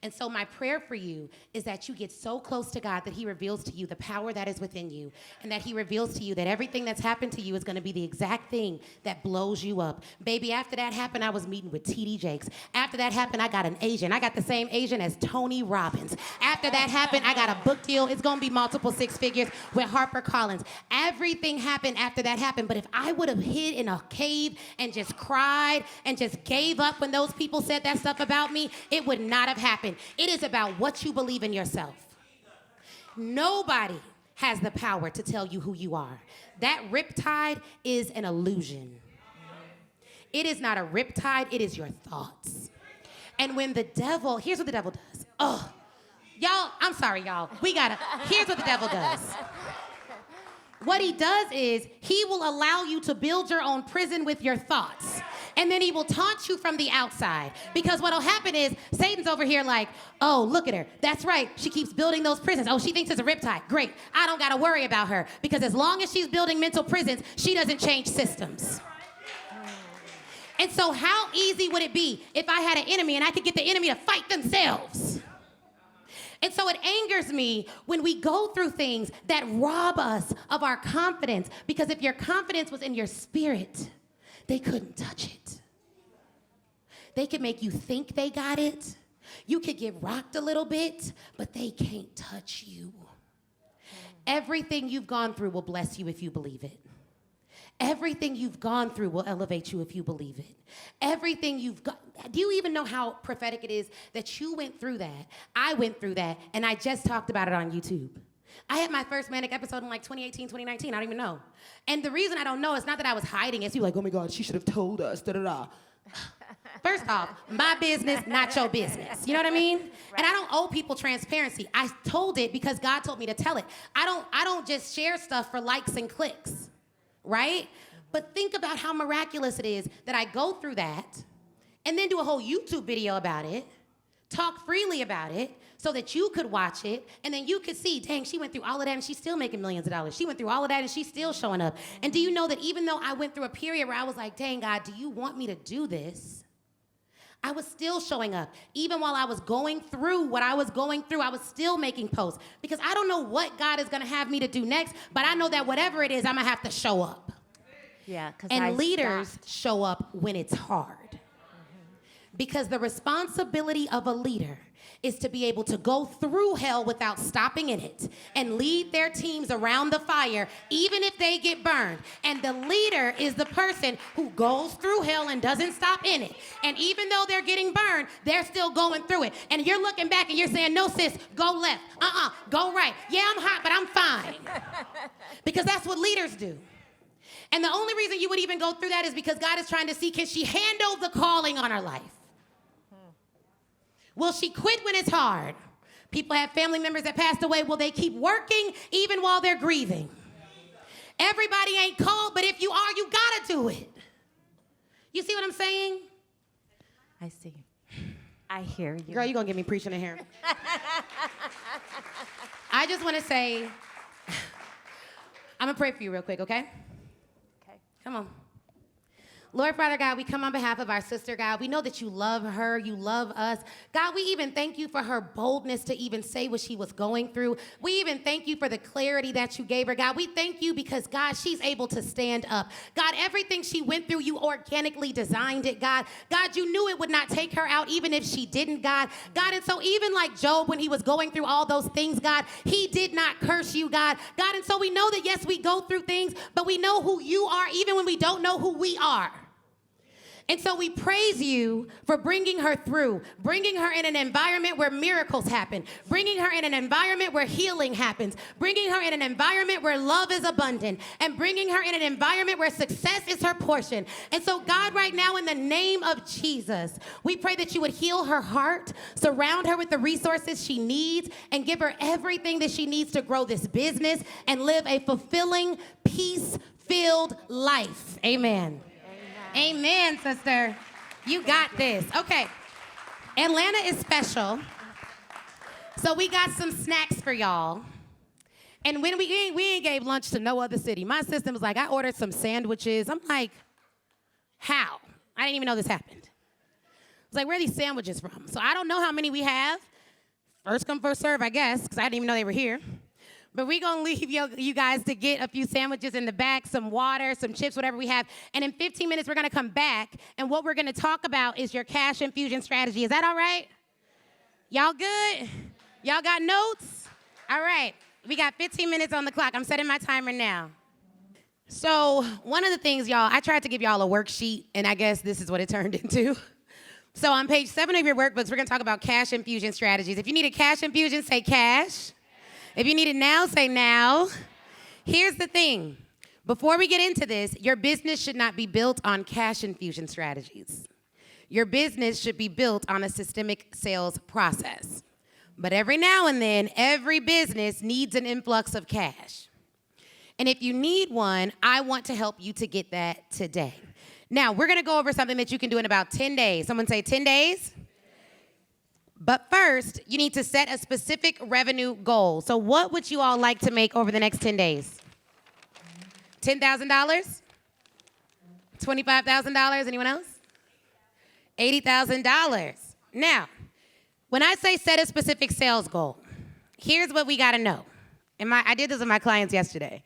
And so my prayer for you is that you get so close to God that he reveals to you the power that is within you, and that he reveals to you that everything that's happened to you is going to be the exact thing that blows you up. Baby, after that happened, I was meeting with T.D. Jakes. After that happened, I got an agent. I got the same agent as Tony Robbins. After that happened, I got a book deal. It's going to be multiple 6 figures with HarperCollins. Everything happened after that happened. But if I would have hid in a cave and just cried and just gave up when those people said that stuff about me, it would not have happened. It is about what you believe in yourself. Nobody has the power to tell you who you are. That riptide is an illusion. It is not a riptide, it is your thoughts. And when the devil, here's what the devil does. Oh, y'all, I'm sorry, y'all. Here's what the devil does. What he does is he will allow you to build your own prison with your thoughts. And then he will taunt you from the outside. Because what'll happen is Satan's over here like, oh, look at her. That's right. She keeps building those prisons. Oh, she thinks it's a riptide. Great. I don't got to worry about her. Because as long as she's building mental prisons, she doesn't change systems. And so how easy would it be if I had an enemy and I could get the enemy to fight themselves? And so it angers me when we go through things that rob us of our confidence. Because if your confidence was in your spirit, they couldn't touch it. They could make you think they got it. You could get rocked a little bit, but they can't touch you. Everything you've gone through will bless you if you believe it. Everything you've gone through will elevate you if you believe it. Everything you've got. Do you even know how prophetic it is that you went through that? I went through that, and I just talked about it on YouTube. I had my first manic episode in like 2018, 2019. I don't even know. And the reason I don't know is not that I was hiding it. People like, oh my God, she should have told us, da-da-da. First off, my business, not your business. You know what I mean? Right. And I don't owe people transparency. I told it because God told me to tell it. I don't just share stuff for likes and clicks, right? But think about how miraculous it is that I go through that and then do a whole YouTube video about it, talk freely about it so that you could watch it, and then you could see, dang, she went through all of that and she's still making millions of dollars. She went through all of that and she's still showing up. And do you know that even though I went through a period where I was like, dang, God, do you want me to do this? I was still showing up. Even while I was going through what I was going through, I was still making posts because I don't know what God is gonna have me to do next, but I know that whatever it is, I'm gonna have to show up. Yeah, because And leaders show up when it's hard. Because the responsibility of a leader is to be able to go through hell without stopping in it and lead their teams around the fire, even if they get burned. And the leader is the person who goes through hell and doesn't stop in it. And even though they're getting burned, they're still going through it. And you're looking back and you're saying, no, sis, go left. Go right. Yeah, I'm hot, but I'm fine. Because that's what leaders do. And the only reason you would even go through that is because God is trying to see, can she handle the calling on her life? Will she quit when it's hard? People have family members that passed away. Will they keep working even while they're grieving? Everybody ain't called, but if you are, you gotta do it. You see what I'm saying? I see. I hear you. Girl, you gonna get me preaching in here. I just wanna say, I'm gonna pray for you real quick, okay? Okay. Come on. Lord, Father God, we come on behalf of our sister, God. We know that you love her, you love us. God, we even thank you for her boldness to even say what she was going through. We even thank you for the clarity that you gave her, God. We thank you because, God, she's able to stand up. God, everything she went through, you organically designed it, God. God, you knew it would not take her out even if she didn't, God. God, and so even like Job, when he was going through all those things, God, he did not curse you, God. God, and so we know that, yes, we go through things, but we know who you are even when we don't know who we are. And so we praise you for bringing her through, bringing her in an environment where miracles happen, bringing her in an environment where healing happens, bringing her in an environment where love is abundant, and bringing her in an environment where success is her portion. And so, God, right now, in the name of Jesus, we pray that you would heal her heart, surround her with the resources she needs, and give her everything that she needs to grow this business and live a fulfilling, peace-filled life. Amen. Amen, sister. You got this. Okay. Atlanta is special. So we got some snacks for y'all. And when we ain't gave lunch to no other city. My system was like, I ordered some sandwiches. I'm like, how? I didn't even know this happened. I was like, where are these sandwiches from? So I don't know how many we have. First come, first serve, I guess, because I didn't even know they were here. But we're going to leave you guys to get a few sandwiches in the back, some water, some chips, whatever we have. And in 15 minutes, we're going to come back. And what we're going to talk about is your cash infusion strategy. Is that all right? Y'all good? Y'all got notes? All right. We got 15 minutes on the clock. I'm setting my timer now. So one of the things, y'all, I tried to give y'all a worksheet, and I guess this is what it turned into. So on page 7 of your workbooks, we're going to talk about cash infusion strategies. If you need a cash infusion, say cash. If you need it now, say now. Here's the thing. Before we get into this, your business should not be built on cash infusion strategies. Your business should be built on a systemic sales process. But every now and then, every business needs an influx of cash. And if you need one, I want to help you to get that today. Now, we're going to go over something that you can do in about 10 days. Someone say 10 days? But first, you need to set a specific revenue goal. So what would you all like to make over the next 10 days? $10,000? $25,000? Anyone else? $80,000. Now, when I say set a specific sales goal, here's what we got to know. I did this with my clients yesterday.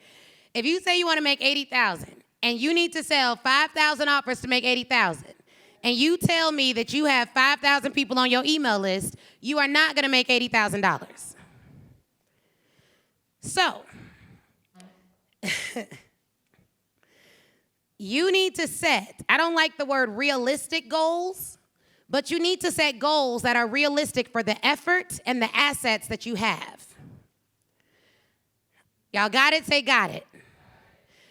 If you say you want to make $80,000 and you need to sell 5,000 offers to make $80,000, and you tell me that you have 5,000 people on your email list, you are not going to make $80,000. So, you need to set, I don't like the word realistic goals, but you need to set goals that are realistic for the effort and the assets that you have. Y'all got it? Say got it.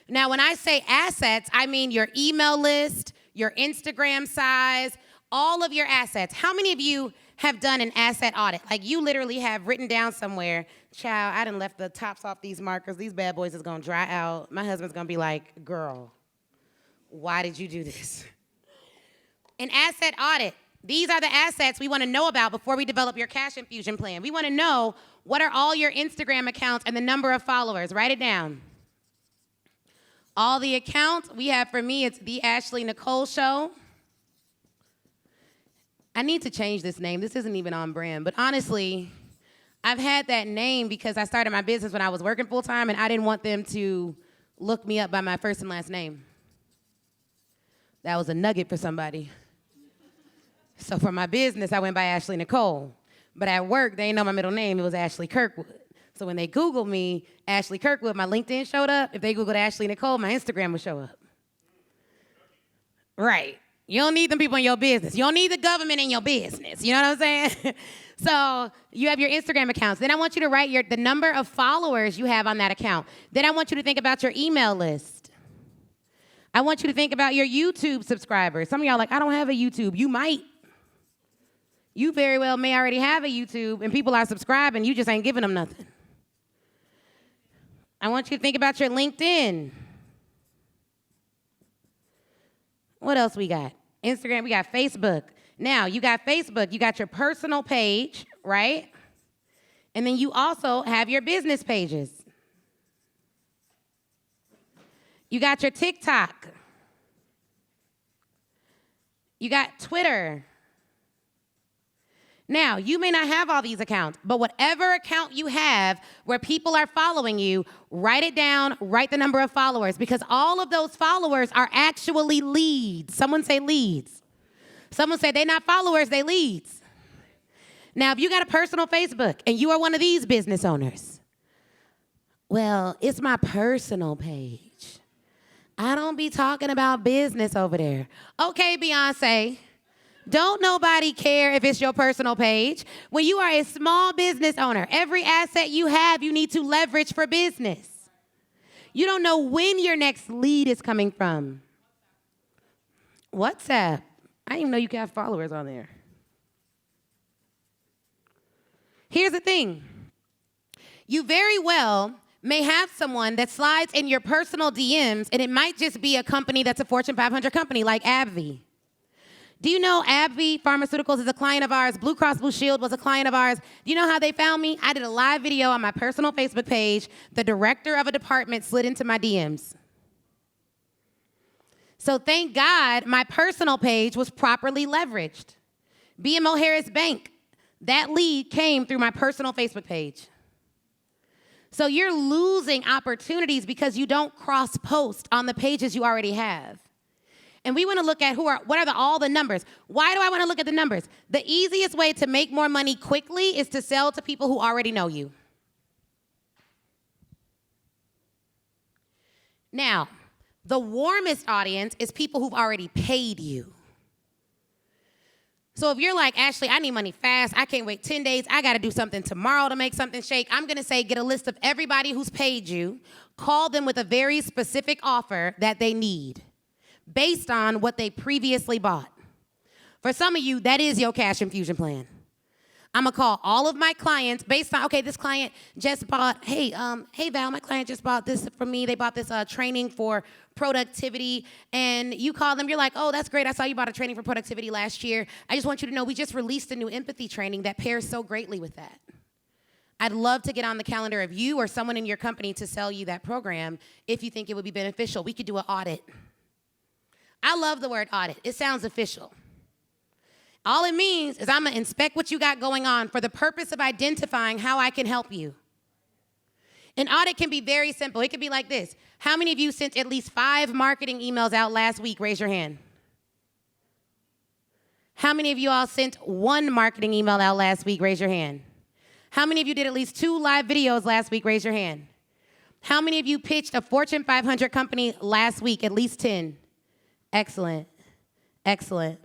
Now, when I say assets, I mean your email list, your Instagram size, all of your assets. How many of you have done an asset audit? Like you literally have written down somewhere, child, I done left the tops off these markers. These bad boys is gonna dry out. My husband's gonna be like, girl, Why did you do this? An asset audit. These are the assets we want to know about before we develop your cash infusion plan. We want to know what are all your Instagram accounts and the number of followers. Write it down. All the accounts we have for me, it's The Ashley Nicole Show. I need to change this name. This isn't even on brand. But honestly, I've had that name because I started my business when I was working full time and I didn't want them to look me up by my first and last name. That was a nugget for somebody. So for my business, I went by Ashley Nicole. But at work, they didn't know my middle name. It was Ashley Kirkwood. So when they Googled me, Ashley Kirkwood, my LinkedIn showed up. If they Googled Ashley Nicole, my Instagram would show up. Right. You don't need them people in your business. You don't need the government in your business. You know what I'm saying? So you have your Instagram accounts. Then I want you to write the number of followers you have on that account. Then I want you to think about your email list. I want you to think about your YouTube subscribers. Some of y'all are like, I don't have a YouTube. You might. You very well may already have a YouTube, and people are subscribing. You just ain't giving them nothing. I want you to think about your LinkedIn. What else we got? Instagram, we got Facebook. Now, you got Facebook. You got your personal page, right? And then you also have your business pages. You got your TikTok. You got Twitter. Now, you may not have all these accounts, but whatever account you have where people are following you, write it down, write the number of followers, because all of those followers are actually leads. Someone say leads. Someone say they're not followers, they leads. Now, if you got a personal Facebook and you are one of these business owners, well, it's my personal page. I don't be talking about business over there. Okay, Beyonce. Don't nobody care if it's your personal page. When you are a small business owner, every asset you have, you need to leverage for business. You don't know when your next lead is coming from. WhatsApp. I didn't even know you could have followers on there. Here's the thing. You very well may have someone that slides in your personal DMs, and it might just be a company that's a Fortune 500 company like AbbVie. Do you know AbbVie Pharmaceuticals is a client of ours? Blue Cross Blue Shield was a client of ours. Do you know how they found me? I did a live video on my personal Facebook page. The director of a department slid into my DMs. So thank God my personal page was properly leveraged. BMO Harris Bank, that lead came through my personal Facebook page. So you're losing opportunities because you don't cross-post on the pages you already have. And we want to look at what are all the numbers. Why do I want to look at the numbers? The easiest way to make more money quickly is to sell to people who already know you. Now, the warmest audience is people who've already paid you. So if you're like, Ashley, I need money fast. I can't wait 10 days. I got to do something tomorrow to make something shake. I'm going to say get a list of everybody who's paid you. Call them with a very specific offer that they need, based on what they previously bought. For some of you, that is your cash infusion plan. I'm gonna call all of my clients based on, okay, this client just bought, hey Val, my client just bought this from me. They bought this training for productivity. And you call them, you're like, oh, that's great. I saw you bought a training for productivity last year. I just want you to know we just released a new empathy training that pairs so greatly with that. I'd love to get on the calendar of you or someone in your company to sell you that program if you think it would be beneficial. We could do an audit. I love the word audit. It sounds official. All it means is I'm going to inspect what you got going on for the purpose of identifying how I can help you. An audit can be very simple. It could be like this. How many of you sent at least 5 marketing emails out last week? Raise your hand. How many of you all sent 1 marketing email out last week? Raise your hand. How many of you did at least 2 live videos last week? Raise your hand. How many of you pitched a Fortune 500 company last week? At least 10. Excellent. Excellent.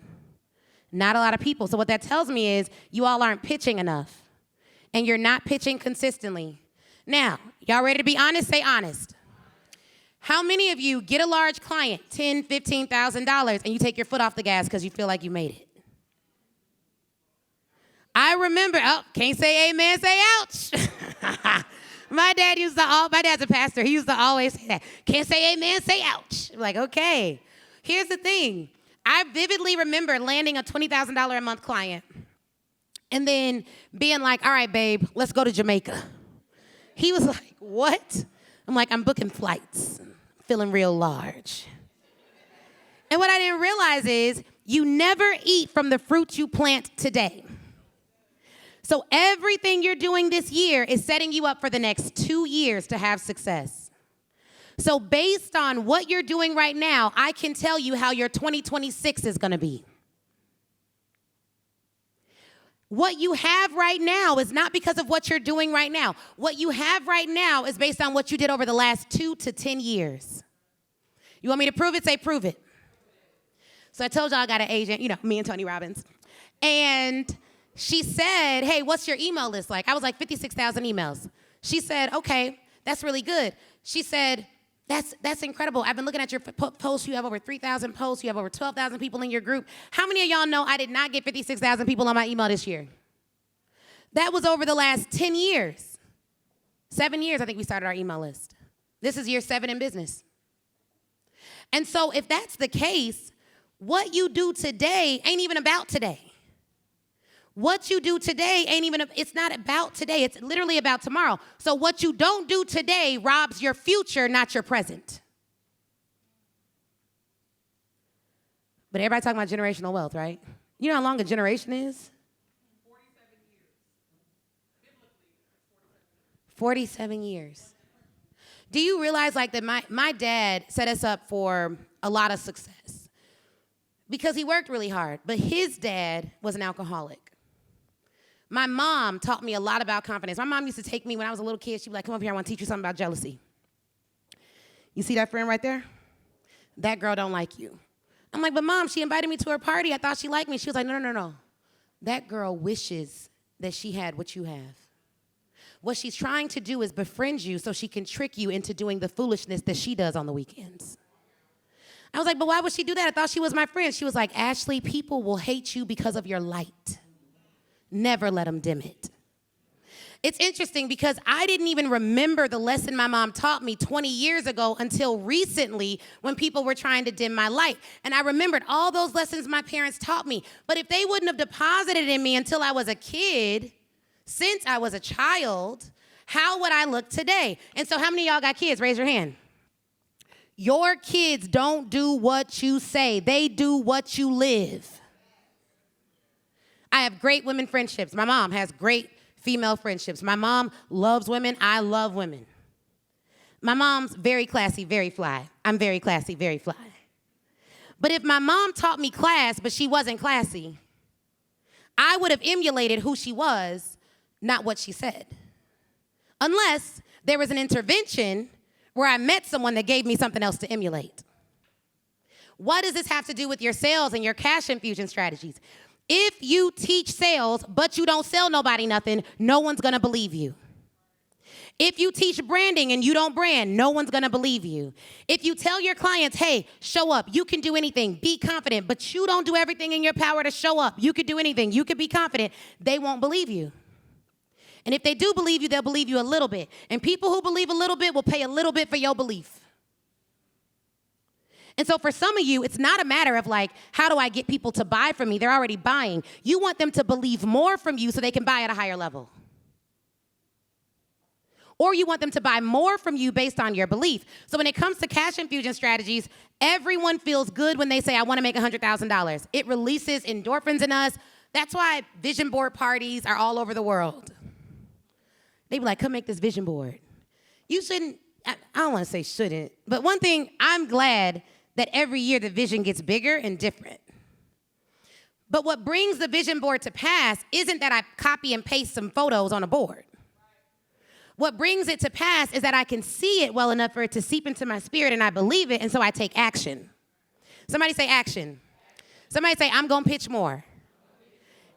Not a lot of people. So what that tells me is you all aren't pitching enough, and you're not pitching consistently. Now, y'all ready to be honest? Say honest. How many of you get a large client, $10,000, $15,000, and you take your foot off the gas because you feel like you made it? I remember, can't say amen, say ouch. My dad's a pastor. He used to always say that. Can't say amen, say ouch. I'm like, okay. here's the thing. I vividly remember landing a $20,000 a month client and then being like, all right, babe, let's go to Jamaica. He was like, what? I'm like, I'm booking flights, feeling real large. And what I didn't realize is you never eat from the fruit you plant today. So everything you're doing this year is setting you up for the next 2 years to have success. So based on what you're doing right now, I can tell you how your 2026 is going to be. What you have right now is not because of what you're doing right now. What you have right now is based on what you did over the last 2 to 10 years. You want me to prove it? Say prove it. So I told y'all I got an agent, me and Tony Robbins. And she said, hey, what's your email list like? I was like, 56,000 emails. She said, okay, that's really good. She said, that's incredible. I've been looking at your posts. You have over 3,000 posts. You have over 12,000 people in your group. How many of y'all know I did not get 56,000 people on my email this year? That was over the last 10 years. 7 years, I think we started our email list. This is year 7 in business. And so if that's the case, what you do today ain't even about today. What you do today it's not about today. It's literally about tomorrow. So what you don't do today robs your future, not your present. But everybody talking about generational wealth, right? You know how long a generation is? 47 years. Do you realize that my dad set us up for a lot of success? Because he worked really hard, but his dad was an alcoholic. My mom taught me a lot about confidence. My mom used to take me when I was a little kid. She'd be like, come up here, I want to teach you something about jealousy. You see that friend right there? That girl don't like you. I'm like, but Mom, she invited me to her party. I thought she liked me. She was like, no. That girl wishes that she had what you have. What she's trying to do is befriend you so she can trick you into doing the foolishness that she does on the weekends. I was like, but why would she do that? I thought she was my friend. She was like, Ashley, people will hate you because of your light. Never let them dim it. It's interesting because I didn't even remember the lesson my mom taught me 20 years ago until recently when people were trying to dim my light. And I remembered all those lessons my parents taught me. But if they wouldn't have deposited in me until I was a kid, since I was a child, how would I look today? And so how many of y'all got kids? Raise your hand. Your kids don't do what you say. They do what you live. I have great women friendships. My mom has great female friendships. My mom loves women. I love women. My mom's very classy, very fly. I'm very classy, very fly. But if my mom taught me class, but she wasn't classy, I would have emulated who she was, not what she said. Unless there was an intervention where I met someone that gave me something else to emulate. What does this have to do with your sales and your cash infusion strategies? If you teach sales, but you don't sell nobody nothing, no one's gonna believe you. If you teach branding and you don't brand, no one's gonna believe you. If you tell your clients, hey, show up, you can do anything, be confident, but you don't do everything in your power to show up, you could do anything, you could be confident, they won't believe you. And if they do believe you, they'll believe you a little bit. And people who believe a little bit will pay a little bit for your belief. And so for some of you, it's not a matter of how do I get people to buy from me? They're already buying. You want them to believe more from you so they can buy at a higher level. Or you want them to buy more from you based on your belief. So when it comes to cash infusion strategies, everyone feels good when they say, I want to make $100,000. It releases endorphins in us. That's why vision board parties are all over the world. They be like, come make this vision board. You shouldn't, I don't want to say shouldn't, but one thing, I'm glad that every year the vision gets bigger and different. But what brings the vision board to pass isn't that I copy and paste some photos on a board. What brings it to pass is that I can see it well enough for it to seep into my spirit and I believe it, and so I take action. Somebody say action. Somebody say, I'm gonna pitch more.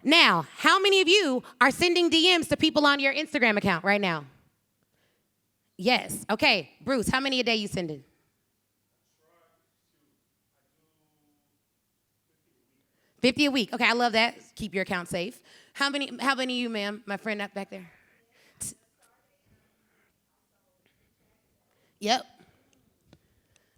Now, how many of you are sending DMs to people on your Instagram account right now? Yes. Okay, Bruce, how many a day you sending? 50 a week. Okay, I love that. Keep your account safe. How many of you, ma'am? My friend up back there. Yep.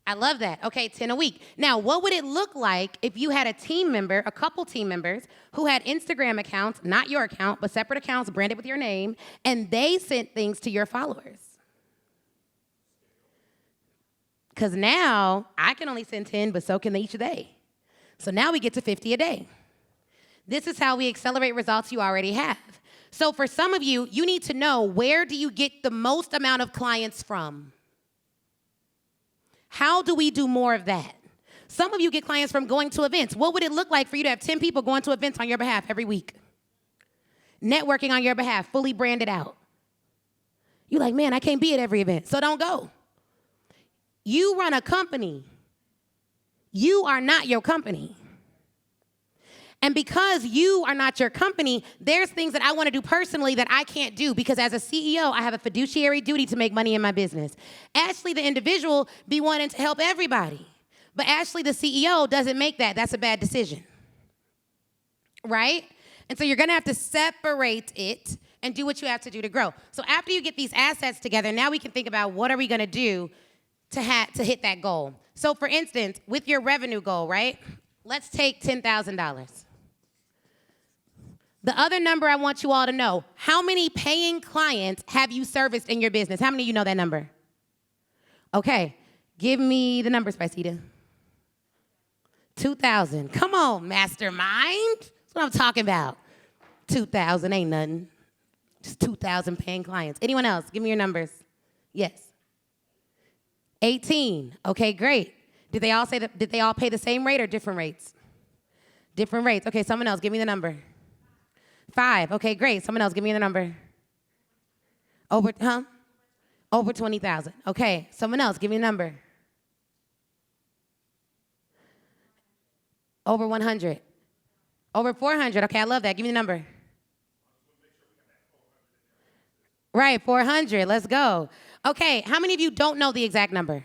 I love that. Okay, 10 a week. Now, what would it look like if you had a team member, a couple team members, who had Instagram accounts, not your account, but separate accounts branded with your name, and they sent things to your followers? Because now I can only send 10, but so can each day. So now we get to 50 a day. This is how we accelerate results you already have. So for some of you, you need to know, where do you get the most amount of clients from? How do we do more of that? Some of you get clients from going to events. What would it look like for you to have 10 people going to events on your behalf every week? Networking on your behalf, fully branded out. You're like, man, I can't be at every event, so don't go. You run a company. You are not your company. And because you are not your company, there's things that I want to do personally that I can't do, because as a CEO, I have a fiduciary duty to make money in my business. Ashley, the individual, be wanting to help everybody. But Ashley, the CEO, doesn't make that. That's a bad decision. Right? And so you're going to have to separate it and do what you have to do to grow. So after you get these assets together, now we can think about, what are we going to do to hit that goal? So for instance, with your revenue goal, right? Let's take $10,000. The other number I want you all to know, how many paying clients have you serviced in your business? How many of you know that number? Okay, give me the number, Spicita. 2,000. Come on, mastermind. That's what I'm talking about. 2,000 ain't nothing. Just 2,000 paying clients. Anyone else? Give me your numbers. Yes. 18. Okay, great. Did they all pay the same rate or different rates? Different rates. Okay, someone else, give me the number. 5. Okay, great. Someone else, give me the number. Over 20,000. Okay, someone else, give me a number. Over 100. Over 400. Okay, I love that. Give me the number. Right, 400. Let's go. Okay, how many of you don't know the exact number?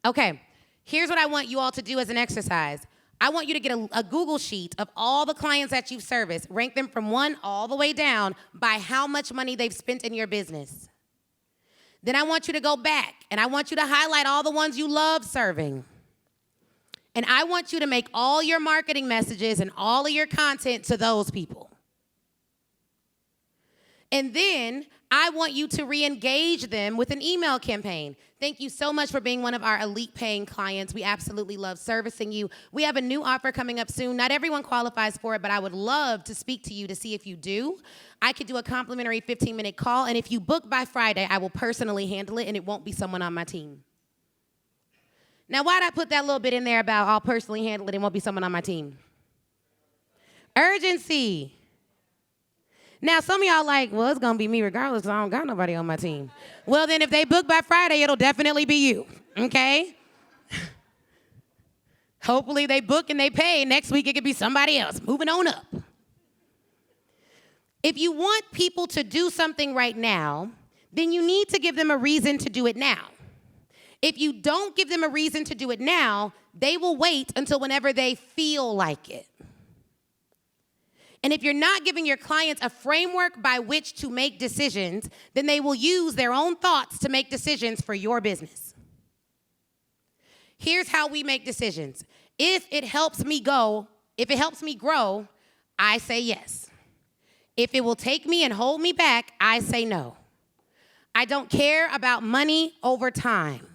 Okay, here's what I want you all to do as an exercise. I want you to get a Google sheet of all the clients that you've serviced, rank them from 1 all the way down by how much money they've spent in your business. Then I want you to go back, and I want you to highlight all the ones you love serving. And I want you to make all your marketing messages and all of your content to those people. And then I want you to re-engage them with an email campaign. Thank you so much for being one of our elite paying clients. We absolutely love servicing you. We have a new offer coming up soon. Not everyone qualifies for it, but I would love to speak to you to see if you do. I could do a complimentary 15-minute call, and if you book by Friday, I will personally handle it, and it won't be someone on my team. Now, why'd I put that little bit in there about I'll personally handle it and won't be someone on my team? Urgency. Now, some of y'all like, well, it's going to be me regardless because I don't got nobody on my team. Well, then if they book by Friday, it'll definitely be you, okay? Hopefully they book and they pay. Next week, it could be somebody else. Moving on up. If you want people to do something right now, then you need to give them a reason to do it now. If you don't give them a reason to do it now, they will wait until whenever they feel like it. And if you're not giving your clients a framework by which to make decisions, then they will use their own thoughts to make decisions for your business. Here's how we make decisions. If it helps me grow, I say yes. If it will take me and hold me back, I say no. I don't care about money over time.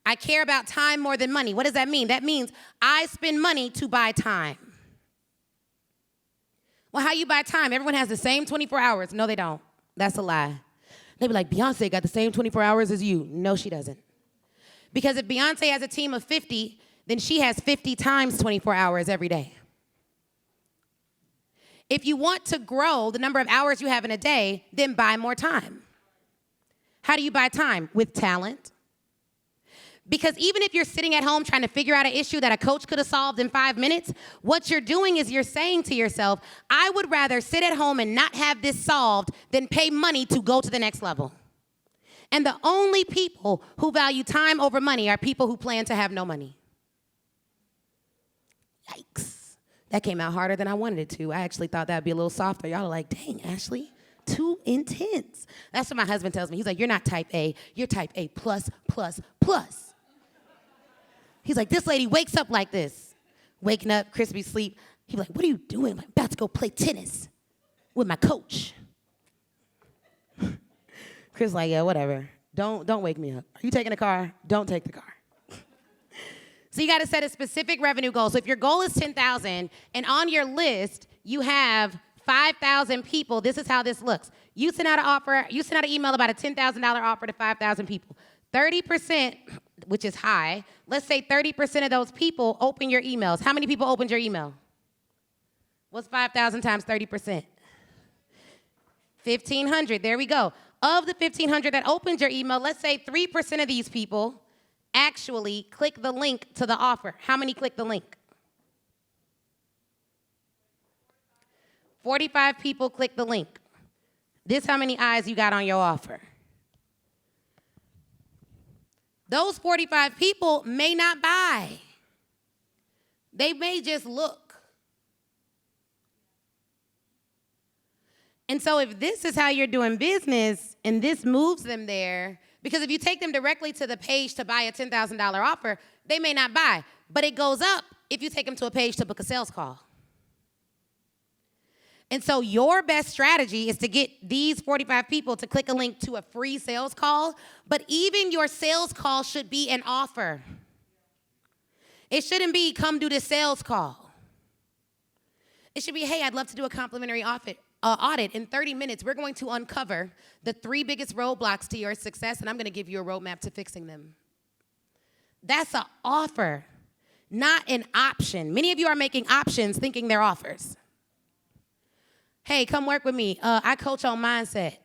I care about time more than money. What does that mean? That means I spend money to buy time. Well, how you buy time? Everyone has the same 24 hours. No, they don't. That's a lie. They be like, Beyonce got the same 24 hours as you. No, she doesn't. Because if Beyonce has a team of 50, then she has 50 times 24 hours every day. If you want to grow the number of hours you have in a day, then buy more time. How do you buy time? With talent. Because even if you're sitting at home trying to figure out an issue that a coach could have solved in 5 minutes, what you're doing is you're saying to yourself, I would rather sit at home and not have this solved than pay money to go to the next level. And the only people who value time over money are people who plan to have no money. Yikes. That came out harder than I wanted it to. I actually thought that'd be a little softer. Y'all are like, dang, Ashley, too intense. That's what my husband tells me. He's like, you're not type A, you're type A plus, plus, plus. He's like, this lady wakes up like this. Waking up, crispy sleep. He's like, what are you doing? I'm like, about to go play tennis with my coach. Chris like, yeah, whatever. Don't wake me up. Are you taking the car? Don't take the car. So you got to set a specific revenue goal. So if your goal is 10,000 and on your list you have 5,000 people, this is how this looks. You send out an email about a $10,000 offer to 5,000 people. 30%, which is high, let's say 30% of those people open your emails. How many people opened your email? What's 5,000 times 30%? 1,500, there we go. Of the 1,500 that opened your email, let's say 3% of these people actually click the link to the offer. How many click the link? 45 people click the link. This how many eyes you got on your offer. Those 45 people may not buy. They may just look. And so if this is how you're doing business and this moves them there, because if you take them directly to the page to buy a $10,000 offer, they may not buy. But it goes up if you take them to a page to book a sales call. And so your best strategy is to get these 45 people to click a link to a free sales call, but even your sales call should be an offer. It shouldn't be, come do this sales call. It should be, hey, I'd love to do a complimentary audit. In 30 minutes, we're going to uncover the 3 biggest roadblocks to your success, and I'm going to give you a roadmap to fixing them. That's an offer, not an option. Many of you are making options thinking they're offers. Hey, come work with me. I coach on mindset.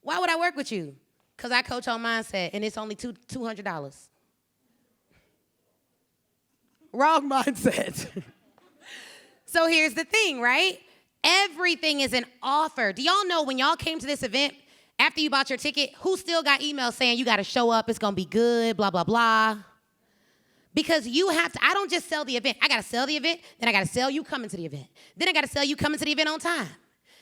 Why would I work with you? Because I coach on mindset, and it's only $200. Wrong mindset. So here's the thing, right? Everything is an offer. Do y'all know when y'all came to this event, after you bought your ticket, who still got emails saying you got to show up, it's going to be good, blah, blah, blah? Because you have to, I don't just sell the event. I got to sell the event, then I got to sell you coming to the event. Then I got to sell you coming to the event on time.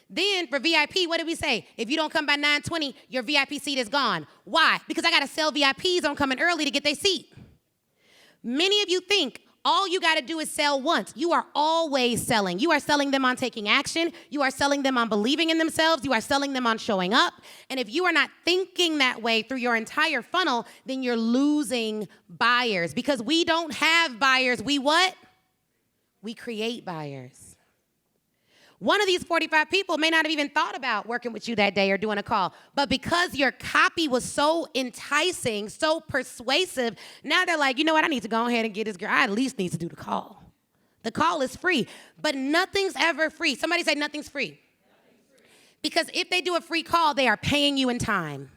Then for VIP, what did we say? If you don't come by 9:20, your VIP seat is gone. Why? Because I got to sell VIPs on coming early to get their seat. Many of you think all you got to do is sell once. You are always selling. You are selling them on taking action. You are selling them on believing in themselves. You are selling them on showing up. And if you are not thinking that way through your entire funnel, then you're losing buyers. Because we don't have buyers. We what? We create buyers. One of these 45 people may not have even thought about working with you that day or doing a call. But because your copy was so enticing, so persuasive, now they're like, you know what, I need to go ahead and get this girl. I at least need to do the call. The call is free, but nothing's ever free. Somebody say nothing's free. Because if they do a free call, they are paying you in time.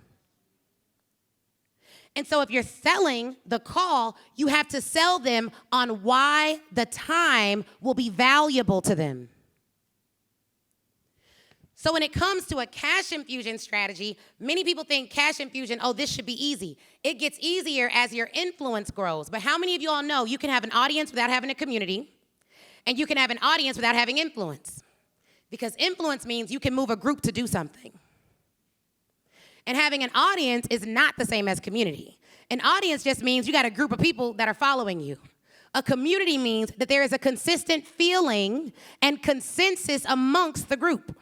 And so if you're selling the call, you have to sell them on why the time will be valuable to them. So when it comes to a cash infusion strategy, many people think cash infusion, oh, this should be easy. It gets easier as your influence grows. But how many of you all know you can have an audience without having a community, and you can have an audience without having influence? Because influence means you can move a group to do something. And having an audience is not the same as community. An audience just means you got a group of people that are following you. A community means that there is a consistent feeling and consensus amongst the group.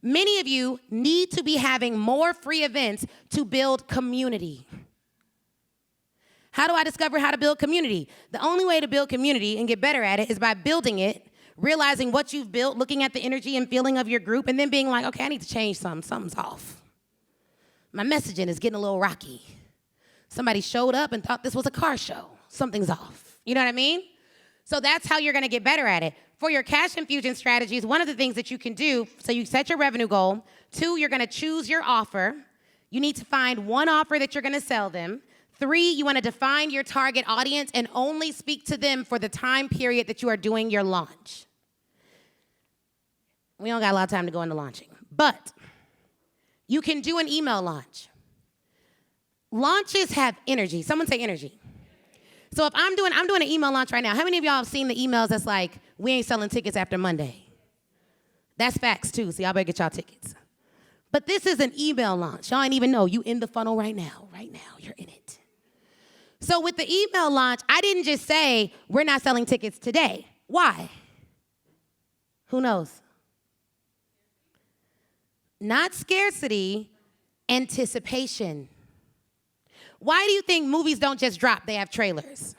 Many of you need to be having more free events to build community. How do I discover how to build community? The only way to build community and get better at it is by building it, realizing what you've built, looking at the energy and feeling of your group, and then being like, okay, I need to change something. Something's off. My messaging is getting a little rocky. Somebody showed up and thought this was a car show. Something's off. You know what I mean? So that's how you're going to get better at it. For your cash infusion strategies, one of the things that you can do, so you set your revenue goal. 2, you're going to choose your offer. You need to find one offer that you're going to sell them. 3, you want to define your target audience and only speak to them for the time period that you are doing your launch. We don't got a lot of time to go into launching, but you can do an email launch. Launches have energy. Someone say energy. So if I'm doing an email launch right now. How many of y'all have seen the emails that's like, we ain't selling tickets after Monday? That's facts too, so y'all better get y'all tickets. But this is an email launch. Y'all ain't even know you in the funnel right now. Right now, you're in it. So with the email launch, I didn't just say, we're not selling tickets today. Why? Who knows? Not scarcity, anticipation. Why do you think movies don't just drop? They have trailers.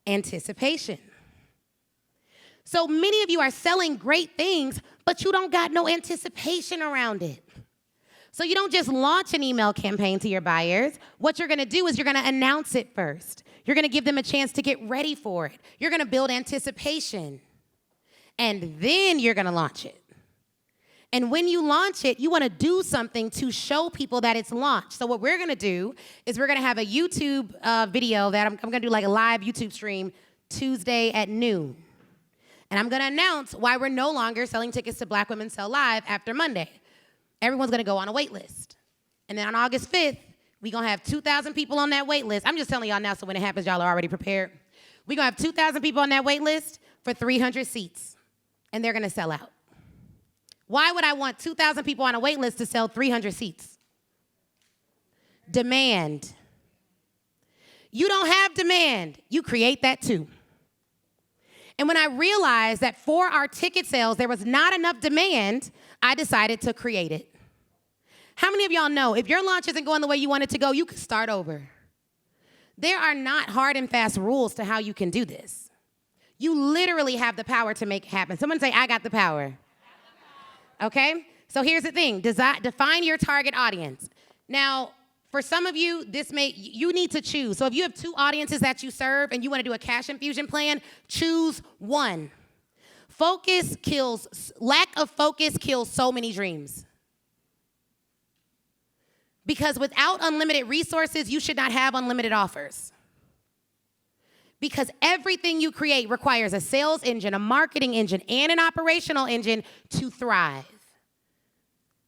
Anticipation. So many of you are selling great things, but you don't got no anticipation around it. So you don't just launch an email campaign to your buyers. What you're gonna do is you're gonna announce it first. You're gonna give them a chance to get ready for it. You're gonna build anticipation. And then you're gonna launch it. And when you launch it, you wanna do something to show people that it's launched. So what we're gonna do is we're gonna have a YouTube video that I'm gonna do like a live YouTube stream Tuesday at noon. And I'm gonna announce why we're no longer selling tickets to Black Women Sell Live after Monday. Everyone's gonna go on a wait list. And then on August 5th, we're gonna have 2,000 people on that wait list. I'm just telling y'all now so when it happens, y'all are already prepared. We're gonna have 2,000 people on that wait list for 300 seats. And they're gonna sell out. Why would I want 2,000 people on a wait list to sell 300 seats? Demand. You don't have demand. You create that too. And when I realized that for our ticket sales, there was not enough demand, I decided to create it. How many of y'all know if your launch isn't going the way you want it to go, you can start over? There are not hard and fast rules to how you can do this. You literally have the power to make it happen. Someone say, I got the power. Okay? So here's the thing. Define your target audience. Now, for some of you, you need to choose. So if you have two audiences that you serve and you want to do a cash infusion plan, choose one. Lack of focus kills so many dreams. Because without unlimited resources, you should not have unlimited offers. Because everything you create requires a sales engine, a marketing engine, and an operational engine to thrive.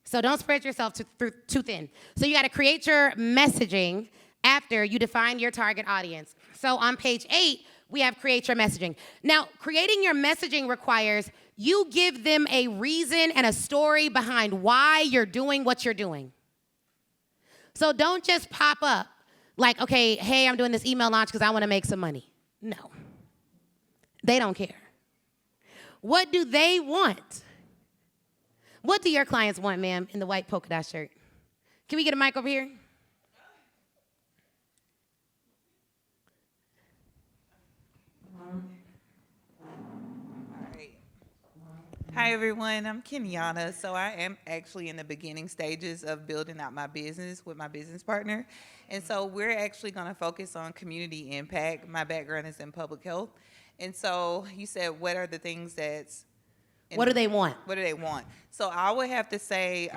So don't spread yourself too thin. So you got to create your messaging after you define your target audience. So on page 8, we have create your messaging. Now, creating your messaging requires you give them a reason and a story behind why you're doing what you're doing. So don't just pop up like, okay, hey, I'm doing this email launch because I want to make some money. No. They don't care. What do they want? What do your clients want, ma'am, in the white polka dot shirt? Can we get a mic over here? Hi, everyone. I'm Kenyana. So I am actually in the beginning stages of building out my business with my business partner. And so we're actually going to focus on community impact. My background is in public health. And so you said, what are the things that's... What do they want? What do they want? So I would have to say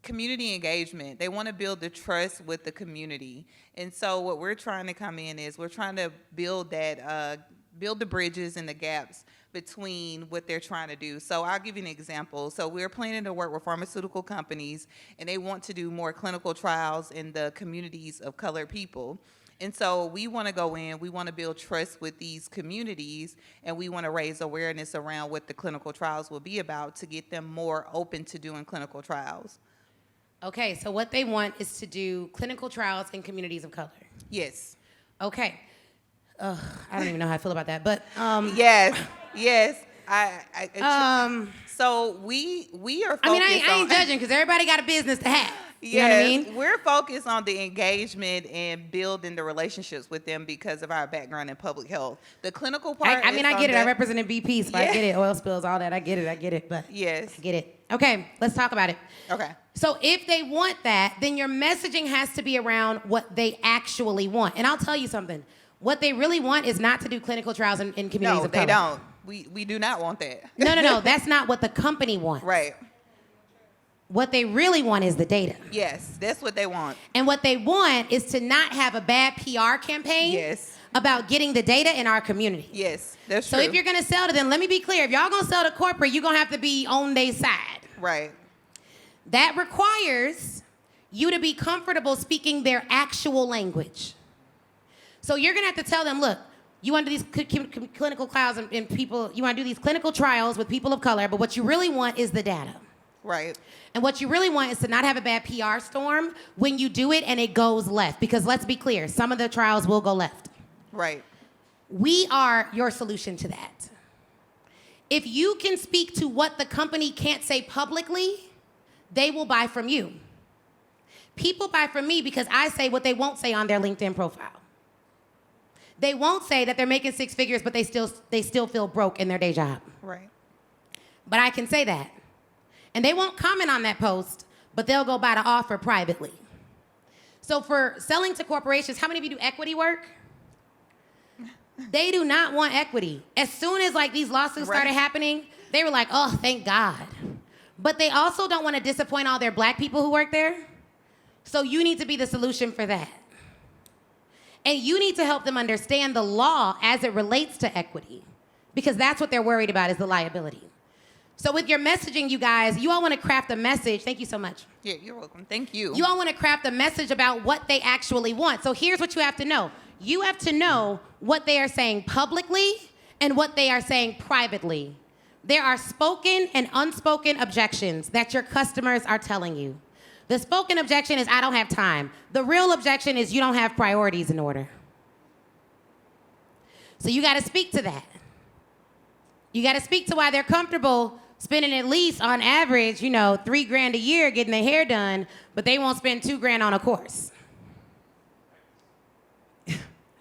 community engagement. They want to build the trust with the community. And so what we're trying to come in is we're trying to build that, build the bridges and the gaps between what they're trying to do. So I'll give you an example. So we're planning to work with pharmaceutical companies, and they want to do more clinical trials in the communities of colored people. And so we want to go in, we want to build trust with these communities, and we want to raise awareness around what the clinical trials will be about to get them more open to doing clinical trials. Okay, so what they want is to do clinical trials in communities of color. Yes. Okay. I don't even know how I feel about that, but yes. So we are focused I ain't judging because everybody got a business to have. You know what I mean? We're focused on the engagement and building the relationships with them because of our background in public health. The clinical part. I get it. I represented BP, so I get it. Oil spills, all that. I get it. But yes, I get it. Okay, let's talk about it. Okay. So if they want that, then your messaging has to be around what they actually want. And I'll tell you something. What they really want is not to do clinical trials in communities of color. No, they don't. We do not want that. No. That's not what the company wants. Right. What they really want is the data. Yes, that's what they want. And what they want is to not have a bad PR campaign about getting the data in our community. Yes, that's true. So if you're going to sell to them, let me be clear. If y'all going to sell to corporate, you're going to have to be on their side. Right. That requires you to be comfortable speaking their actual language. So you're going to have to tell them, look, you want to do these clinical trials and people, you want to do these clinical trials with people of color, but what you really want is the data. Right. And what you really want is to not have a bad PR storm when you do it and it goes left. Because let's be clear, some of the trials will go left. Right. We are your solution to that. If you can speak to what the company can't say publicly, they will buy from you. People buy from me because I say what they won't say on their LinkedIn profile. They won't say that they're making 6 figures, but they still feel broke in their day job. Right. But I can say that. And they won't comment on that post, but they'll go buy the offer privately. So for selling to corporations, how many of you do equity work? They do not want equity. As soon as like these lawsuits started happening, they were like, oh, thank God. But they also don't want to disappoint all their black people who work there. So you need to be the solution for that. And you need to help them understand the law as it relates to equity, because that's what they're worried about, is the liability. So with your messaging, you guys, you all want to craft a message. Thank you so much. Yeah, you're welcome. Thank you. You all want to craft a message about what they actually want. So here's what you have to know. You have to know what they are saying publicly and what they are saying privately. There are spoken and unspoken objections that your customers are telling you. The spoken objection is, I don't have time. The real objection is, you don't have priorities in order. So you got to speak to that. You got to speak to why they're comfortable spending at least, on average, $3,000 a year getting their hair done, but they won't spend $2,000 on a course.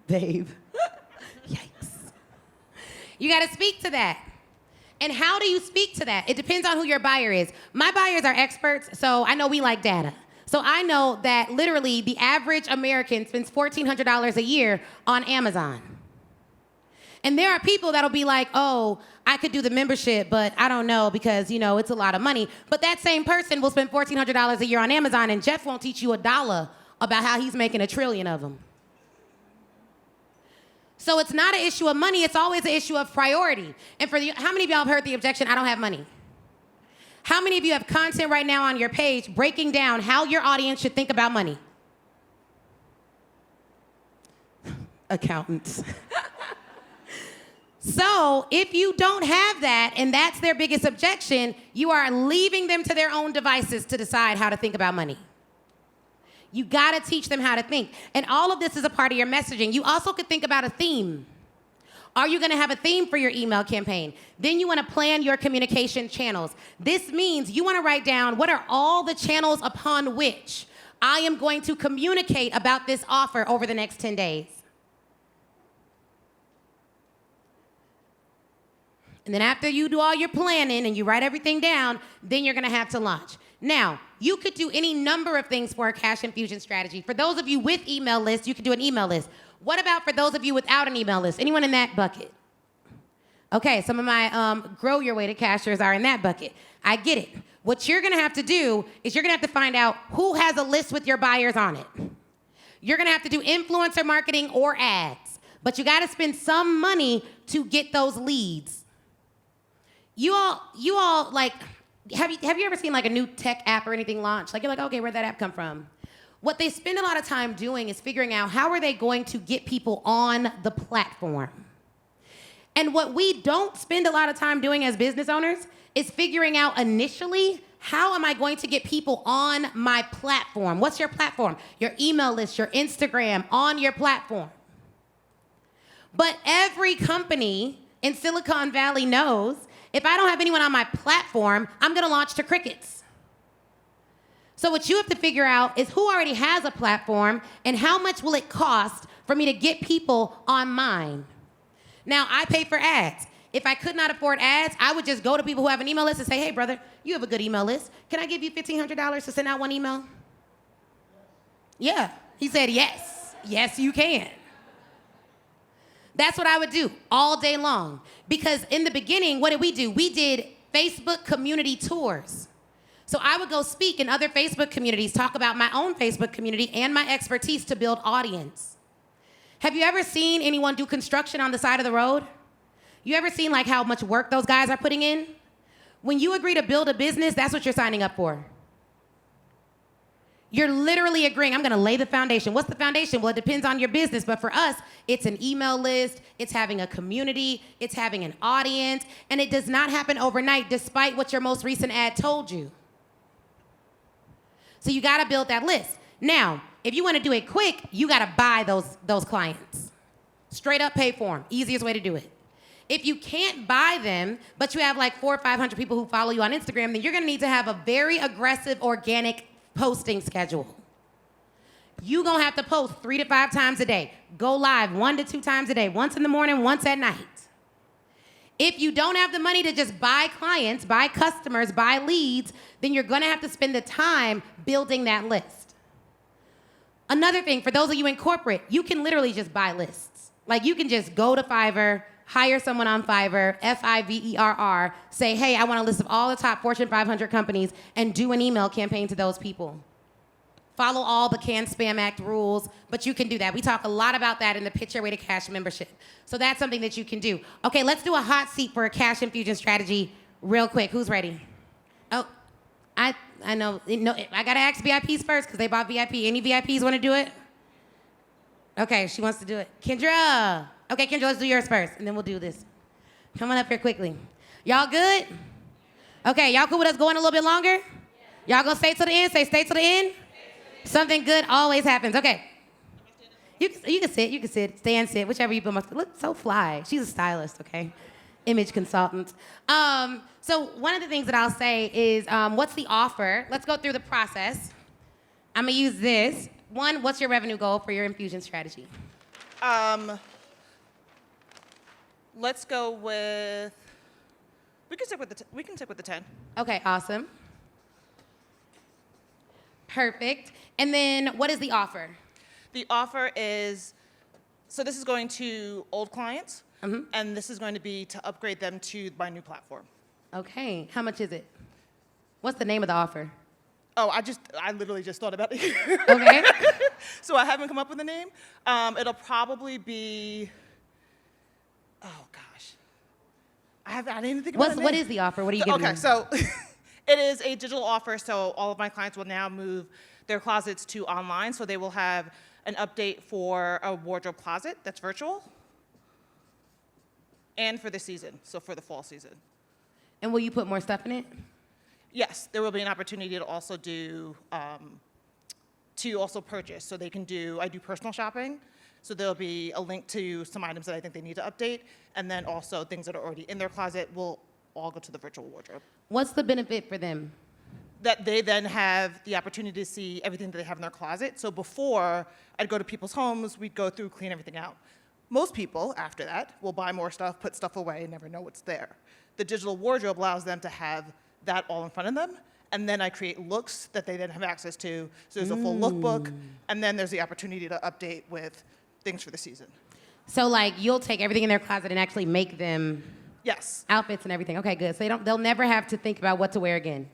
Babe. Yikes. You got to speak to that. And how do you speak to that? It depends on who your buyer is. My buyers are experts, so I know we like data. So I know that literally the average American spends $1,400 a year on Amazon. And there are people that'll be like, oh, I could do the membership, but I don't know because, it's a lot of money. But that same person will spend $1,400 a year on Amazon, and Jeff won't teach you $1 about how he's making $1 trillion of them. So it's not an issue of money, it's always an issue of priority. And how many of y'all have heard the objection, I don't have money? How many of you have content right now on your page breaking down how your audience should think about money? Accountants. So if you don't have that, and that's their biggest objection, you are leaving them to their own devices to decide how to think about money. You gotta teach them how to think. And all of this is a part of your messaging. You also could think about a theme. Are you gonna have a theme for your email campaign? Then you wanna plan your communication channels. This means you wanna write down, what are all the channels upon which I am going to communicate about this offer over the next 10 days? And then after you do all your planning and you write everything down, then you're gonna have to launch. Now, you could do any number of things for a cash infusion strategy. For those of you with email lists, you could do an email list. What about for those of you without an email list? Anyone in that bucket? Okay, some of my grow your way to cashers are in that bucket. I get it. What you're gonna have to do is you're gonna have to find out who has a list with your buyers on it. You're gonna have to do influencer marketing or ads, but you gotta spend some money to get those leads. You all like, have you ever seen like a new tech app or anything launch? Like you're like, okay, where'd that app come from? What they spend a lot of time doing is figuring out how are they going to get people on the platform. And what we don't spend a lot of time doing as business owners is figuring out initially, how am I going to get people on my platform? What's your platform? Your email list, your Instagram, on your platform. But every company in Silicon Valley knows, if I don't have anyone on my platform, I'm gonna launch to crickets. So what you have to figure out is who already has a platform and how much will it cost for me to get people on mine. Now, I pay for ads. If I could not afford ads, I would just go to people who have an email list and say, hey, brother, you have a good email list. Can I give you $1,500 to send out one email? Yeah, he said yes. Yes, you can. That's what I would do all day long. Because in the beginning, what did we do? We did Facebook community tours. So I would go speak in other Facebook communities, talk about my own Facebook community and my expertise to build audience. Have you ever seen anyone do construction on the side of the road? You ever seen like how much work those guys are putting in? When you agree to build a business, that's what you're signing up for. You're literally agreeing, I'm gonna lay the foundation. What's the foundation? Well, it depends on your business, but for us, it's an email list, it's having a community, it's having an audience, and it does not happen overnight despite what your most recent ad told you. So you gotta build that list. Now, if you wanna do it quick, you gotta buy those clients. Straight up pay for them, easiest way to do it. If you can't buy them, but you have like 400 or 500 people who follow you on Instagram, then you're gonna need to have a very aggressive organic posting schedule. You're gonna have to post 3 to 5 times a day. Go live 1 to 2 times a day, once in the morning, once at night. If you don't have the money to just buy clients, buy customers, buy leads, then you're gonna have to spend the time building that list. Another thing, for those of you in corporate, you can literally just buy lists. Like you can just go to Fiverr, hire someone on Fiverr, Fiverr, say, hey, I want a list of all the top Fortune 500 companies and do an email campaign to those people. Follow all the Can Spam Act rules, but you can do that. We talk a lot about that in the Pitch Your Way to Cash membership. So that's something that you can do. Okay, let's do a hot seat for a cash infusion strategy real quick. Who's ready? Oh, I know, I gotta ask VIPs first because they bought VIP. Any VIPs wanna do it? Okay, she wants to do it. Kendra. Okay, Kendra, let's do yours first, and then we'll do this. Come on up here quickly. Y'all good? Okay, y'all cool with us going a little bit longer? Y'all gonna stay till the end? Stay till the end? Something good always happens. Okay. You can sit, stand, sit, whichever you feel most. Look so fly. She's a stylist, okay? Image consultant. So one of the things that I'll say is, what's the offer? Let's go through the process. I'm gonna use this. One, what's your revenue goal for your infusion strategy? Let's go with. We can stick with the 10. Okay, awesome. Perfect. And then what is the offer? The offer is, so this is going to old clients, and this is going to be to upgrade them to my new platform. Okay, how much is it? What's the name of the offer? Oh, I literally just thought about it. Okay. So I haven't come up with a name. It'll probably be, oh gosh. I didn't even think about a name. What is the offer? What are you giving them? Okay, so it is a digital offer, so all of my clients will now move their closets to online, so they will have an update for a wardrobe closet that's virtual, and for the season, so for the fall season. And will you put more stuff in it? Yes, there will be an opportunity to also do, purchase. So they can do, I do personal shopping, so there'll be a link to some items that I think they need to update, and then also things that are already in their closet will all go to the virtual wardrobe. What's the benefit for them? That they then have the opportunity to see everything that they have in their closet. So before, I'd go to people's homes, we'd go through, clean everything out. Most people, after that, will buy more stuff, put stuff away, and never know what's there. The digital wardrobe allows them to have that all in front of them, and then I create looks that they then have access to. So there's a full lookbook, and then there's the opportunity to update with things for the season. So like you'll take everything in their closet and actually make them outfits and everything. Okay, good. So they'll never have to think about what to wear again.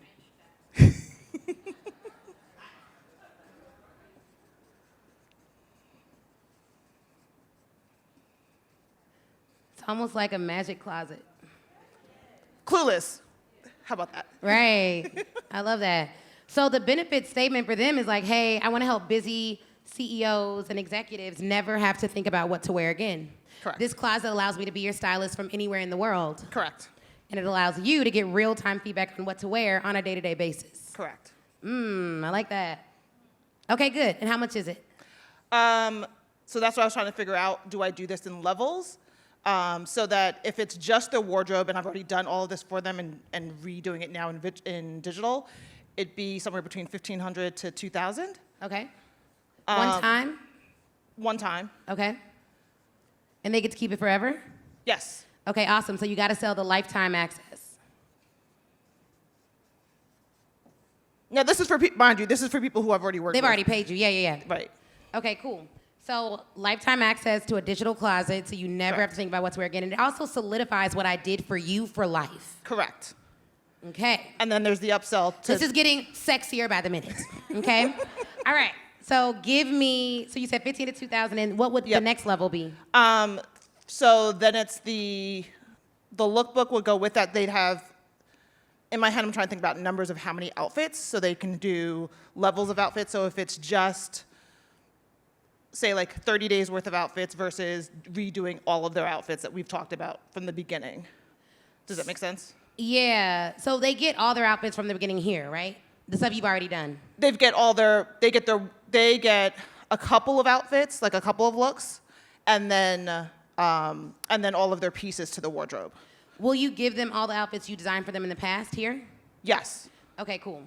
It's almost like a magic closet. Clueless. How about that? Right. I love that. So the benefit statement for them is like, hey, I want to help busy CEOs and executives never have to think about what to wear again. Correct. This closet allows me to be your stylist from anywhere in the world. Correct. And it allows you to get real-time feedback on what to wear on a day-to-day basis. Correct. I like that. Okay, good. And how much is it? So that's what I was trying to figure out. Do I do this in levels? So that if it's just their wardrobe and I've already done all of this for them and redoing it now in digital, it'd be somewhere between $1,500 to $2,000. Okay. One time? One time. Okay. And they get to keep it forever? Yes. Okay, awesome. So you got to sell the lifetime access. Now, this is for, mind you, this is for people who I've already worked with. They've already paid you. Yeah. Right. Okay, cool. So lifetime access to a digital closet, so you never have to think about what to wear again. And it also solidifies what I did for you for life. Correct. Okay. And then there's the upsell. This is getting sexier by the minute. Okay. All right. So give me. So you said 15 to 2,000, and what would the next level be? So then it's the lookbook would go with that. They'd have. In my head, I'm trying to think about numbers of how many outfits, so they can do levels of outfits. So if it's just, say, like 30 days worth of outfits versus redoing all of their outfits that we've talked about from the beginning. Does that make sense? Yeah. So they get all their outfits from the beginning here, right? The stuff you've already done. They get a couple of outfits, like a couple of looks, and then all of their pieces to the wardrobe. Will you give them all the outfits you designed for them in the past here? Yes. Okay, cool.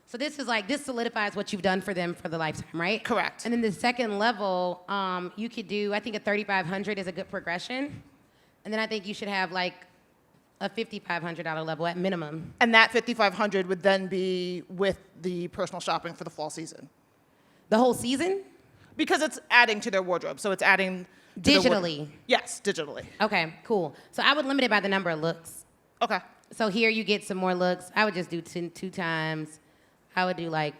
So this solidifies what you've done for them for the lifetime, right? Correct. And then the second level, you could do, I think a 3,500 is a good progression. And then I think you should have like a $5,500 level at minimum. And that $5,500 would then be with the personal shopping for the fall season. The whole season? Because it's adding to their wardrobe, so it's adding to digitally. Yes, digitally. Okay, cool. So I would limit it by the number of looks. Okay. So here you get some more looks. I would just do two times. I would do like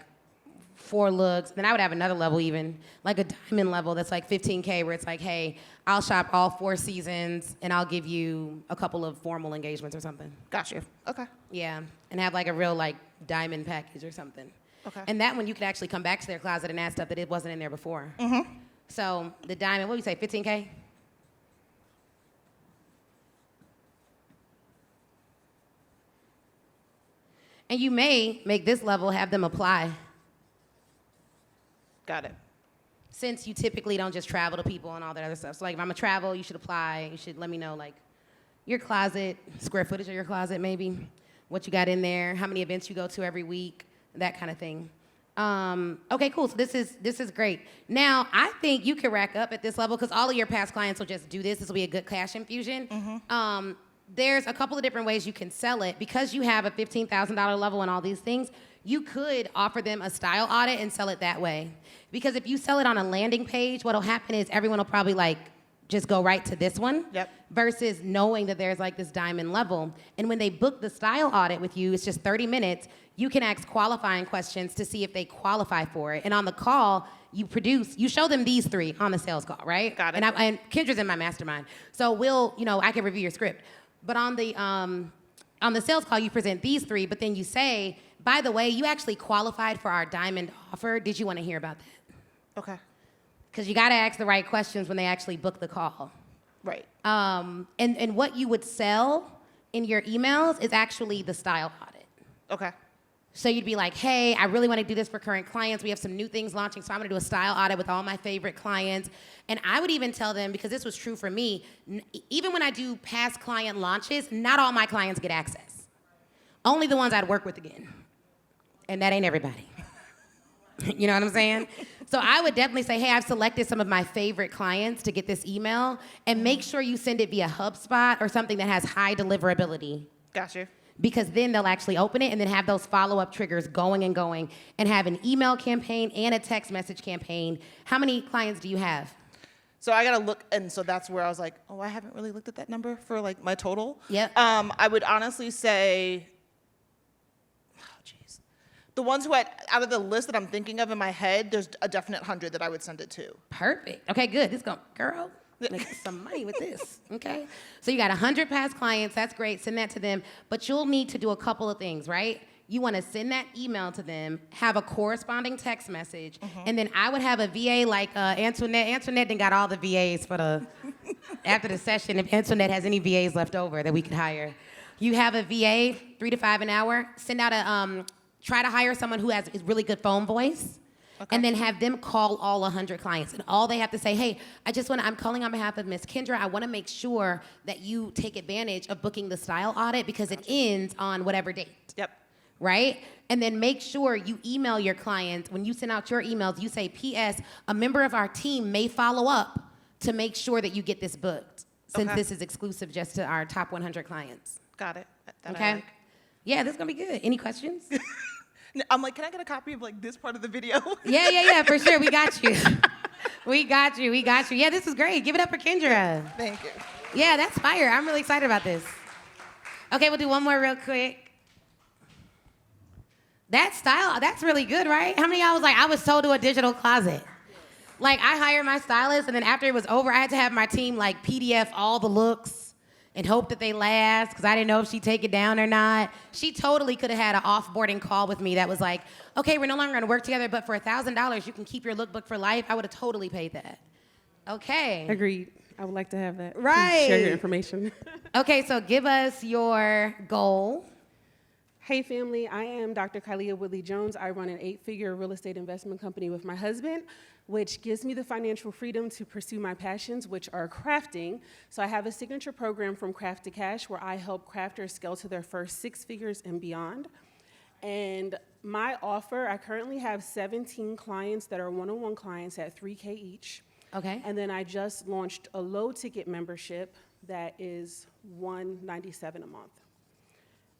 4 looks. Then I would have another level even, like a diamond level that's like $15K where it's like, hey, I'll shop all 4 seasons and I'll give you a couple of formal engagements or something. Got you. Okay. Yeah, and have like a real like diamond package or something. Okay. And that one you could actually come back to their closet and add stuff that it wasn't in there before. Mm-hmm. So the diamond, what do you say, 15K? And you may make this level, have them apply. Got it. Since you typically don't just travel to people and all that other stuff. So like if I'm a travel, you should apply. You should let me know like your closet, square footage of your closet maybe, what you got in there, how many events you go to every week, that kind of thing. Okay, cool. So this is great. Now, I think you can rack up at this level because all of your past clients will just do this. This will be a good cash infusion. Mm-hmm. There's a couple of different ways you can sell it. Because you have a $15,000 level and all these things, you could offer them a style audit and sell it that way. Because if you sell it on a landing page, what'll happen is everyone will probably like just go right to this one. Yep. Versus knowing that there's like this diamond level. And when they book the style audit with you, it's just 30 minutes. You can ask qualifying questions to see if they qualify for it. And on the call, you show them these 3 on the sales call, right? Got it. And Kendra's in my mastermind. So I can review your script. But on the sales call, you present these 3, but then you say, by the way, you actually qualified for our diamond offer. Did you want to hear about that? Okay. Because you got to ask the right questions when they actually book the call. Right. And what you would sell in your emails is actually the style audit. Okay. So you'd be like, hey, I really want to do this for current clients. We have some new things launching, so I'm going to do a style audit with all my favorite clients. And I would even tell them, because this was true for me, even when I do past client launches, not all my clients get access. Only the ones I'd work with again. And that ain't everybody. You know what I'm saying? So I would definitely say, hey, I've selected some of my favorite clients to get this email, and make sure you send it via HubSpot or something that has high deliverability. Got you. Because then they'll actually open it and then have those follow-up triggers going and have an email campaign and a text message campaign. How many clients do you have? So I gotta look, and so that's where I was like, oh, I haven't really looked at that number for like my total. Yep. I would honestly say, the ones who out of the list that I'm thinking of in my head, there's a definite 100 that I would send it to. Perfect. Okay, good. Girl, make some money with this, okay? So you got 100 past clients. That's great. Send that to them. But you'll need to do a couple of things, right? You want to send that email to them, have a corresponding text message, and then I would have a VA like Antoinette. Antoinette then got all the VAs for after the session. If Antoinette has any VAs left over that we could hire. You have a VA, 3 to 5 an hour. Send out try to hire someone who has a really good phone voice. Okay. And then have them call all 100 clients. And all they have to say, hey, I'm calling on behalf of Miss Kendra. I want to make sure that you take advantage of booking the style audit because it ends on whatever date. Yep. Right? And then make sure you email your clients. When you send out your emails, you say, P.S., a member of our team may follow up to make sure that you get this booked, since this is exclusive just to our top 100 clients. Got it. That okay? I like. Yeah, this is going to be good. Any questions? I'm like, can I get a copy of like this part of the video? Yeah, for sure. We got you. We got you. Yeah, this is great. Give it up for Kendra. Thank you. Yeah, that's fire. I'm really excited about this. Okay, we'll do one more real quick. That style, that's really good, right? How many of y'all was like, I was sold to a digital closet? Like, I hired my stylist, and then after it was over, I had to have my team like PDF all the looks and hope that they last, because I didn't know if she'd take it down or not. She totally could have had an off-boarding call with me that was like, okay, we're no longer going to work together, but for $1,000, you can keep your lookbook for life. I would have totally paid that. Okay. Agreed. I would like to have that. Right. Please share your information. Okay, so give us your goal. Hey family, I am Dr. Kylia Woodley-Jones. I run an 8-figure real estate investment company with my husband, which gives me the financial freedom to pursue my passions, which are crafting. So I have a signature program from Craft to Cash where I help crafters scale to their first 6 figures and beyond. And my offer, I currently have 17 clients that are one-on-one clients at $3K each. Okay. And then I just launched a low ticket membership that is $197 a month.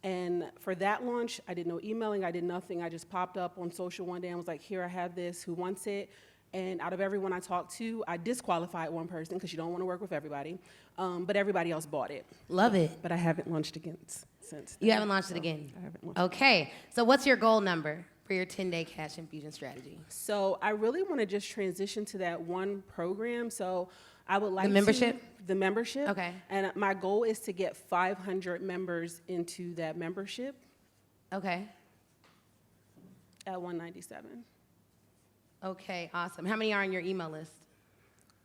And for that launch, I did no emailing, I did nothing. I just popped up on social one day and was like, here, I have this, who wants it? And out of everyone I talked to, I disqualified one person because you don't want to work with everybody, but everybody else bought it. Love it. But I haven't launched again since. You haven't launched it again? I haven't launched Okay, so what's your goal number for your 10-day cash infusion strategy? So I really want to just transition to that one program. So I would like The membership? The membership. Okay. And my goal is to get 500 members into that membership. Okay. At 197. Okay, awesome. How many are on your email list?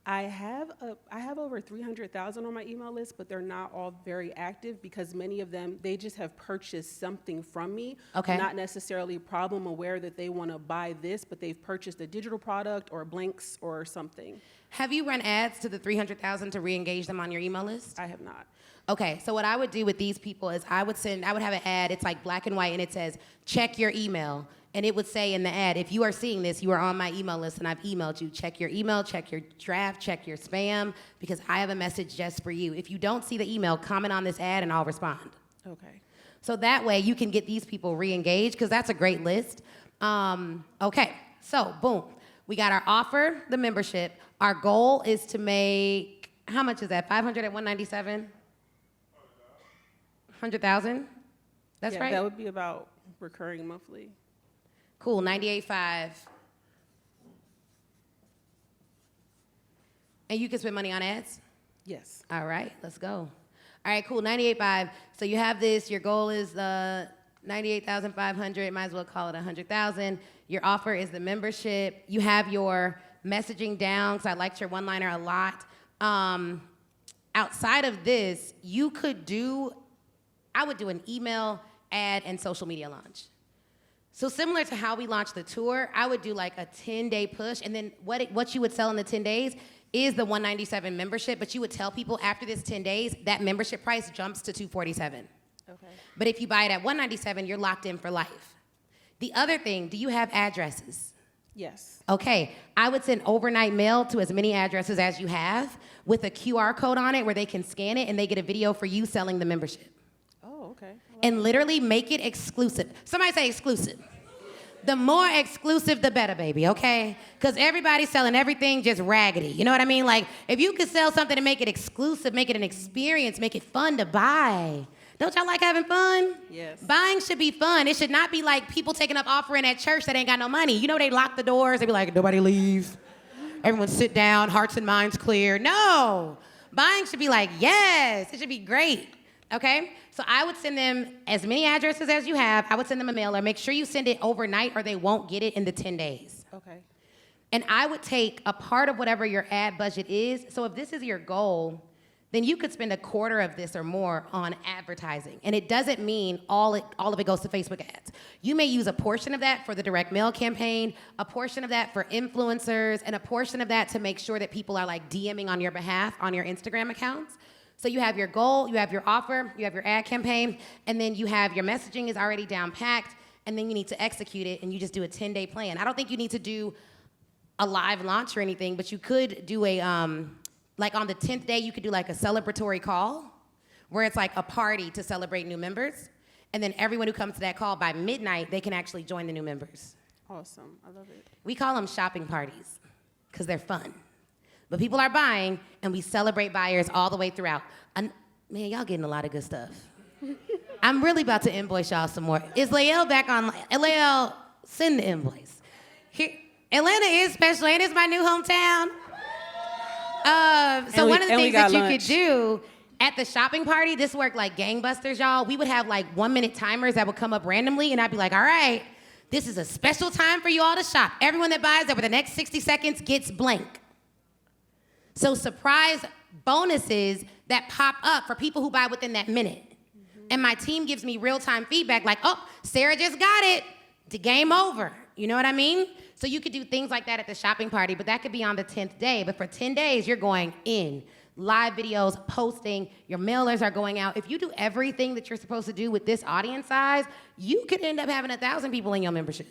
I have over 300,000 on my email list, but they're not all very active because many of them, they just have purchased something from me. Okay. Not necessarily problem aware that they want to buy this, but they've purchased a digital product or blanks or something. Have you run ads to the 300,000 to re-engage them on your email list? I have not. Okay, so what I would do with these people is I would have an ad, it's like black and white, and it says, check your email. And it would say in the ad, if you are seeing this, you are on my email list and I've emailed you. Check your email, check your draft, check your spam, because I have a message just for you. If you don't see the email, comment on this ad and I'll respond. Okay. So that way you can get these people re-engaged, because that's a great list. Okay, so boom. We got our offer, the membership. Our goal is to make, how much is that? 500 at 197? 100,000? That's Yeah, right? that would be about recurring monthly. Cool, 98.5. And you can spend money on ads? Yes. All right, let's go. All right, cool, 98.5. So you have this, your goal is 98,500, might as well call it 100,000. Your offer is the membership. You have your messaging down, because I liked your one-liner a lot. Outside of this, you could do, I would do an email, ad, and social media launch. So similar to how we launched the tour, I would do like a 10-day push, and then what you would sell in the 10 days is the 197 membership, but you would tell people after this 10 days, that membership price jumps to 247. Okay. But if you buy it at 197, you're locked in for life. The other thing, do you have addresses? Yes. Okay, I would send overnight mail to as many addresses as you have with a QR code on it where they can scan it and they get a video for you selling the membership. Oh, okay. And literally make it exclusive. Somebody say exclusive. The more exclusive, the better, baby, okay? Because everybody's selling everything just raggedy. You know what I mean? Like, if you could sell something and make it exclusive, make it an experience, make it fun to buy. Don't y'all like having fun? Yes. Buying should be fun. It should not be like people taking up offering at church that ain't got no money. You know, they lock the doors. They be like, nobody leave. Everyone sit down, hearts and minds clear. No. Buying should be like, yes. It should be great. Okay? So I would send them as many addresses as you have. I would send them a mailer. Make sure you send it overnight or they won't get it in the 10 days. Okay. And I would take a part of whatever your ad budget is. So if this is your goal, then you could spend a quarter of this or more on advertising. And it doesn't mean all of it goes to Facebook ads. You may use a portion of that for the direct mail campaign, a portion of that for influencers, and a portion of that to make sure that people are like DMing on your behalf on your Instagram accounts. So you have your goal, you have your offer, you have your ad campaign, and then you have your messaging is already down packed, and then you need to execute it, and you just do a 10-day plan. I don't think you need to do a live launch or anything, but you could do a, like on the 10th day, you could do like a celebratory call, where it's like a party to celebrate new members, and then everyone who comes to that call by midnight, they can actually join the new members. Awesome, I love it. We call them shopping parties, because they're fun. But people are buying, and we celebrate buyers all the way throughout. Man, y'all getting a lot of good stuff. I'm really about to invoice y'all some more. Is Lael back on? Lael, send the invoice. Here, Atlanta is special, and it's my new hometown. So one of the things that you could do at the shopping party, this worked like gangbusters, y'all. We would have like 1-minute timers that would come up randomly, and I'd be like, all right, this is a special time for you all to shop. Everyone that buys over the next 60 seconds gets blank. So surprise bonuses that pop up for people who buy within that minute. And my team gives me real-time feedback like, oh, Sarah just got it. The game over. You know what I mean? So you could do things like that at the shopping party, but that could be on the 10th day. But for 10 days, you're going in. Live videos, posting, your mailers are going out. If you do everything that you're supposed to do with this audience size, you could end up having 1,000 people in your membership,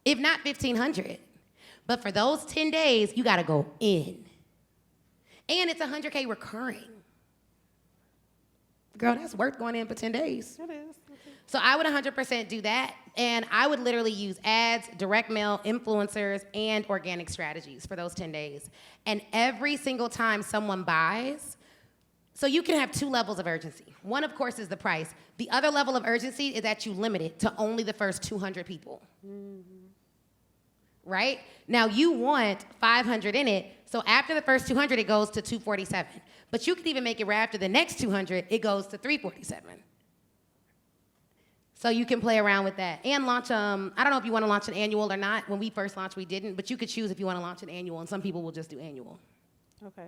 if not 1,500. But for those 10 days, you gotta go in. And it's $100K recurring. Girl, that's worth going in for 10 days. It is. So I would 100% do that, and I would literally use ads, direct mail, influencers, and organic strategies for those 10 days. And every single time someone buys, so you can have 2 levels of urgency. One, of course, is the price. The other level of urgency is that you limit it to only the first 200 people. Right? Now, you want 500 in it, so after the first 200, it goes to 247. But you could even make it right after the next 200, it goes to 347. So you can play around with that. And launch, I don't know if you want to launch an annual or not. When we first launched, we didn't. But you could choose if you want to launch an annual. And some people will just do annual. Okay.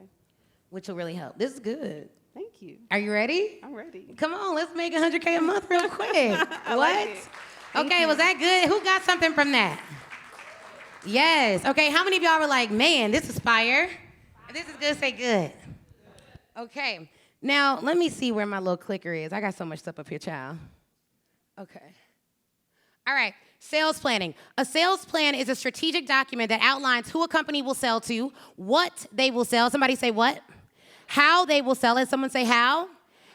Which will really help. This is good. Thank you. Are you ready? I'm ready. Come on, let's make 100K a month real quick. I What? like it. Okay, was that good? Who got something from that? Yes. Okay, how many of y'all were like, man, this is fire? If this is good, say good. Okay. Now, let me see where my little clicker is. I got so much stuff up here, child. Okay. All right, sales planning. A sales plan is a strategic document that outlines who a company will sell to, what they will sell. Somebody say what? How they will sell it. Someone say how.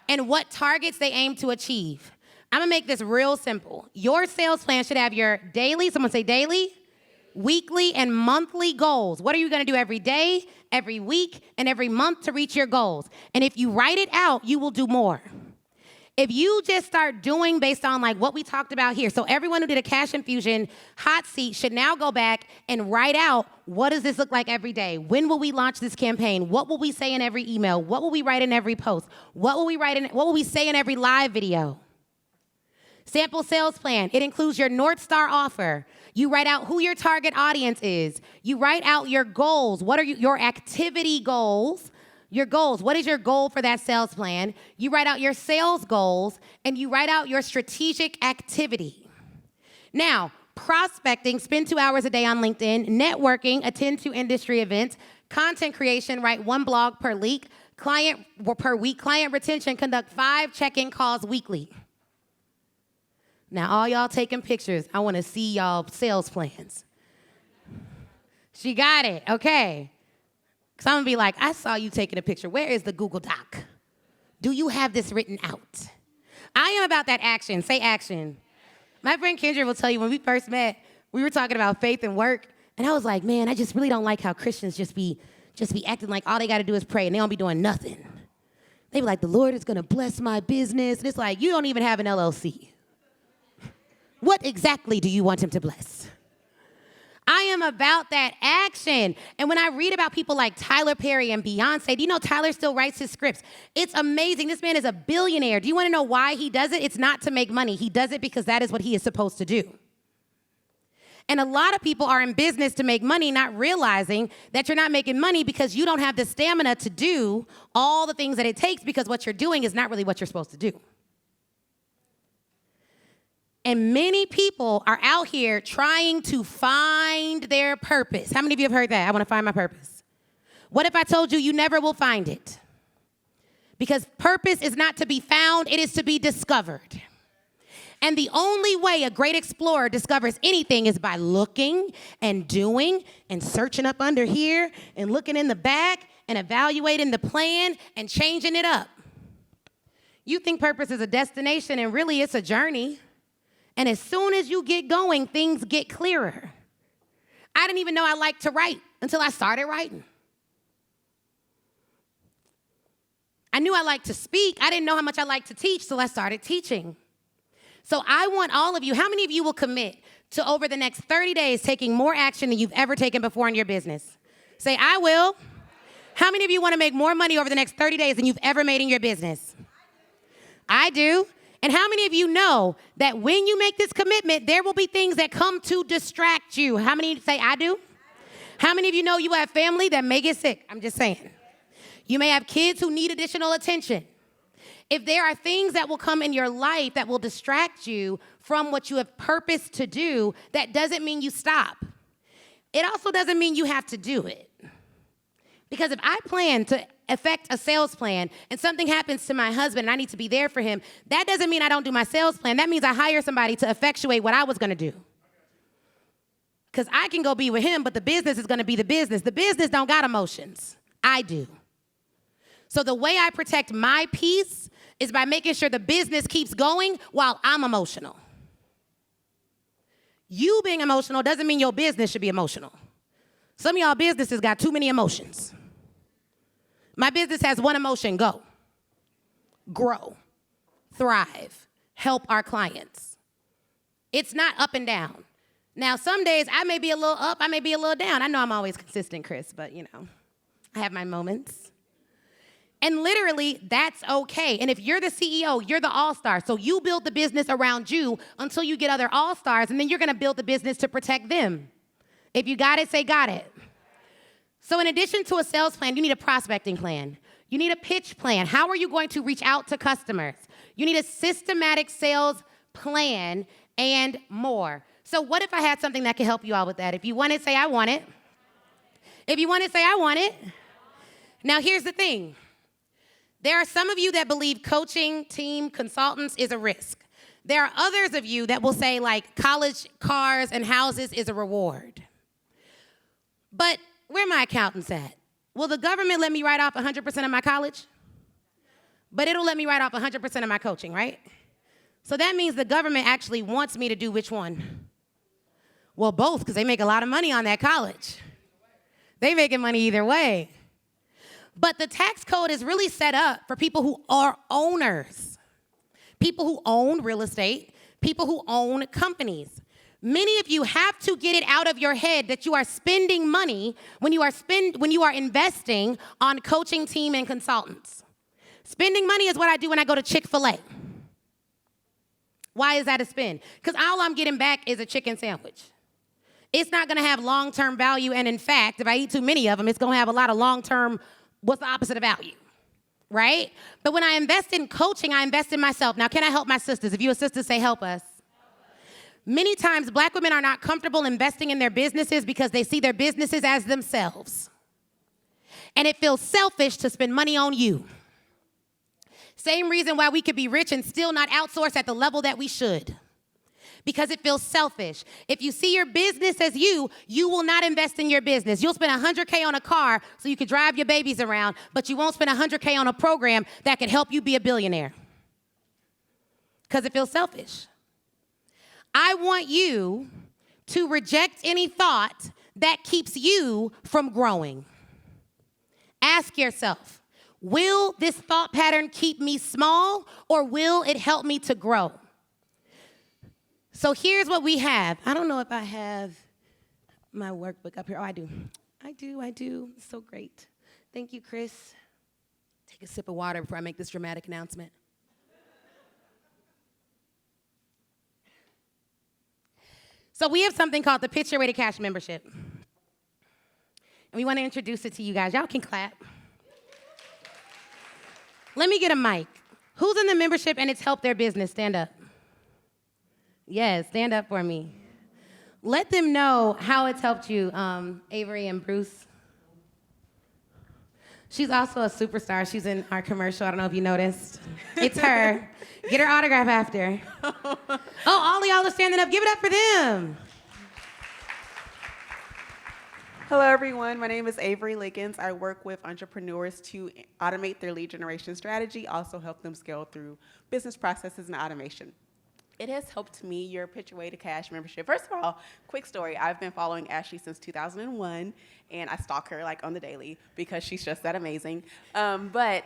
And what targets they aim to achieve. I'm gonna make this real simple. Your sales plan should have your daily, someone say daily, weekly, and monthly goals. What are you gonna do every day, every week, and every month to reach your goals? And if you write it out, you will do more. If you just start doing based on like what we talked about here, so everyone who did a cash infusion Hotseat should now go back and write out, what does this look like every day? When will we launch this campaign? What will we say in every email? What will we write in every post? What will we say in every live video? Sample sales plan. It includes your North Star offer. You write out who your target audience is. You write out your goals. What are your activity goals? Your goals. What is your goal for that sales plan? You write out your sales goals, and you write out your strategic activity. Now, prospecting, spend 2 hours a day on LinkedIn. Networking, attend 2 industry events. Content creation, write 1 blog per week. Client retention, conduct 5 check-in calls weekly. Now, all y'all taking pictures, I want to see y'all sales plans. She got it, okay. Because I'm going to be like, I saw you taking a picture. Where is the Google Doc? Do you have this written out? I am about that action. Say action. My friend Kendra will tell you, when we first met, we were talking about faith and work, and I was like, man, I just really don't like how Christians just be acting like all they got to do is pray, and they don't be doing nothing. They be like, the Lord is going to bless my business. And it's like, you don't even have an LLC. What exactly do you want him to bless? I am about that action. And when I read about people like Tyler Perry and Beyonce, do you know Tyler still writes his scripts? It's amazing. This man is a billionaire. Do you want to know why he does it? It's not to make money. He does it because that is what he is supposed to do. And a lot of people are in business to make money, not realizing that you're not making money because you don't have the stamina to do all the things that it takes, because what you're doing is not really what you're supposed to do. And many people are out here trying to find their purpose. How many of you have heard that? I want to find my purpose. What if I told you you never will find it? Because purpose is not to be found, it is to be discovered. And the only way a great explorer discovers anything is by looking and doing and searching up under here and looking in the back and evaluating the plan and changing it up. You think purpose is a destination, and really it's a journey. And as soon as you get going, things get clearer. I didn't even know I liked to write until I started writing. I knew I liked to speak. I didn't know how much I liked to teach till I started teaching. So I want all of you, how many of you will commit to over the next 30 days taking more action than you've ever taken before in your business? Say, I will. How many of you want to make more money over the next 30 days than you've ever made in your business? I do. And how many of you know that when you make this commitment, there will be things that come to distract you? How many say, I do? How many of you know you have family that may get sick? I'm just saying. You may have kids who need additional attention. If there are things that will come in your life that will distract you from what you have purposed to do, that doesn't mean you stop. It also doesn't mean you have to do it. Because if I plan to affect a sales plan and something happens to my husband and I need to be there for him, that doesn't mean I don't do my sales plan. That means I hire somebody to effectuate what I was gonna do. Because I can go be with him, but the business is gonna be the business. The business don't got emotions. I do. So the way I protect my peace is by making sure the business keeps going while I'm emotional. You being emotional doesn't mean your business should be emotional. Some of y'all businesses got too many emotions. My business has one emotion: go, grow, thrive, help our clients. It's not up and down. Now, some days I may be a little up, I may be a little down. I know I'm always consistent, Chris, but I have my moments. And literally, that's okay. And if you're the CEO, you're the all-star. So you build the business around you until you get other all-stars, and then you're gonna build the business to protect them. If you got it, say got it. So in addition to a sales plan, you need a prospecting plan. You need a pitch plan. How are you going to reach out to customers? You need a systematic sales plan and more. So what if I had something that could help you out with that? If you want it, say I want it. If you want it, say I want it. Now here's the thing. There are some of you that believe coaching, team, consultants is a risk. There are others of you that will say like college, cars, and houses is a reward. But where are my accountants at? Will the government let me write off 100% of my college? But it'll let me write off 100% of my coaching, right? So that means the government actually wants me to do which one? Well, both, because they make a lot of money on that college. They making money either way. But the tax code is really set up for people who are owners, people who own real estate, people who own companies. Many of you have to get it out of your head that you are spending money when you are investing on coaching, team, and consultants. Spending money is what I do when I go to Chick-fil-A. Why is that a spend? Because all I'm getting back is a chicken sandwich. It's not gonna have long-term value, and in fact, if I eat too many of them, it's gonna have a lot of long-term, what's the opposite of value, right? But when I invest in coaching, I invest in myself. Now, can I help my sisters? If you're a sister, say help us. Many times, Black women are not comfortable investing in their businesses because they see their businesses as themselves. And it feels selfish to spend money on you. Same reason why we could be rich and still not outsource at the level that we should. Because it feels selfish. If you see your business as you will not invest in your business. You'll spend $100K on a car so you can drive your babies around, but you won't spend $100K on a program that can help you be a billionaire. Because it feels selfish. I want you to reject any thought that keeps you from growing. Ask yourself, will this thought pattern keep me small or will it help me to grow? So here's what we have. I don't know if I have my workbook up here. Oh, I do. I do. So great. Thank you, Chris. Take a sip of water before I make this dramatic announcement. So we have something called the Pitch Your Way to Cash membership. And we want to introduce it to you guys. Y'all can clap. Let me get a mic. Who's in the membership and it's helped their business? Stand up. Yes, stand up for me. Let them know how it's helped you, Avery and Bruce. She's also a superstar. She's in our commercial. I don't know if you noticed. It's her. Get her autograph after. Oh, all of y'all are standing up. Give it up for them. Hello, everyone. My name is Avery Liggins. I work with entrepreneurs to automate their lead generation strategy, also help them scale through business processes and automation. It has helped me, your Pitch Your Way to Cash membership. First of all, quick story. I've been following Ashley since 2001, and I stalk her like on the daily because she's just that amazing. But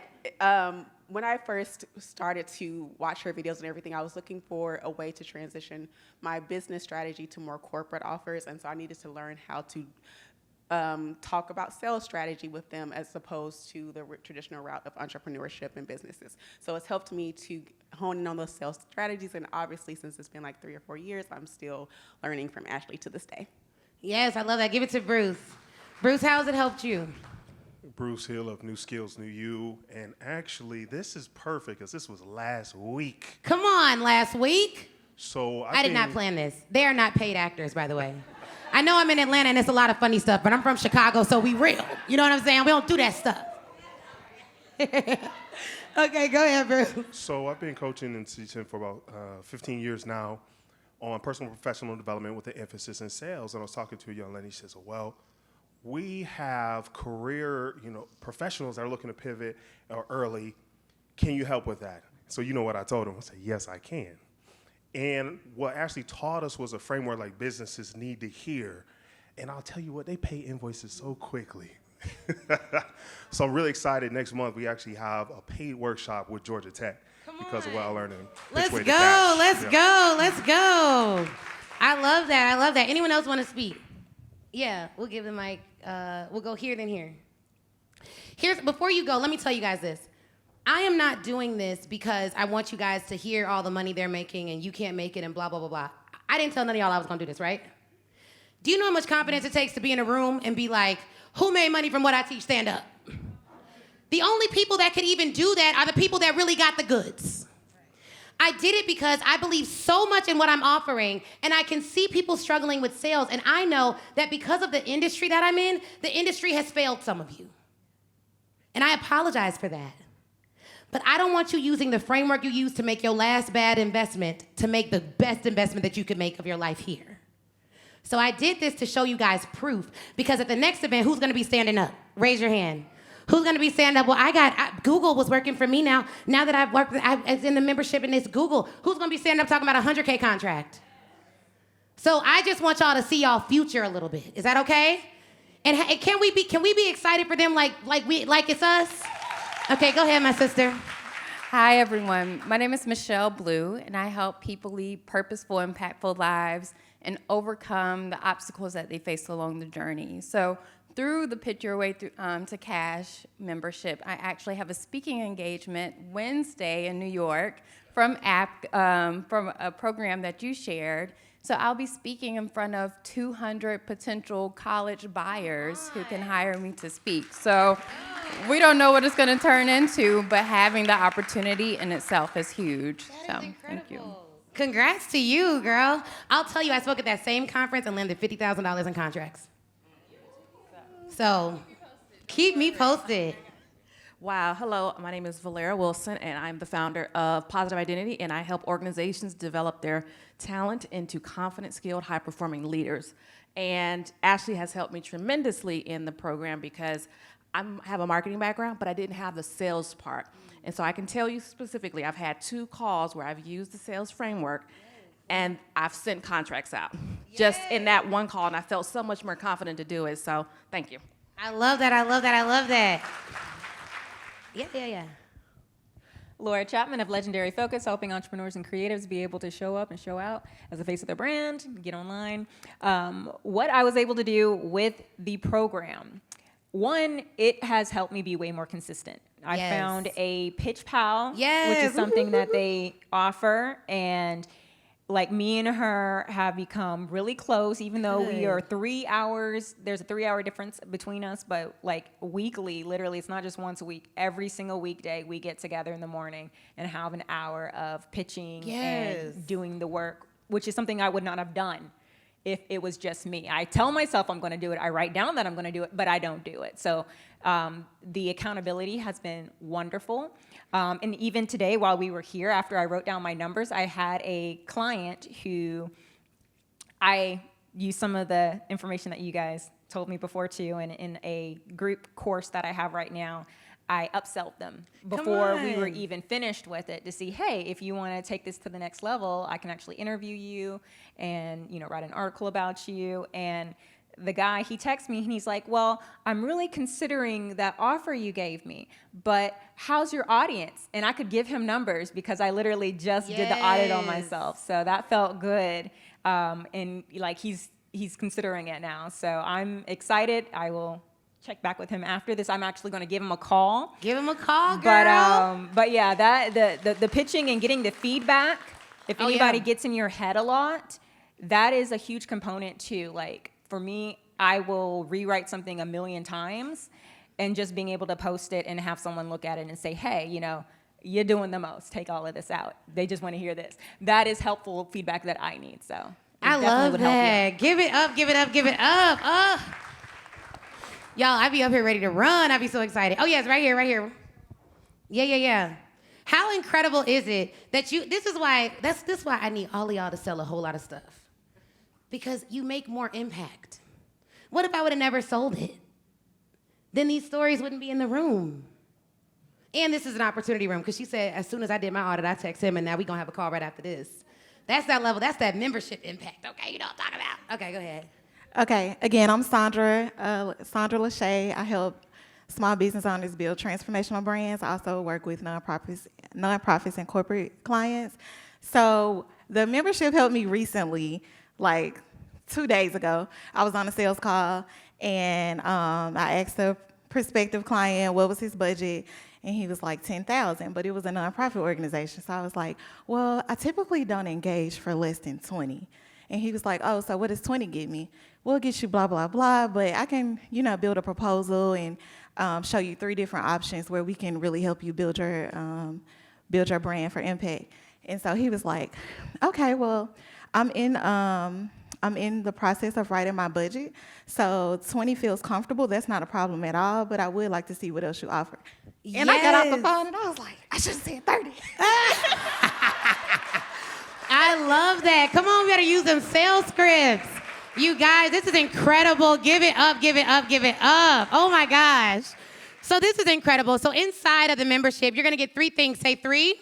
when I first started to watch her videos and everything, I was looking for a way to transition my business strategy to more corporate offers, and so I needed to learn how to talk about sales strategy with them as opposed to the traditional route of entrepreneurship and businesses. So it's helped me to hone in on those sales strategies, and obviously since it's been like 3 or 4 years, I'm still learning from Ashley to this day. Yes, I love that. Give it to Bruce. Bruce, how has it helped you? Bruce Hill of New Skills, New You. And actually, this is perfect because this was last week. Come on, last week. So I did not plan this. They are not paid actors, by the way. I know I'm in Atlanta and it's a lot of funny stuff, but I'm from Chicago, so we real. You know what I'm saying? We don't do that stuff. Okay, go ahead, Bruce. So I've been coaching and teaching for about 15 years now on personal and professional development with an emphasis in sales. And I was talking to a young lady. She says, well, we have career, professionals that are looking to pivot early. Can you help with that? So you know what I told them? I said, yes, I can. And what actually taught us was a framework like businesses need to hear. And I'll tell you what, they pay invoices so quickly. So I'm really excited. Next month, we actually have a paid workshop with Georgia Tech because of what I learned in Let's go. I love that. Anyone else want to speak? Yeah, we'll give the mic. We'll go here, then here. Before you go, let me tell you guys this. I am not doing this because I want you guys to hear all the money they're making and you can't make it and blah, blah, blah, blah. I didn't tell none of y'all I was going to do this, right? Do you know how much confidence it takes to be in a room and be like, who made money from what I teach? Stand up. The only people that could even do that are the people that really got the goods. I did it because I believe so much in what I'm offering, and I can see people struggling with sales, and I know that because of the industry that I'm in, the industry has failed some of you. And I apologize for that. But I don't want you using the framework you used to make your last bad investment to make the best investment that you could make of your life here. So I did this to show you guys proof, because at the next event, who's gonna be standing up? Raise your hand. Who's gonna be standing up? Well, Google was working for me now. Now that I've worked, I was in the membership in this Google. Who's gonna be standing up talking about a 100K contract? So I just want y'all to see y'all future a little bit. Is that okay? And can we be excited for them like it's us? Okay, go ahead, my sister. Hi, everyone. My name is Michelle Blue, and I help people lead purposeful, impactful lives and overcome the obstacles that they face along the journey. So through the Pitch Your Way to Cash membership, I actually have a speaking engagement Wednesday in New York from a program that you shared. So I'll be speaking in front of 200 potential college buyers who can hire me to speak. So we don't know what it's going to turn into, but having the opportunity in itself is huge. So thank you. Congrats to you, girl. I'll tell you, I spoke at that same conference and landed $50,000 in contracts. So keep me posted. Wow, hello, my name is Valera Wilson, and I'm the founder of Positive Identity, and I help organizations develop their talent into confident, skilled, high-performing leaders. And Ashley has helped me tremendously in the program because I have a marketing background, but I didn't have the sales part. And so I can tell you specifically, I've had 2 calls where I've used the sales framework, and I've sent contracts out just in that one call, and I felt so much more confident to do it, so thank you. I love that. Yeah. Laura Chapman of Legendary Focus, helping entrepreneurs and creatives be able to show up and show out as the face of their brand, get online. What I was able to do with the program, one, it has helped me be way more consistent. I found a Pitch Pal, which is something that they offer, and like me and her have become really close, even though we are 3 hours, there's a 3-hour difference between us, but like weekly, literally, it's not just once a week, every single weekday we get together in the morning and have an hour of pitching and doing the work, which is something I would not have done if it was just me. I tell myself I'm gonna do it, I write down that I'm gonna do it, but I don't do it. So the accountability has been wonderful. And even today, while we were here, after I wrote down my numbers, I had a client who I used some of the information that you guys told me before too, and in a group course that I have right now, I upselled them before we were even finished with it to see, hey, if you want to take this to the next level, I can actually interview you and, you know, write an article about you. And the guy, he texts me and he's like, well, I'm really considering that offer you gave me, but how's your audience? And I could give him numbers because I literally just did the audit on myself. So that felt good. And like he's considering it now. So I'm excited. I will check back with him after this. I'm actually going to give him a call. Give him a call, girl. But yeah, that the pitching and getting the feedback, if anybody gets in your head a lot, that is a huge component too. Like for me, I will rewrite something 1,000,000 times, and just being able to post it and have someone look at it and say, hey, you know, you're doing the most. Take all of this out. They just want to hear this. That is helpful feedback that I need. So I love that. Give it up, give it up, give it up. Y'all, I be up here ready to run. I be so excited. Oh, yes, right here, right here. Yeah. How incredible is it that this is why I need all of y'all to sell a whole lot of stuff. Because you make more impact. What if I would have never sold it? Then these stories wouldn't be in the room. And this is an opportunity room, because she said as soon as I did my audit, I text him, and now we going to have a call right after this. That's that level. That's that membership impact. Okay, you know what I'm talking about. Okay, go ahead. Okay, again, I'm Sandra Lachey. I help small business owners build transformational brands. I also work with nonprofits and corporate clients. So the membership helped me recently, like 2 days ago. I was on a sales call, and I asked a prospective client what was his budget, and he was like $10,000, but it was a nonprofit organization. So I was like, well, I typically don't engage for less than 20. And he was like, oh, so what does 20 get me? We'll get you blah, blah, blah, but I can, you know, build a proposal and show you 3 different options where we can really help you build your brand for impact. And so he was like, okay, well, I'm in the process of writing my budget, so 20 feels comfortable. That's not a problem at all, but I would like to see what else you offer. And I got off the phone and I was like, I should have said 30. I love that. Come on, we better use them sales scripts. You guys, this is incredible. Give it up, give it up, give it up. Oh my gosh. So this is incredible. So inside of the membership, you're gonna get 3 things. Say 3.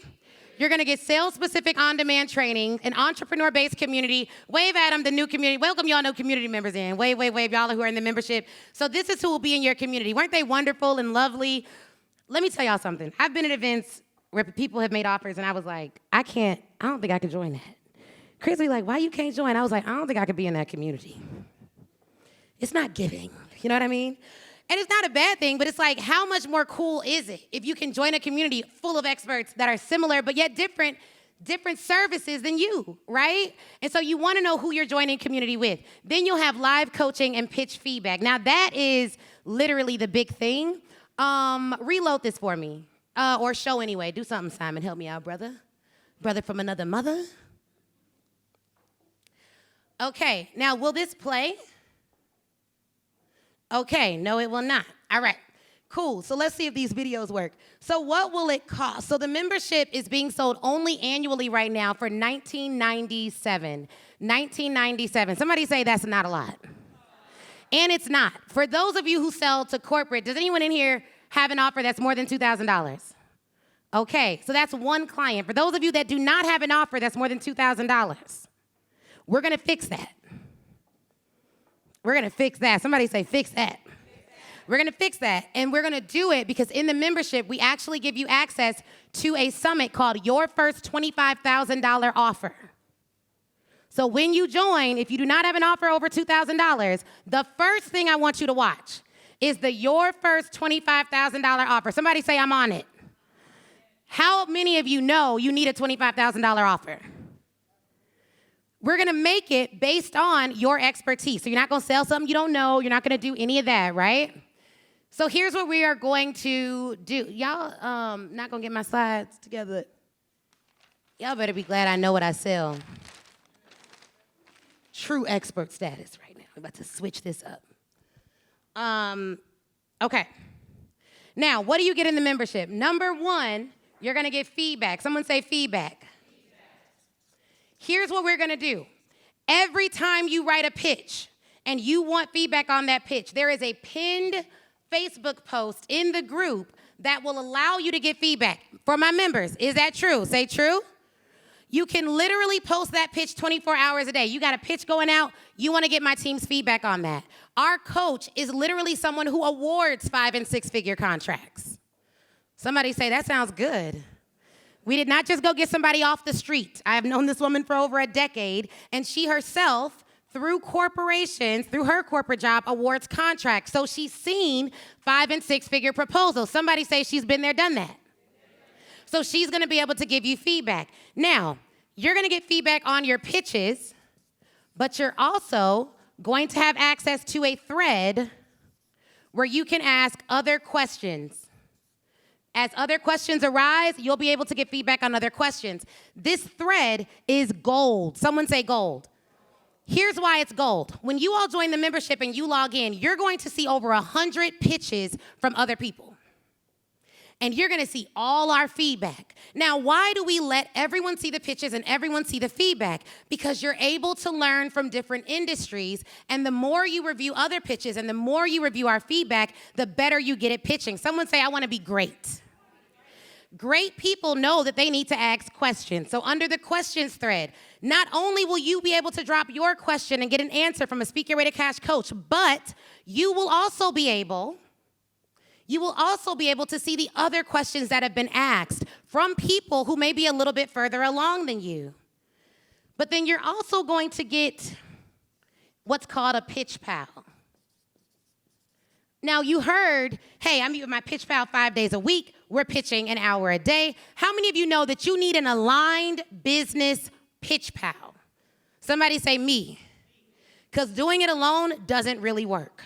You're gonna get sales-specific on-demand training, an entrepreneur-based community. Wave at them, the new community. Welcome y'all new community members in. Wave, wave, wave, y'all who are in the membership. So this is who will be in your community. Weren't they wonderful and lovely? Let me tell y'all something. I've been at events where people have made offers, and I was like, I don't think I could join that. Chris was like, why you can't join? I was like, I don't think I could be in that community. It's not giving, you know what I mean? And it's not a bad thing, but it's like, how much more cool is it if you can join a community full of experts that are similar, but yet different services than you, right? And so you want to know who you're joining community with. Then you'll have live coaching and pitch feedback. Now that is literally the big thing. Reload this for me, or show anyway. Do something, Simon. Help me out, brother. Brother from another mother. Okay, now will this play? Okay, no, it will not. All right, cool. So let's see if these videos work. So what will it cost? So the membership is being sold only annually right now for $19.97. $19.97. Somebody say that's not a lot. And it's not. For those of you who sell to corporate, does anyone in here have an offer that's more than $2,000? Okay, so that's one client. For those of you that do not have an offer that's more than $2,000, we're gonna fix that. We're gonna fix that. Somebody say, fix that. We're gonna fix that, and we're gonna do it because in the membership, we actually give you access to a summit called Your First $25,000 Offer. So when you join, if you do not have an offer over $2,000, the first thing I want you to watch is the Your First $25,000 Offer. Somebody say, I'm on it. How many of you know you need a $25,000 offer? We're gonna make it based on your expertise. So you're not gonna sell something you don't know. You're not gonna do any of that, right? So here's what we are going to do. Y'all not gonna get my slides together. Y'all better be glad I know what I sell. True expert status right now. We're about to switch this up. Okay. Now, what do you get in the membership? Number 1, you're gonna get feedback. Someone say feedback. Here's what we're gonna do. Every time you write a pitch and you want feedback on that pitch, there is a pinned Facebook post in the group that will allow you to get feedback. For my members, is that true? Say true. You can literally post that pitch 24 hours a day. You got a pitch going out, you wanna get my team's feedback on that. Our coach is literally someone who awards 5- and 6-figure contracts. Somebody say, that sounds good. We did not just go get somebody off the street. I have known this woman for over a decade, and she herself, through corporations, through her corporate job, awards contracts. So she's seen 5- and 6-figure proposals. Somebody say she's been there, done that. So she's gonna be able to give you feedback. Now, you're gonna get feedback on your pitches, but you're also going to have access to a thread where you can ask other questions. As other questions arise, you'll be able to get feedback on other questions. This thread is gold. Someone say gold. Here's why it's gold. When you all join the membership and you log in, you're going to see over 100 pitches from other people. And you're gonna see all our feedback. Now, why do we let everyone see the pitches and everyone see the feedback? Because you're able to learn from different industries, and the more you review other pitches and the more you review our feedback, the better you get at pitching. Someone say, I wanna be great. Great people know that they need to ask questions. So under the questions thread, not only will you be able to drop your question and get an answer from a Speak Your Way to Cash coach, but you will also be able to see the other questions that have been asked from people who may be a little bit further along than you. But then you're also going to get what's called a pitch pal. Now you heard, hey, I meet with my pitch pal 5 days a week. We're pitching an hour a day. How many of you know that you need an aligned business pitch pal? Somebody say me. Because doing it alone doesn't really work.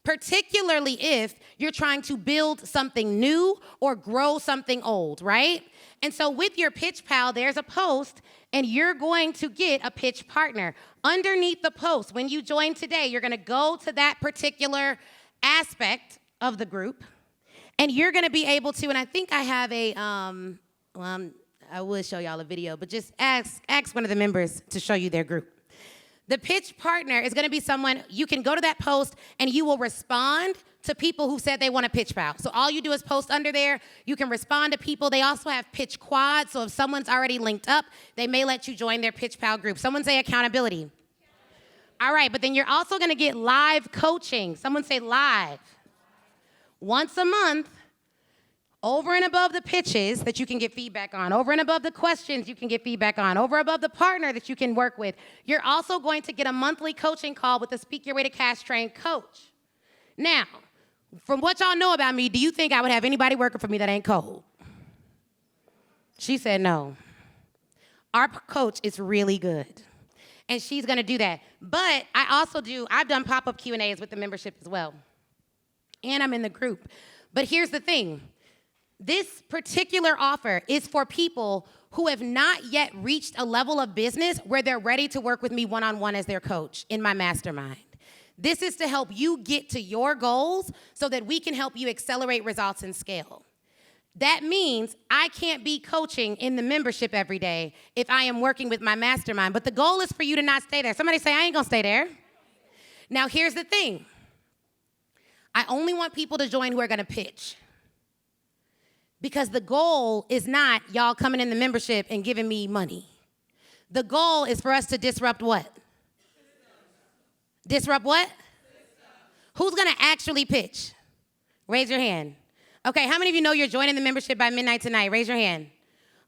Particularly if you're trying to build something new or grow something old, right? And so with your pitch pal, there's a post, and you're going to get a pitch partner. Underneath the post, when you join today, you're gonna go to that particular aspect of the group, and you're gonna be able to, and I think I have I will show y'all a video, but just ask one of the members to show you their group. The pitch partner is gonna be someone, you can go to that post and you will respond to people who said they want a pitch pal. So all you do is post under there, you can respond to people. They also have pitch quads, so if someone's already linked up, they may let you join their pitch pal group. Someone say accountability. All right, but then you're also gonna get live coaching. Someone say live. Once a month, over and above the pitches that you can get feedback on, over and above the questions you can get feedback on, over above the partner that you can work with, you're also going to get a monthly coaching call with a Speak Your Way to Cash trained coach. Now, from what y'all know about me, do you think I would have anybody working for me that ain't cold? She said no. Our coach is really good, and she's gonna do that. But I've done pop-up Q&As with the membership as well, and I'm in the group. But here's the thing. This particular offer is for people who have not yet reached a level of business where they're ready to work with me one-on-one as their coach in my mastermind. This is to help you get to your goals so that we can help you accelerate results and scale. That means I can't be coaching in the membership every day if I am working with my mastermind, but the goal is for you to not stay there. Somebody say, I ain't gonna stay there. Now, here's the thing. I only want people to join who are gonna pitch. Because the goal is not y'all coming in the membership and giving me money. The goal is for us to disrupt what? Disrupt what? Who's gonna actually pitch? Raise your hand. Okay, how many of you know you're joining the membership by midnight tonight? Raise your hand.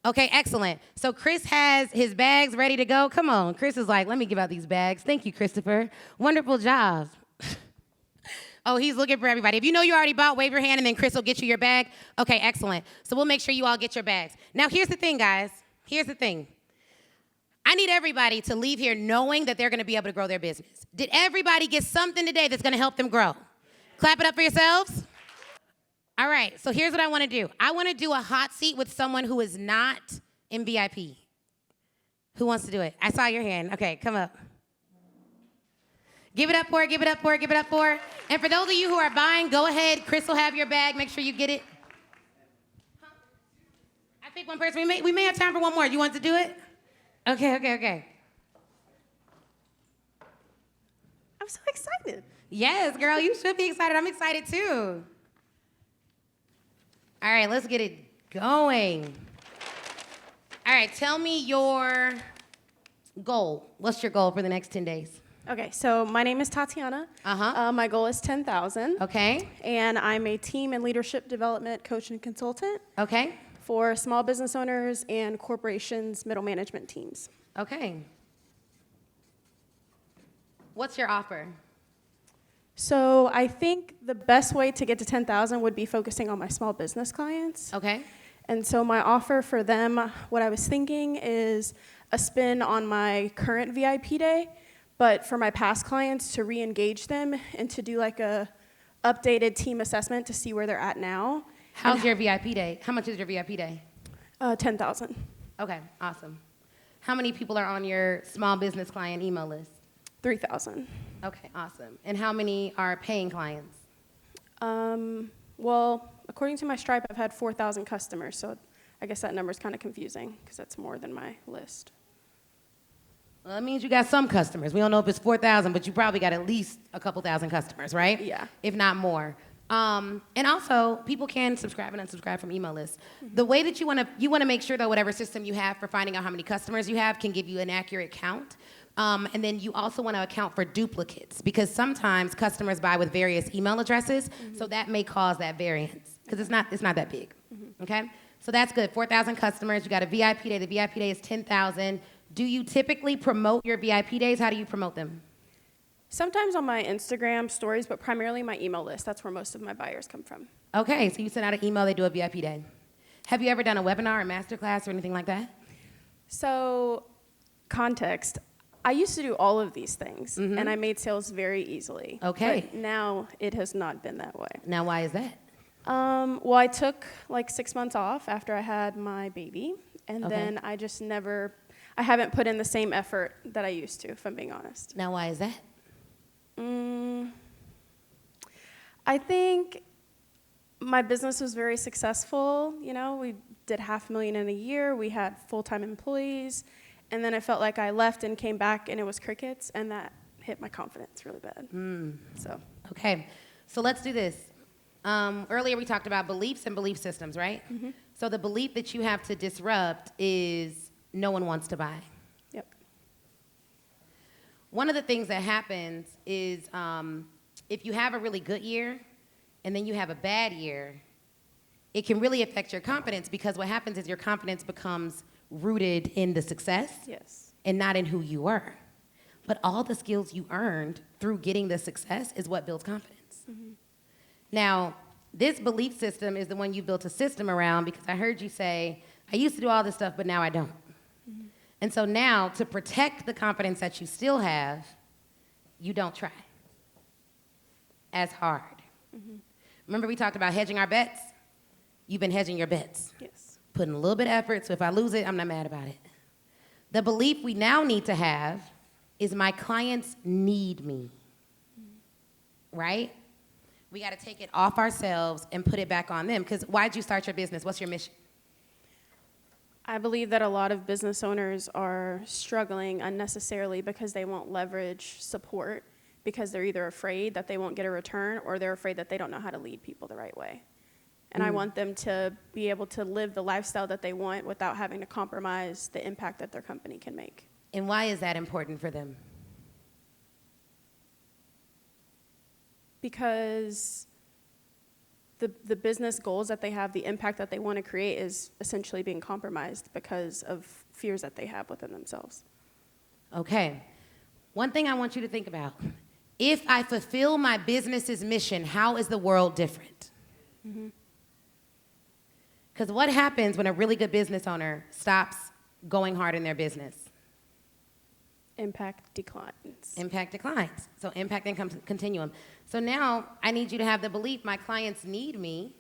Okay, excellent. So Chris has his bags ready to go. Come on, Chris is like, let me give out these bags. Thank you, Christopher. Wonderful job. Oh, he's looking for everybody. If you know you already bought, wave your hand, and then Chris will get you your bag. Okay, excellent. So we'll make sure you all get your bags. Now, here's the thing, guys. Here's the thing. I need everybody to leave here knowing that they're going to be able to grow their business. Did everybody get something today that's going to help them grow? Clap it up for yourselves. All right, so here's what I want to do. I want to do a hot seat with someone who is not in VIP. Who wants to do it? I saw your hand. Okay, come up. Give it up for it, give it up for it, give it up for it. And for those of you who are buying, go ahead. Chris will have your bag. Make sure you get it. I pick one person. We may have time for one more. You want to do it? Okay. I'm so excited. Yes, girl, you should be excited. I'm excited too. All right, let's get it going. All right, tell me your goal. What's your goal for the next 10 days? Okay, so my name is Tatiana. My goal is 10,000. Okay. And I'm a team and leadership development coach and consultant. Okay. For small business owners and corporations, middle management teams. Okay. What's your offer? So I think the best way to get to 10,000 would be focusing on my small business clients. Okay. And so my offer for them, what I was thinking is a spin on my current VIP day, but for my past clients to re-engage them and to do like a updated team assessment to see where they're at now. How's your VIP day? How much is your VIP day? 10,000. Okay, awesome. How many people are on your small business client email list? 3,000. Okay, awesome. And how many are paying clients? Well, according to my Stripe, I've had 4,000 customers, so I guess that number's kind of confusing because that's more than my list. Well, that means you got some customers. We don't know if it's 4,000, but you probably got at least a couple thousand customers, right? Yeah. If not more. And also, people can subscribe and unsubscribe from email lists. The way that you want to make sure that whatever system you have for finding out how many customers you have can give you an accurate count. And then you also want to account for duplicates because sometimes customers buy with various email addresses, so that may cause that variance because it's not that big. Okay, so that's good. 4,000 customers. You got a VIP day. The VIP day is 10,000. Do you typically promote your VIP days? How do you promote them? Sometimes on my Instagram stories, but primarily my email list. That's where most of my buyers come from. Okay, so you send out an email, they do a VIP day. Have you ever done a webinar or masterclass or anything like that? So, context. I used to do all of these things, and I made sales very easily. Okay. But now it has not been that way. Now, why is that? Well, I took like 6 months off after I had my baby, and Okay. then I haven't put in the same effort that I used to, if I'm being honest. Now, why is that? I think my business was very successful. You know, we did $500,000 in a year. We had full-time employees. And then I felt like I left and came back and it was crickets, and that hit my confidence really bad. So. Okay, so let's do this. Earlier we talked about beliefs and belief systems, right? So the belief that you have to disrupt is no one wants to buy. Yep. One of the things that happens is if you have a really good year and then you have a bad year, it can really affect your confidence because what happens is your confidence becomes rooted in the success and not in who you were. But all the skills you earned through getting the success is what builds confidence. Now, this belief system is the one you built a system around because I heard you say, I used to do all this stuff, but now I don't. And so now, to protect the confidence that you still have, you don't try as hard. Remember we talked about hedging our bets? You've been hedging your bets. Yes. Putting a little bit of effort, so if I lose it, I'm not mad about it. The belief we now need to have is my clients need me, right? We got to take it off ourselves and put it back on them, because why'd you start your business? What's your mission? I believe that a lot of business owners are struggling unnecessarily because they won't leverage support because they're either afraid that they won't get a return or they're afraid that they don't know how to lead people the right way. And I want them to be able to live the lifestyle that they want without having to compromise the impact that their company can make. And why is that important for them? Because the business goals that they have, the impact that they want to create is essentially being compromised because of fears that they have within themselves. Okay. One thing I want you to think about. If I fulfill my business's mission, how is the world different? Because what happens when a really good business owner stops going hard in their business? Impact declines. Impact declines. So impact then comes continuum. So now I need you to have the belief my clients need me.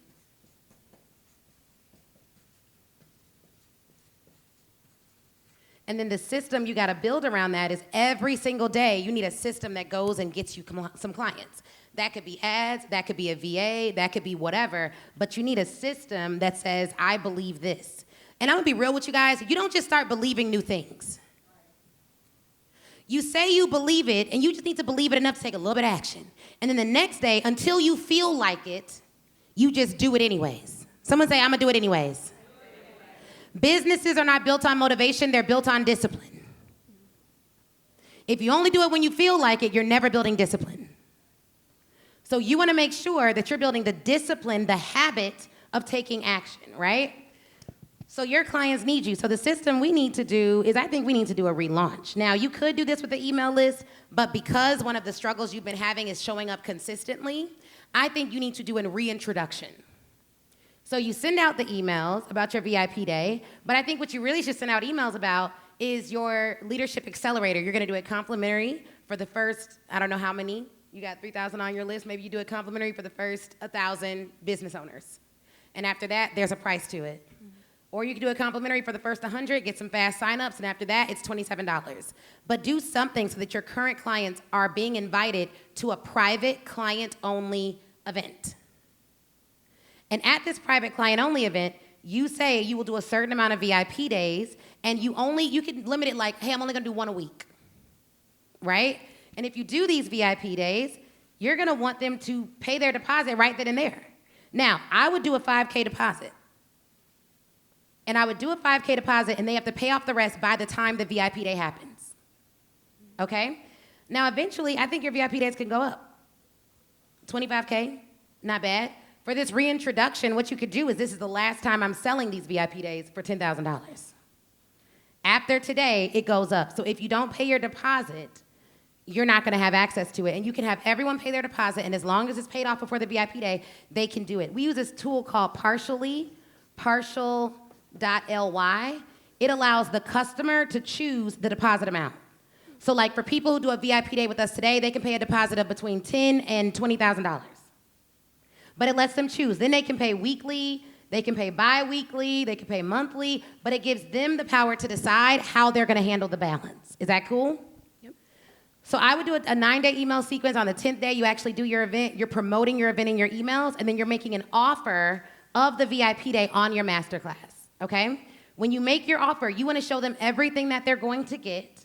And then the system you got to build around that is every single day you need a system that goes and gets you some clients. That could be ads, that could be a VA, that could be whatever, but you need a system that says, I believe this. And I'm gonna be real with you guys, you don't just start believing new things. You say you believe it, and you just need to believe it enough to take a little bit of action. And then the next day, until you feel like it, you just do it anyways. Someone say, I'm gonna do it anyways. Businesses are not built on motivation, they're built on discipline. If you only do it when you feel like it, you're never building discipline. So you want to make sure that you're building the discipline, the habit of taking action, right? So your clients need you. So the system we need to do is I think we need to do a relaunch. Now, you could do this with the email list, but because one of the struggles you've been having is showing up consistently, I think you need to do a reintroduction. So you send out the emails about your VIP day, but I think what you really should send out emails about is your leadership accelerator. You're going to do it complimentary for the first, I don't know how many, You got 3,000 on your list. Maybe you do it complimentary for the first 1,000 business owners. And after that, there's a price to it. Or you can do it complimentary for the first 100, get some fast signups, and after that, it's $27. But do something so that your current clients are being invited to a private client-only event. And at this private client-only event, you say you will do a certain amount of VIP days, and you can limit it like, hey, I'm only gonna do one a week, right? And if you do these VIP days, you're gonna want them to pay their deposit right then and there. Now, I would do a 5K deposit. And I would do a 5K deposit, and they have to pay off the rest by the time the VIP day happens. Okay? Now, eventually, I think your VIP days can go up. 25K, not bad. For this reintroduction, what you could do is this is the last time I'm selling these VIP days for $10,000. After today, it goes up. So if you don't pay your deposit, you're not gonna have access to it. And you can have everyone pay their deposit, and as long as it's paid off before the VIP day, they can do it. We use this tool called partial.ly. It allows the customer to choose the deposit amount. So like for people who do a VIP day with us today, they can pay a deposit of between $10,000 and $20,000. But it lets them choose. Then they can pay weekly, they can pay bi-weekly, they can pay monthly, but it gives them the power to decide how they're gonna handle the balance. Is that cool? So I would do a 9-day email sequence. On the 10th day, you actually do your event. You're promoting your event in your emails, and then you're making an offer of the VIP day on your masterclass, okay? When you make your offer, you wanna show them everything that they're going to get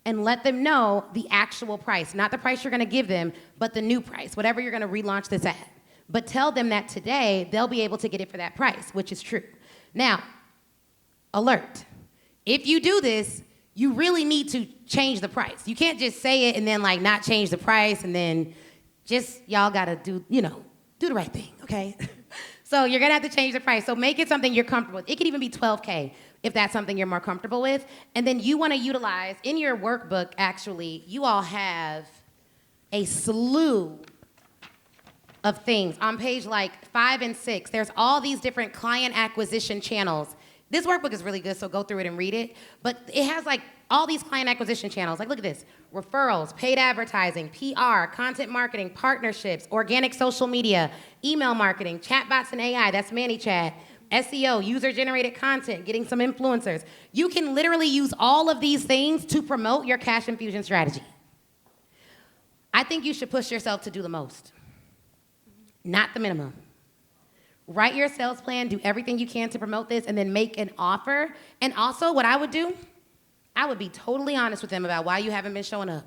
and let them know the actual price, not the price you're gonna give them, but the new price, whatever you're gonna relaunch this at. But tell them that today, they'll be able to get it for that price, which is true. Now, alert. If you do this, you really need to change the price. You can't just say it and then like not change the price and then just, y'all gotta do the right thing, okay? So you're gonna have to change the price. So make it something you're comfortable with. It could even be $12K if that's something you're more comfortable with. And then you wanna utilize, in your workbook actually, you all have a slew of things. On page like 5 and 6, there's all these different client acquisition channels. This workbook is really good, so go through it and read it. But it has like all these client acquisition channels. Like look at this, referrals, paid advertising, PR, content marketing, partnerships, organic social media, email marketing, chatbots and AI, that's ManyChat, SEO, user-generated content, getting some influencers. You can literally use all of these things to promote your cash infusion strategy. I think you should push yourself to do the most, not the minimum. Write your sales plan, do everything you can to promote this, and then make an offer. And also, what I would do, I would be totally honest with them about why you haven't been showing up.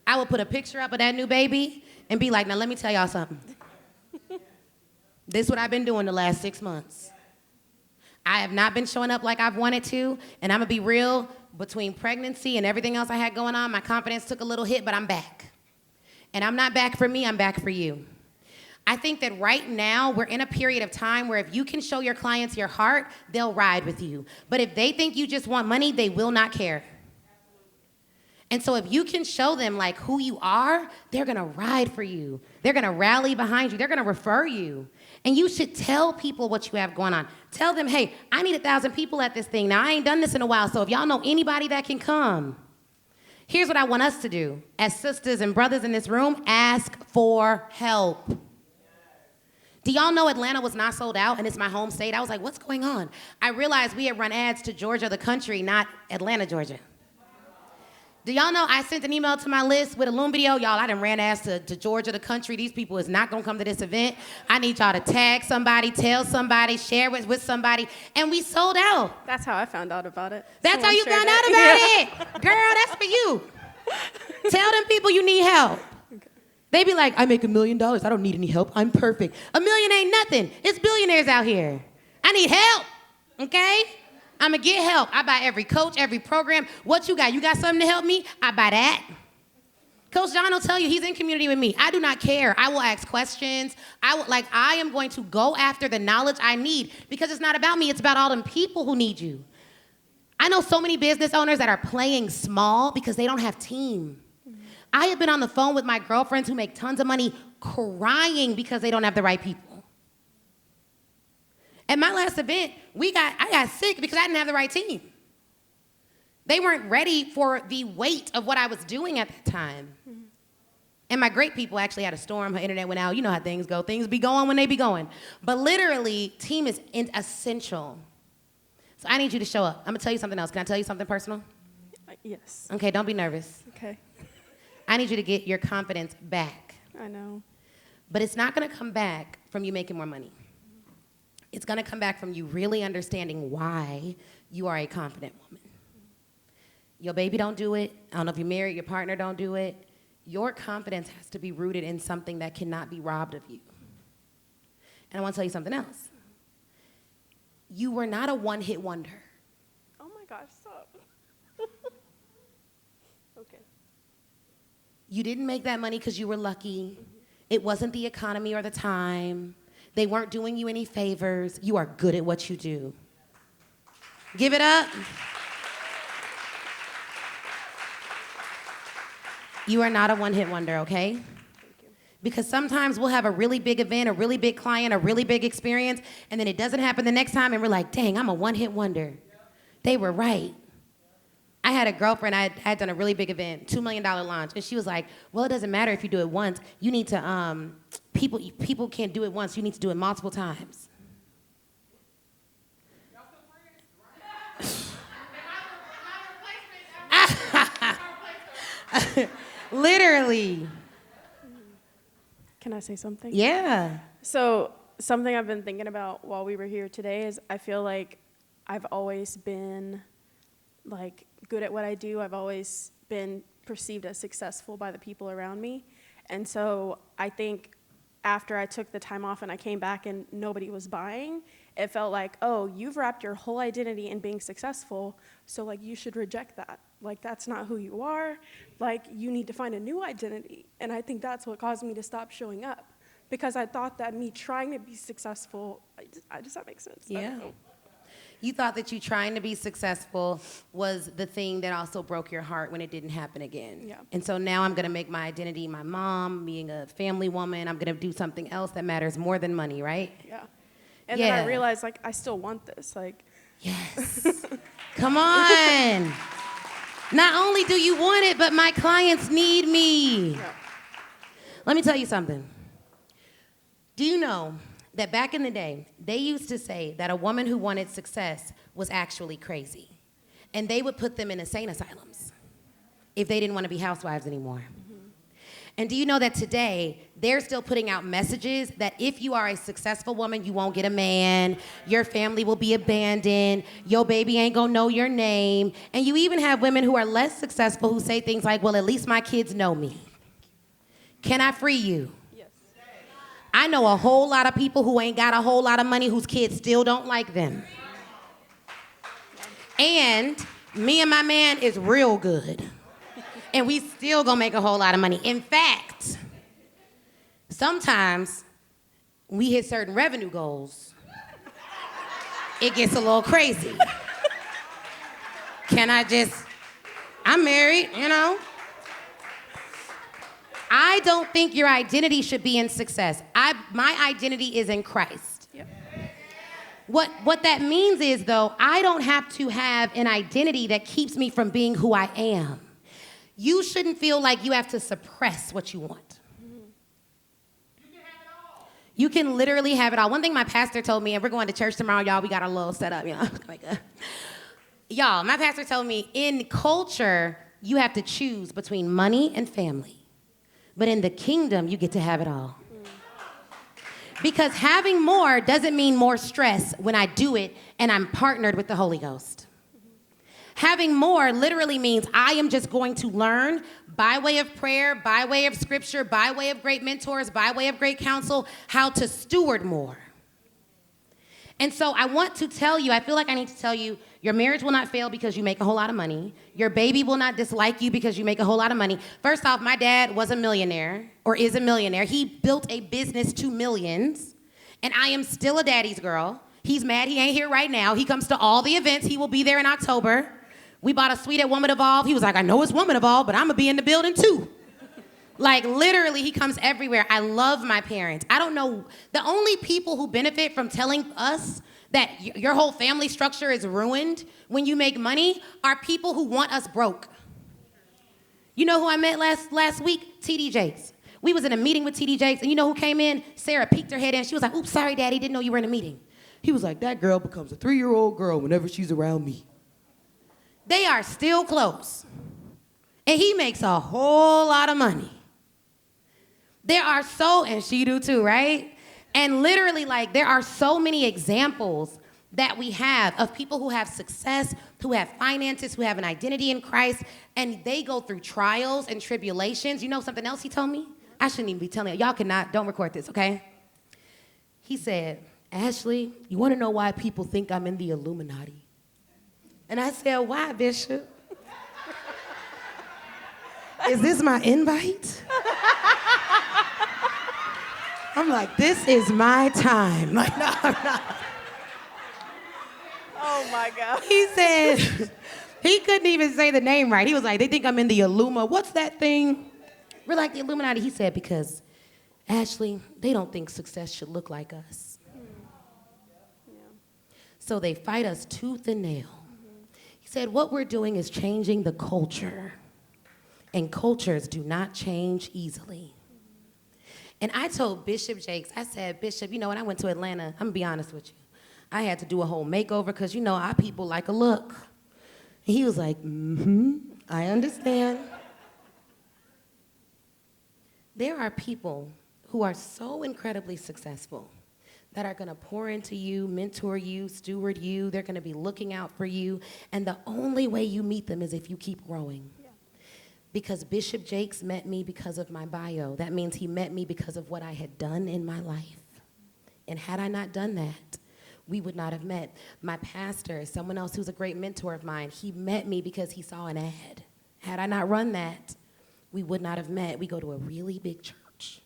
I would put a picture up of that new baby and be like, now let me tell y'all something. This is what I've been doing the last 6 months. I have not been showing up like I've wanted to, and I'm gonna be real, between pregnancy and everything else I had going on, my confidence took a little hit, but I'm back. And I'm not back for me, I'm back for you. I think that right now, we're in a period of time where if you can show your clients your heart, they'll ride with you. But if they think you just want money, they will not care. And so if you can show them like who you are, they're gonna ride for you. They're gonna rally behind you. They're gonna refer you. And you should tell people what you have going on. Tell them, hey, I need 1,000 people at this thing. Now, I ain't done this in a while, so if y'all know anybody that can come, here's what I want us to do. As sisters and brothers in this room, ask for help. Do y'all know Atlanta was not sold out and it's my home state? I was like, what's going on? I realized we had run ads to Georgia, the country, not Atlanta, Georgia. Do y'all know I sent an email to my list with a Loom video? Y'all, I done ran ads to Georgia, the country. These people is not gonna come to this event. I need y'all to tag somebody, tell somebody, share it with somebody, and we sold out. That's how I found out about it. That's how you found out about it. Girl, that's for you. Tell them people you need help. They be like, I make $1 million. I don't need any help. I'm perfect. $1 million ain't nothing. It's billionaires out here. I need help, okay? I'm gonna get help. I buy every coach, every program. What you got? You got something to help me? I buy that. Coach John will tell you he's in community with me. I do not care. I will ask questions. I am going to go after the knowledge I need because it's not about me. It's about all them people who need you. I know so many business owners that are playing small because they don't have team. I have been on the phone with my girlfriends who make tons of money crying because they don't have the right people. At my last event, I got sick because I didn't have the right team. They weren't ready for the weight of what I was doing at that time. And my great people actually had a storm. Her internet went out. You know how things go. Things be going when they be going. But literally, team is essential. So I need you to show up. I'm going to tell you something else. Can I tell you something personal? Yes. Okay, don't be nervous. Okay. I need you to get your confidence back. I know. But it's not going to come back from you making more money. It's going to come back from you really understanding why you are a confident woman. Your baby don't do it. I don't know if you're married, your partner don't do it. Your confidence has to be rooted in something that cannot be robbed of you. And I want to tell you something else. You were not a one-hit wonder. Oh my gosh, stop. Okay. You didn't make that money because you were lucky. It wasn't the economy or the time. They weren't doing you any favors. You are good at what you do. Give it up. You are not a one-hit wonder, okay? Because sometimes we'll have a really big event, a really big client, a really big experience, and then it doesn't happen the next time, and we're like, dang, I'm a one-hit wonder. They were right. I had a girlfriend, I had done a really big event, $2 million launch, and she was like, well, it doesn't matter if you do it once. You need to, people can't do it once. You need to do it multiple times. Literally. Can I say something? Yeah. So something I've been thinking about while we were here today is I feel like I've always been like good at what I do. I've always been perceived as successful by the people around me. And so I think after I took the time off and I came back and nobody was buying, it felt like, oh, you've wrapped your whole identity in being successful, so like you should reject that. Like that's not who you are. Like you need to find a new identity. And I think that's what caused me to stop showing up, because I thought that me trying to be successful, does that make sense? Yeah. You thought that you trying to be successful was the thing that also broke your heart when it didn't happen again. Yeah. And so now I'm gonna make my identity my mom, being a family woman. I'm gonna do something else that matters more than money, right? Yeah. And then I realized like I still want this. Like yes. Come on. Not only do you want it, but my clients need me. Yeah. Let me tell you something. Do you know that back in the day, they used to say that a woman who wanted success was actually crazy. And they would put them in insane asylums if they didn't want to be housewives anymore. And do you know that today, they're still putting out messages that if you are a successful woman, you won't get a man, your family will be abandoned, your baby ain't gonna know your name. And you even have women who are less successful who say things like, well, at least my kids know me. Can I free you? Yes. I know a whole lot of people who ain't got a whole lot of money whose kids still don't like them. And me and my man is real good. And we still gonna make a whole lot of money. In fact, sometimes we hit certain revenue goals, it gets a little crazy. I'm married, you know? I don't think your identity should be in success. My identity is in Christ. Yep. What that means is, though, I don't have to have an identity that keeps me from being who I am. You shouldn't feel like you have to suppress what you want. You can literally have it all. One thing my pastor told me, and we're going to church tomorrow, y'all, we got a little set up, you know. Y'all, my pastor told me, in culture, you have to choose between money and family. But in the kingdom, you get to have it all. Because having more doesn't mean more stress when I do it and I'm partnered with the Holy Ghost. Having more literally means I am just going to learn by way of prayer, by way of scripture, by way of great mentors, by way of great counsel, how to steward more. And so I want to tell you, I feel like I need to tell you, your marriage will not fail because you make a whole lot of money. Your baby will not dislike you because you make a whole lot of money. First off, my dad was a millionaire, or is a millionaire. He built a business to millions, and I am still a daddy's girl. He's mad he ain't here right now. He comes to all the events. He will be there in October. We bought a suite at Woman Evolve. He was like, I know it's Woman Evolve, but I'm gonna be in the building too. Like literally, he comes everywhere. I love my parents. I don't know, the only people who benefit from telling us that your whole family structure is ruined when you make money are people who want us broke. You know who I met last week? TD Jakes. We was in a meeting with TD Jakes, and you know who came in? Sarah peeked her head in. She was like, oops, sorry, Daddy, didn't know you were in a meeting. He was like, that girl becomes a 3-year-old girl whenever she's around me. They are still close. And he makes a whole lot of money. There are and she do too, right? And literally, like, there are so many examples that we have of people who have success, who have finances, who have an identity in Christ, and they go through trials and tribulations. You know something else he told me? I shouldn't even be telling you. Y'all cannot, don't record this, okay? He said, Ashley, you want to know why people think I'm in the Illuminati? And I said, why, Bishop? Is this my invite? I'm like, this is my time. Like, no, I'm not. Oh my God. He said, he couldn't even say the name right. He was like, they think I'm in the Illuma. What's that thing? We're like the Illuminati. He said, because, Ashley, they don't think success should look like us. So they fight us tooth and nail. He said, what we're doing is changing the culture. And cultures do not change easily. And I told Bishop Jakes, I said, Bishop, you know, when I went to Atlanta, I'm gonna be honest with you. I had to do a whole makeover because, you know, our people like a look. And he was like, I understand. There are people who are so incredibly successful that are gonna pour into you, mentor you, steward you. They're gonna be looking out for you. And the only way you meet them is if you keep growing. Because Bishop Jakes met me because of my bio. That means he met me because of what I had done in my life. And had I not done that, we would not have met. My pastor, someone else who's a great mentor of mine, he met me because he saw an ad. Had I not run that, we would not have met. We go to a really big church.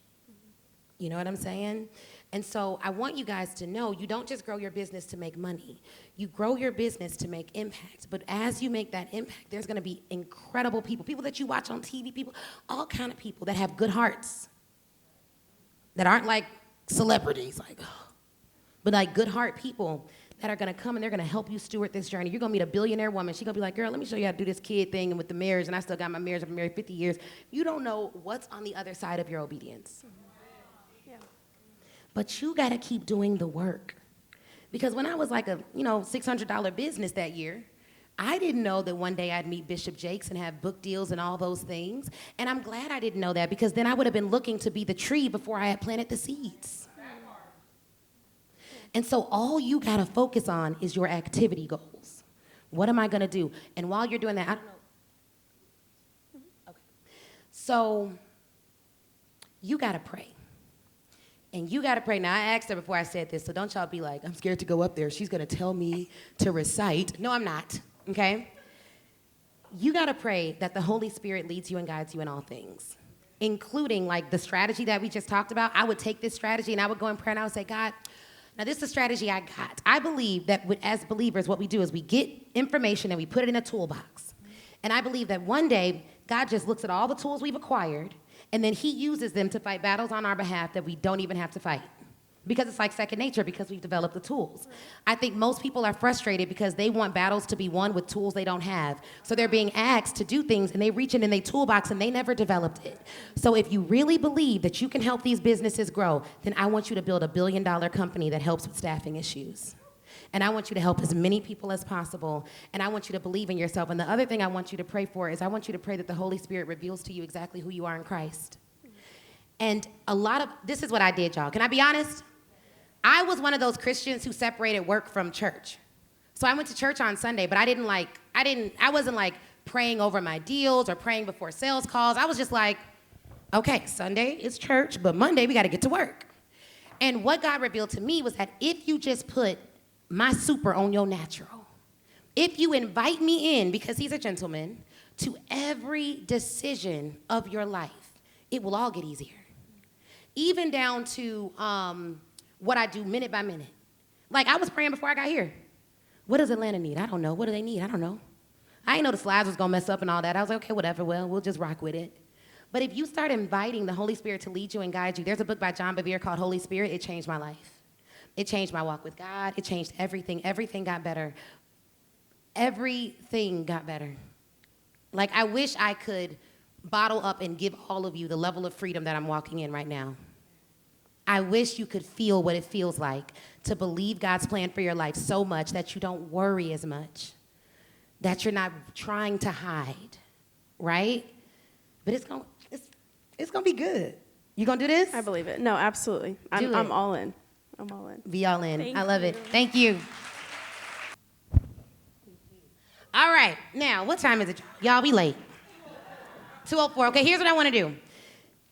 You know what I'm saying? And so I want you guys to know, you don't just grow your business to make money. You grow your business to make impact. But as you make that impact, there's gonna be incredible people that you watch on TV, people, all kind of people that have good hearts, that aren't like celebrities, like, but like good heart people that are gonna come and they're gonna help you steward this journey. You're gonna meet a billionaire woman. She's gonna be like, girl, let me show you how to do this kid thing and with the marriage, and I still got my marriage, I've been married 50 years. You don't know what's on the other side of your obedience. But you gotta keep doing the work. Because when I was like a, $600 business that year, I didn't know that one day I'd meet Bishop Jakes and have book deals and all those things. And I'm glad I didn't know that, because then I would have been looking to be the tree before I had planted the seeds. And so all you gotta focus on is your activity goals. What am I gonna do? And while you're doing that, I don't know. Okay. So you gotta pray. And you gotta pray. Now, I asked her before I said this, so don't y'all be like, I'm scared to go up there. She's gonna tell me to recite. No, I'm not, okay? You gotta pray that the Holy Spirit leads you and guides you in all things, including like the strategy that we just talked about. I would take this strategy and I would go in prayer and I would say, God, now this is the strategy I got. I believe that as believers, what we do is we get information and we put it in a toolbox. And I believe that one day, God just looks at all the tools we've acquired and then he uses them to fight battles on our behalf that we don't even have to fight. Because it's like second nature, because we've developed the tools. I think most people are frustrated because they want battles to be won with tools they don't have. So they're being asked to do things and they reach in their toolbox and they never developed it. So if you really believe that you can help these businesses grow, then I want you to build a $1 billion company that helps with staffing issues. And I want you to help as many people as possible. And I want you to believe in yourself. And the other thing I want you to pray for is I want you to pray that the Holy Spirit reveals to you exactly who you are in Christ. And this is what I did, y'all. Can I be honest? I was one of those Christians who separated work from church. So I went to church on Sunday, but I wasn't like praying over my deals or praying before sales calls. I was just like, okay, Sunday is church, but Monday we gotta get to work. And what God revealed to me was that if you just put my super on your natural, if you invite me in, because he's a gentleman, to every decision of your life, it will all get easier. Even down to what I do minute by minute. Like I was praying before I got here. What does Atlanta need? I don't know. What do they need? I don't know. I didn't know the slides was gonna mess up and all that. I was like, okay, whatever, well, we'll just rock with it. But if you start inviting the Holy Spirit to lead you and guide you, there's a book by John Bevere called Holy Spirit. It changed my life. It changed my walk with God. It changed everything. Everything got better. Everything got better. Like I wish I could bottle up and give all of you the level of freedom that I'm walking in right now. I wish you could feel what it feels like to believe God's plan for your life so much that you don't worry as much, that you're not trying to hide, right? But it's gonna be good. You gonna do this? I believe it. No, absolutely. I'm all in. I'm all in. Be all in. Thank I love you. it. Thank you. All right, now, what time is it? Y'all, we late. 2:04. Okay, here's what I want to do.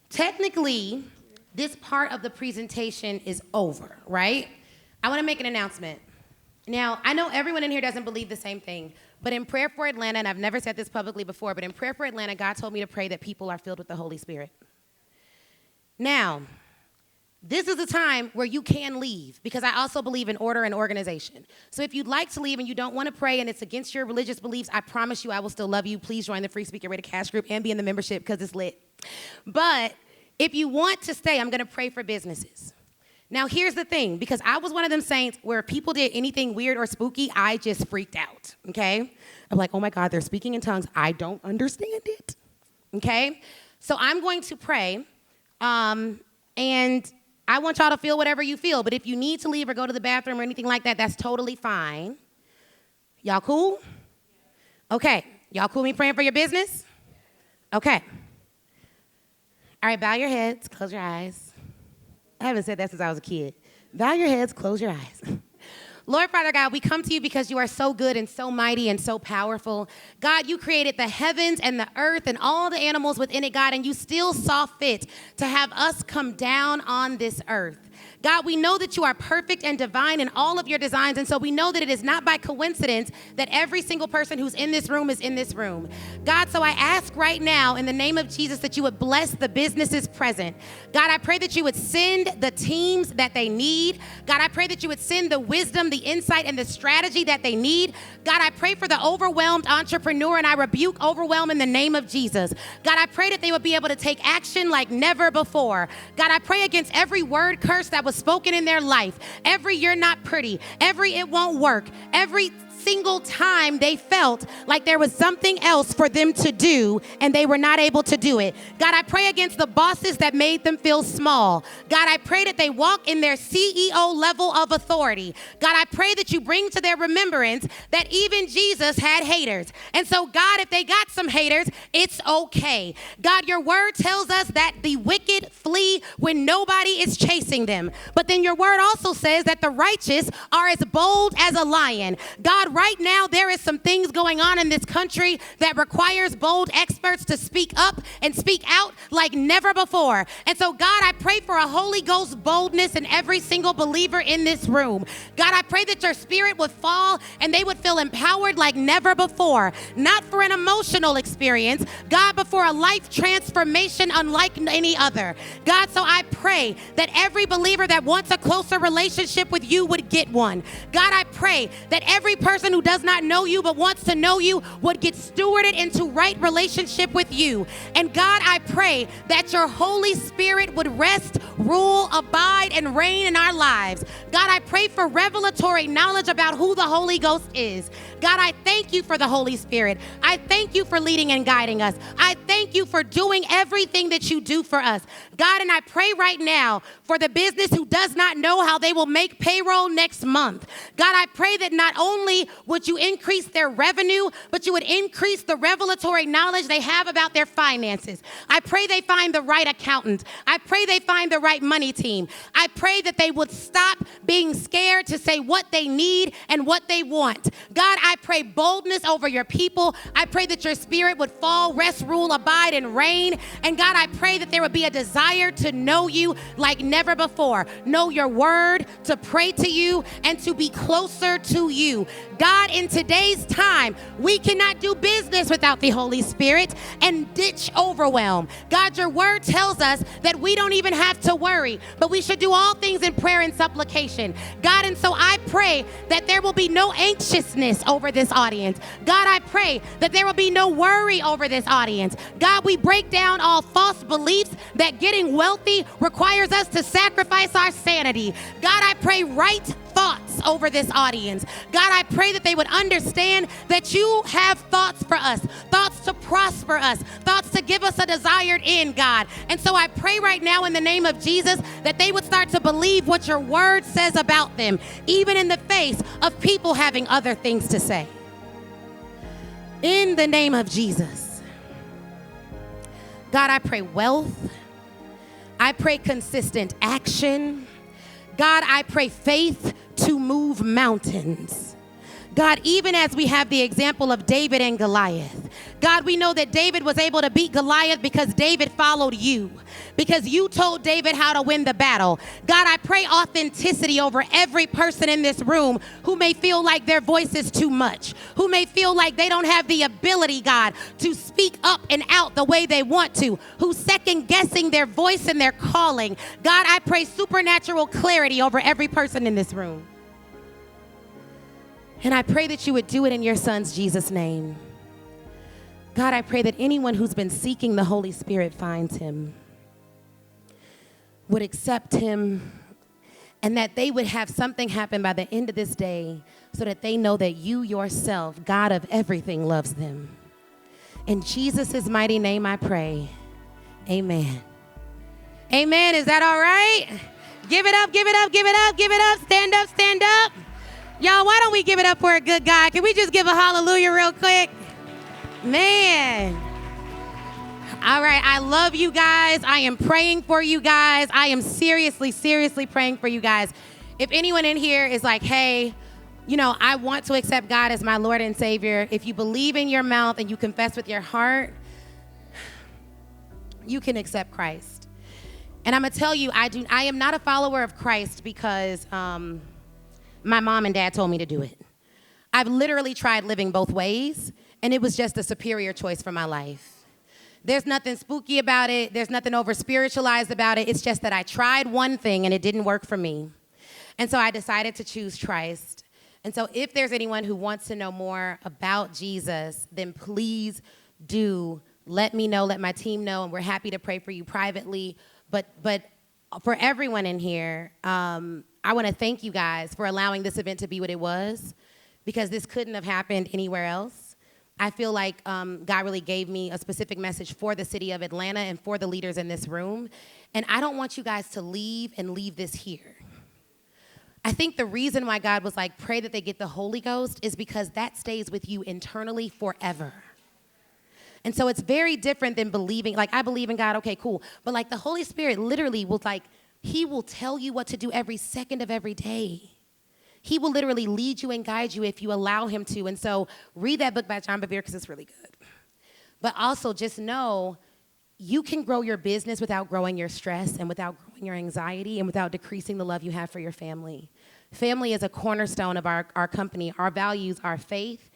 Technically, this part of the presentation is over, right? I want to make an announcement. Now, I know everyone in here doesn't believe the same thing, but in Prayer for Atlanta, and I've never said this publicly before, but in Prayer for Atlanta, God told me to pray that people are filled with the Holy Spirit. Now, this is a time where you can leave, because I also believe in order and organization. So if you'd like to leave and you don't want to pray and it's against your religious beliefs, I promise you I will still love you. Please join the Free Speaker Rate of Cash group and be in the membership because it's lit. But if you want to stay, I'm going to pray for businesses. Now, here's the thing, because I was one of them saints where people did anything weird or spooky, I just freaked out, okay? I'm like, oh my God, they're speaking in tongues. I don't understand it, okay? So I'm going to pray, and I want y'all to feel whatever you feel, but if you need to leave or go to the bathroom or anything like that, that's totally fine. Y'all cool? Okay, y'all cool with me praying for your business? Okay. All right, bow your heads, close your eyes. I haven't said that since I was a kid. Bow your heads, close your eyes. Lord, Father God, we come to you because you are so good and so mighty and so powerful. God, you created the heavens and the earth and all the animals within it, God, and you still saw fit to have us come down on this earth. God, we know that you are perfect and divine in all of your designs, and so we know that it is not by coincidence that every single person who's in this room is in this room. God, so I ask right now in the name of Jesus that you would bless the businesses present. God, I pray that you would send the teams that they need. God, I pray that you would send the wisdom, the insight, and the strategy that they need. God, I pray for the overwhelmed entrepreneur, and I rebuke overwhelm in the name of Jesus. God, I pray that they would be able to take action like never before. God, I pray against every word curse that was spoken in their life, every you're not pretty, every it won't work, every single time they felt like there was something else for them to do and they were not able to do it. God, I pray against the bosses that made them feel small. God, I pray that they walk in their CEO level of authority. God, I pray that you bring to their remembrance that even Jesus had haters. And so, God, if they got some haters, it's okay. God, your word tells us that the wicked flee when nobody is chasing them. But then your word also says that the righteous are as bold as a lion. God, right now, there is some things going on in this country that requires bold experts to speak up and speak out like never before. And so, God, I pray for a Holy Ghost boldness in every single believer in this room. God, I pray that your spirit would fall and they would feel empowered like never before. Not for an emotional experience, God, but for a life transformation unlike any other. God, so I pray that every believer that wants a closer relationship with you would get one. God, I pray that every person who does not know you but wants to know you would get stewarded into right relationship with you. And God, I pray that your Holy Spirit would rest, rule, abide, and reign in our lives. God, I pray for revelatory knowledge about who the Holy Ghost is. God, I thank you for the Holy Spirit. I thank you for leading and guiding us. I thank you for doing everything that you do for us. God, and I pray right now for the business who does not know how they will make payroll next month. God, I pray that not only would you increase their revenue, but you would increase the revelatory knowledge they have about their finances. I pray they find the right accountant. I pray they find the right money team. I pray that they would stop being scared to say what they need and what they want. God, I pray boldness over your people. I pray that your spirit would fall, rest, rule, abide, and reign. And God, I pray that there would be a desire to know you like never before. Know your word, to pray to you, and to be closer to you. God, in today's time, we cannot do business without the Holy Spirit, and ditch overwhelm. God, your word tells us that we don't even have to worry, but we should do all things in prayer and supplication. God, and so I pray that there will be no anxiousness over this audience. God, I pray that there will be no worry over this audience. God, we break down all false beliefs that getting wealthy requires us to sacrifice our sanity. God, I pray right thoughts thoughts over this audience. God, I pray that they would understand that you have thoughts for us, thoughts to prosper us, thoughts to give us a desired end, God. And so I pray right now in the name of Jesus that they would start to believe what your word says about them, even in the face of people having other things to say. In the name of Jesus. God, I pray wealth. I pray consistent action. God, I pray faith to move mountains. God, even as we have the example of David and Goliath, God, we know that David was able to beat Goliath because David followed you, because you told David how to win the battle. God, I pray authenticity over every person in this room who may feel like their voice is too much, who may feel like they don't have the ability, God, to speak up and out the way they want to, who's second guessing their voice and their calling. God, I pray supernatural clarity over every person in this room. And I pray that you would do it in your son's Jesus' name. God, I pray that anyone who's been seeking the Holy Spirit finds him, would accept him, and that they would have something happen by the end of this day so that they know that you yourself, God of everything, loves them. In Jesus' mighty name I pray. Amen. Amen. Is that all right? Give it up, give it up, give it up, give it up. Stand up, stand up. Y'all, why don't we give it up for a good guy? Can we just give a hallelujah real quick? Man. All right, I love you guys. I am praying for you guys. I am seriously, seriously praying for you guys. If anyone in here is like, hey, I want to accept God as my Lord and Savior, if you believe in your mouth and you confess with your heart, you can accept Christ. And I'm going to tell you, I am not a follower of Christ because my mom and dad told me to do it. I've literally tried living both ways, and it was just a superior choice for my life. There's nothing spooky about it. There's nothing over-spiritualized about it. It's just that I tried one thing, and it didn't work for me. And so I decided to choose Christ. And so if there's anyone who wants to know more about Jesus, then please do let me know, let my team know, and we're happy to pray for you privately. But for everyone in here, I want to thank you guys for allowing this event to be what it was, because this couldn't have happened anywhere else. I feel like God really gave me a specific message for the city of Atlanta and for the leaders in this room. And I don't want you guys to leave this here. I think the reason why God was like, pray that they get the Holy Ghost is because that stays with you internally forever. And so it's very different than believing, like I believe in God, okay, cool. But like the Holy Spirit literally will he will tell you what to do every second of every day. He will literally lead you and guide you if you allow him to. And so read that book by John Bevere because it's really good. But also just know you can grow your business without growing your stress and without growing your anxiety and without decreasing the love you have for your family. Family is a cornerstone of our company. Our values are faith,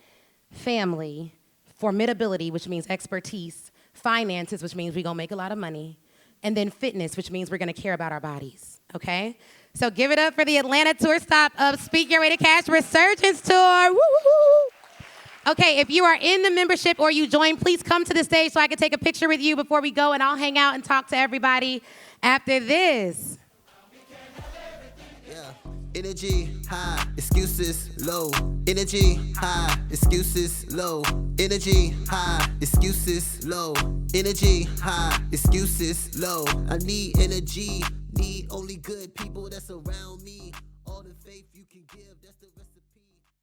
family, formidability, which means expertise, finances, which means we're going to make a lot of money, and then fitness, which means we're going to care about our bodies, okay? So give it up for the Atlanta tour stop of Speak Your Way to Cash Resurgence Tour. Woo, woo, woo. Okay, if you are in the membership or you join, please come to the stage so I can take a picture with you before we go, and I'll hang out and talk to everybody after this. Yeah. Energy high, excuses low. Energy high, excuses low. Energy high, excuses low. Energy high, excuses low. I need energy, need only good people that's around me. All the faith you can give, that's the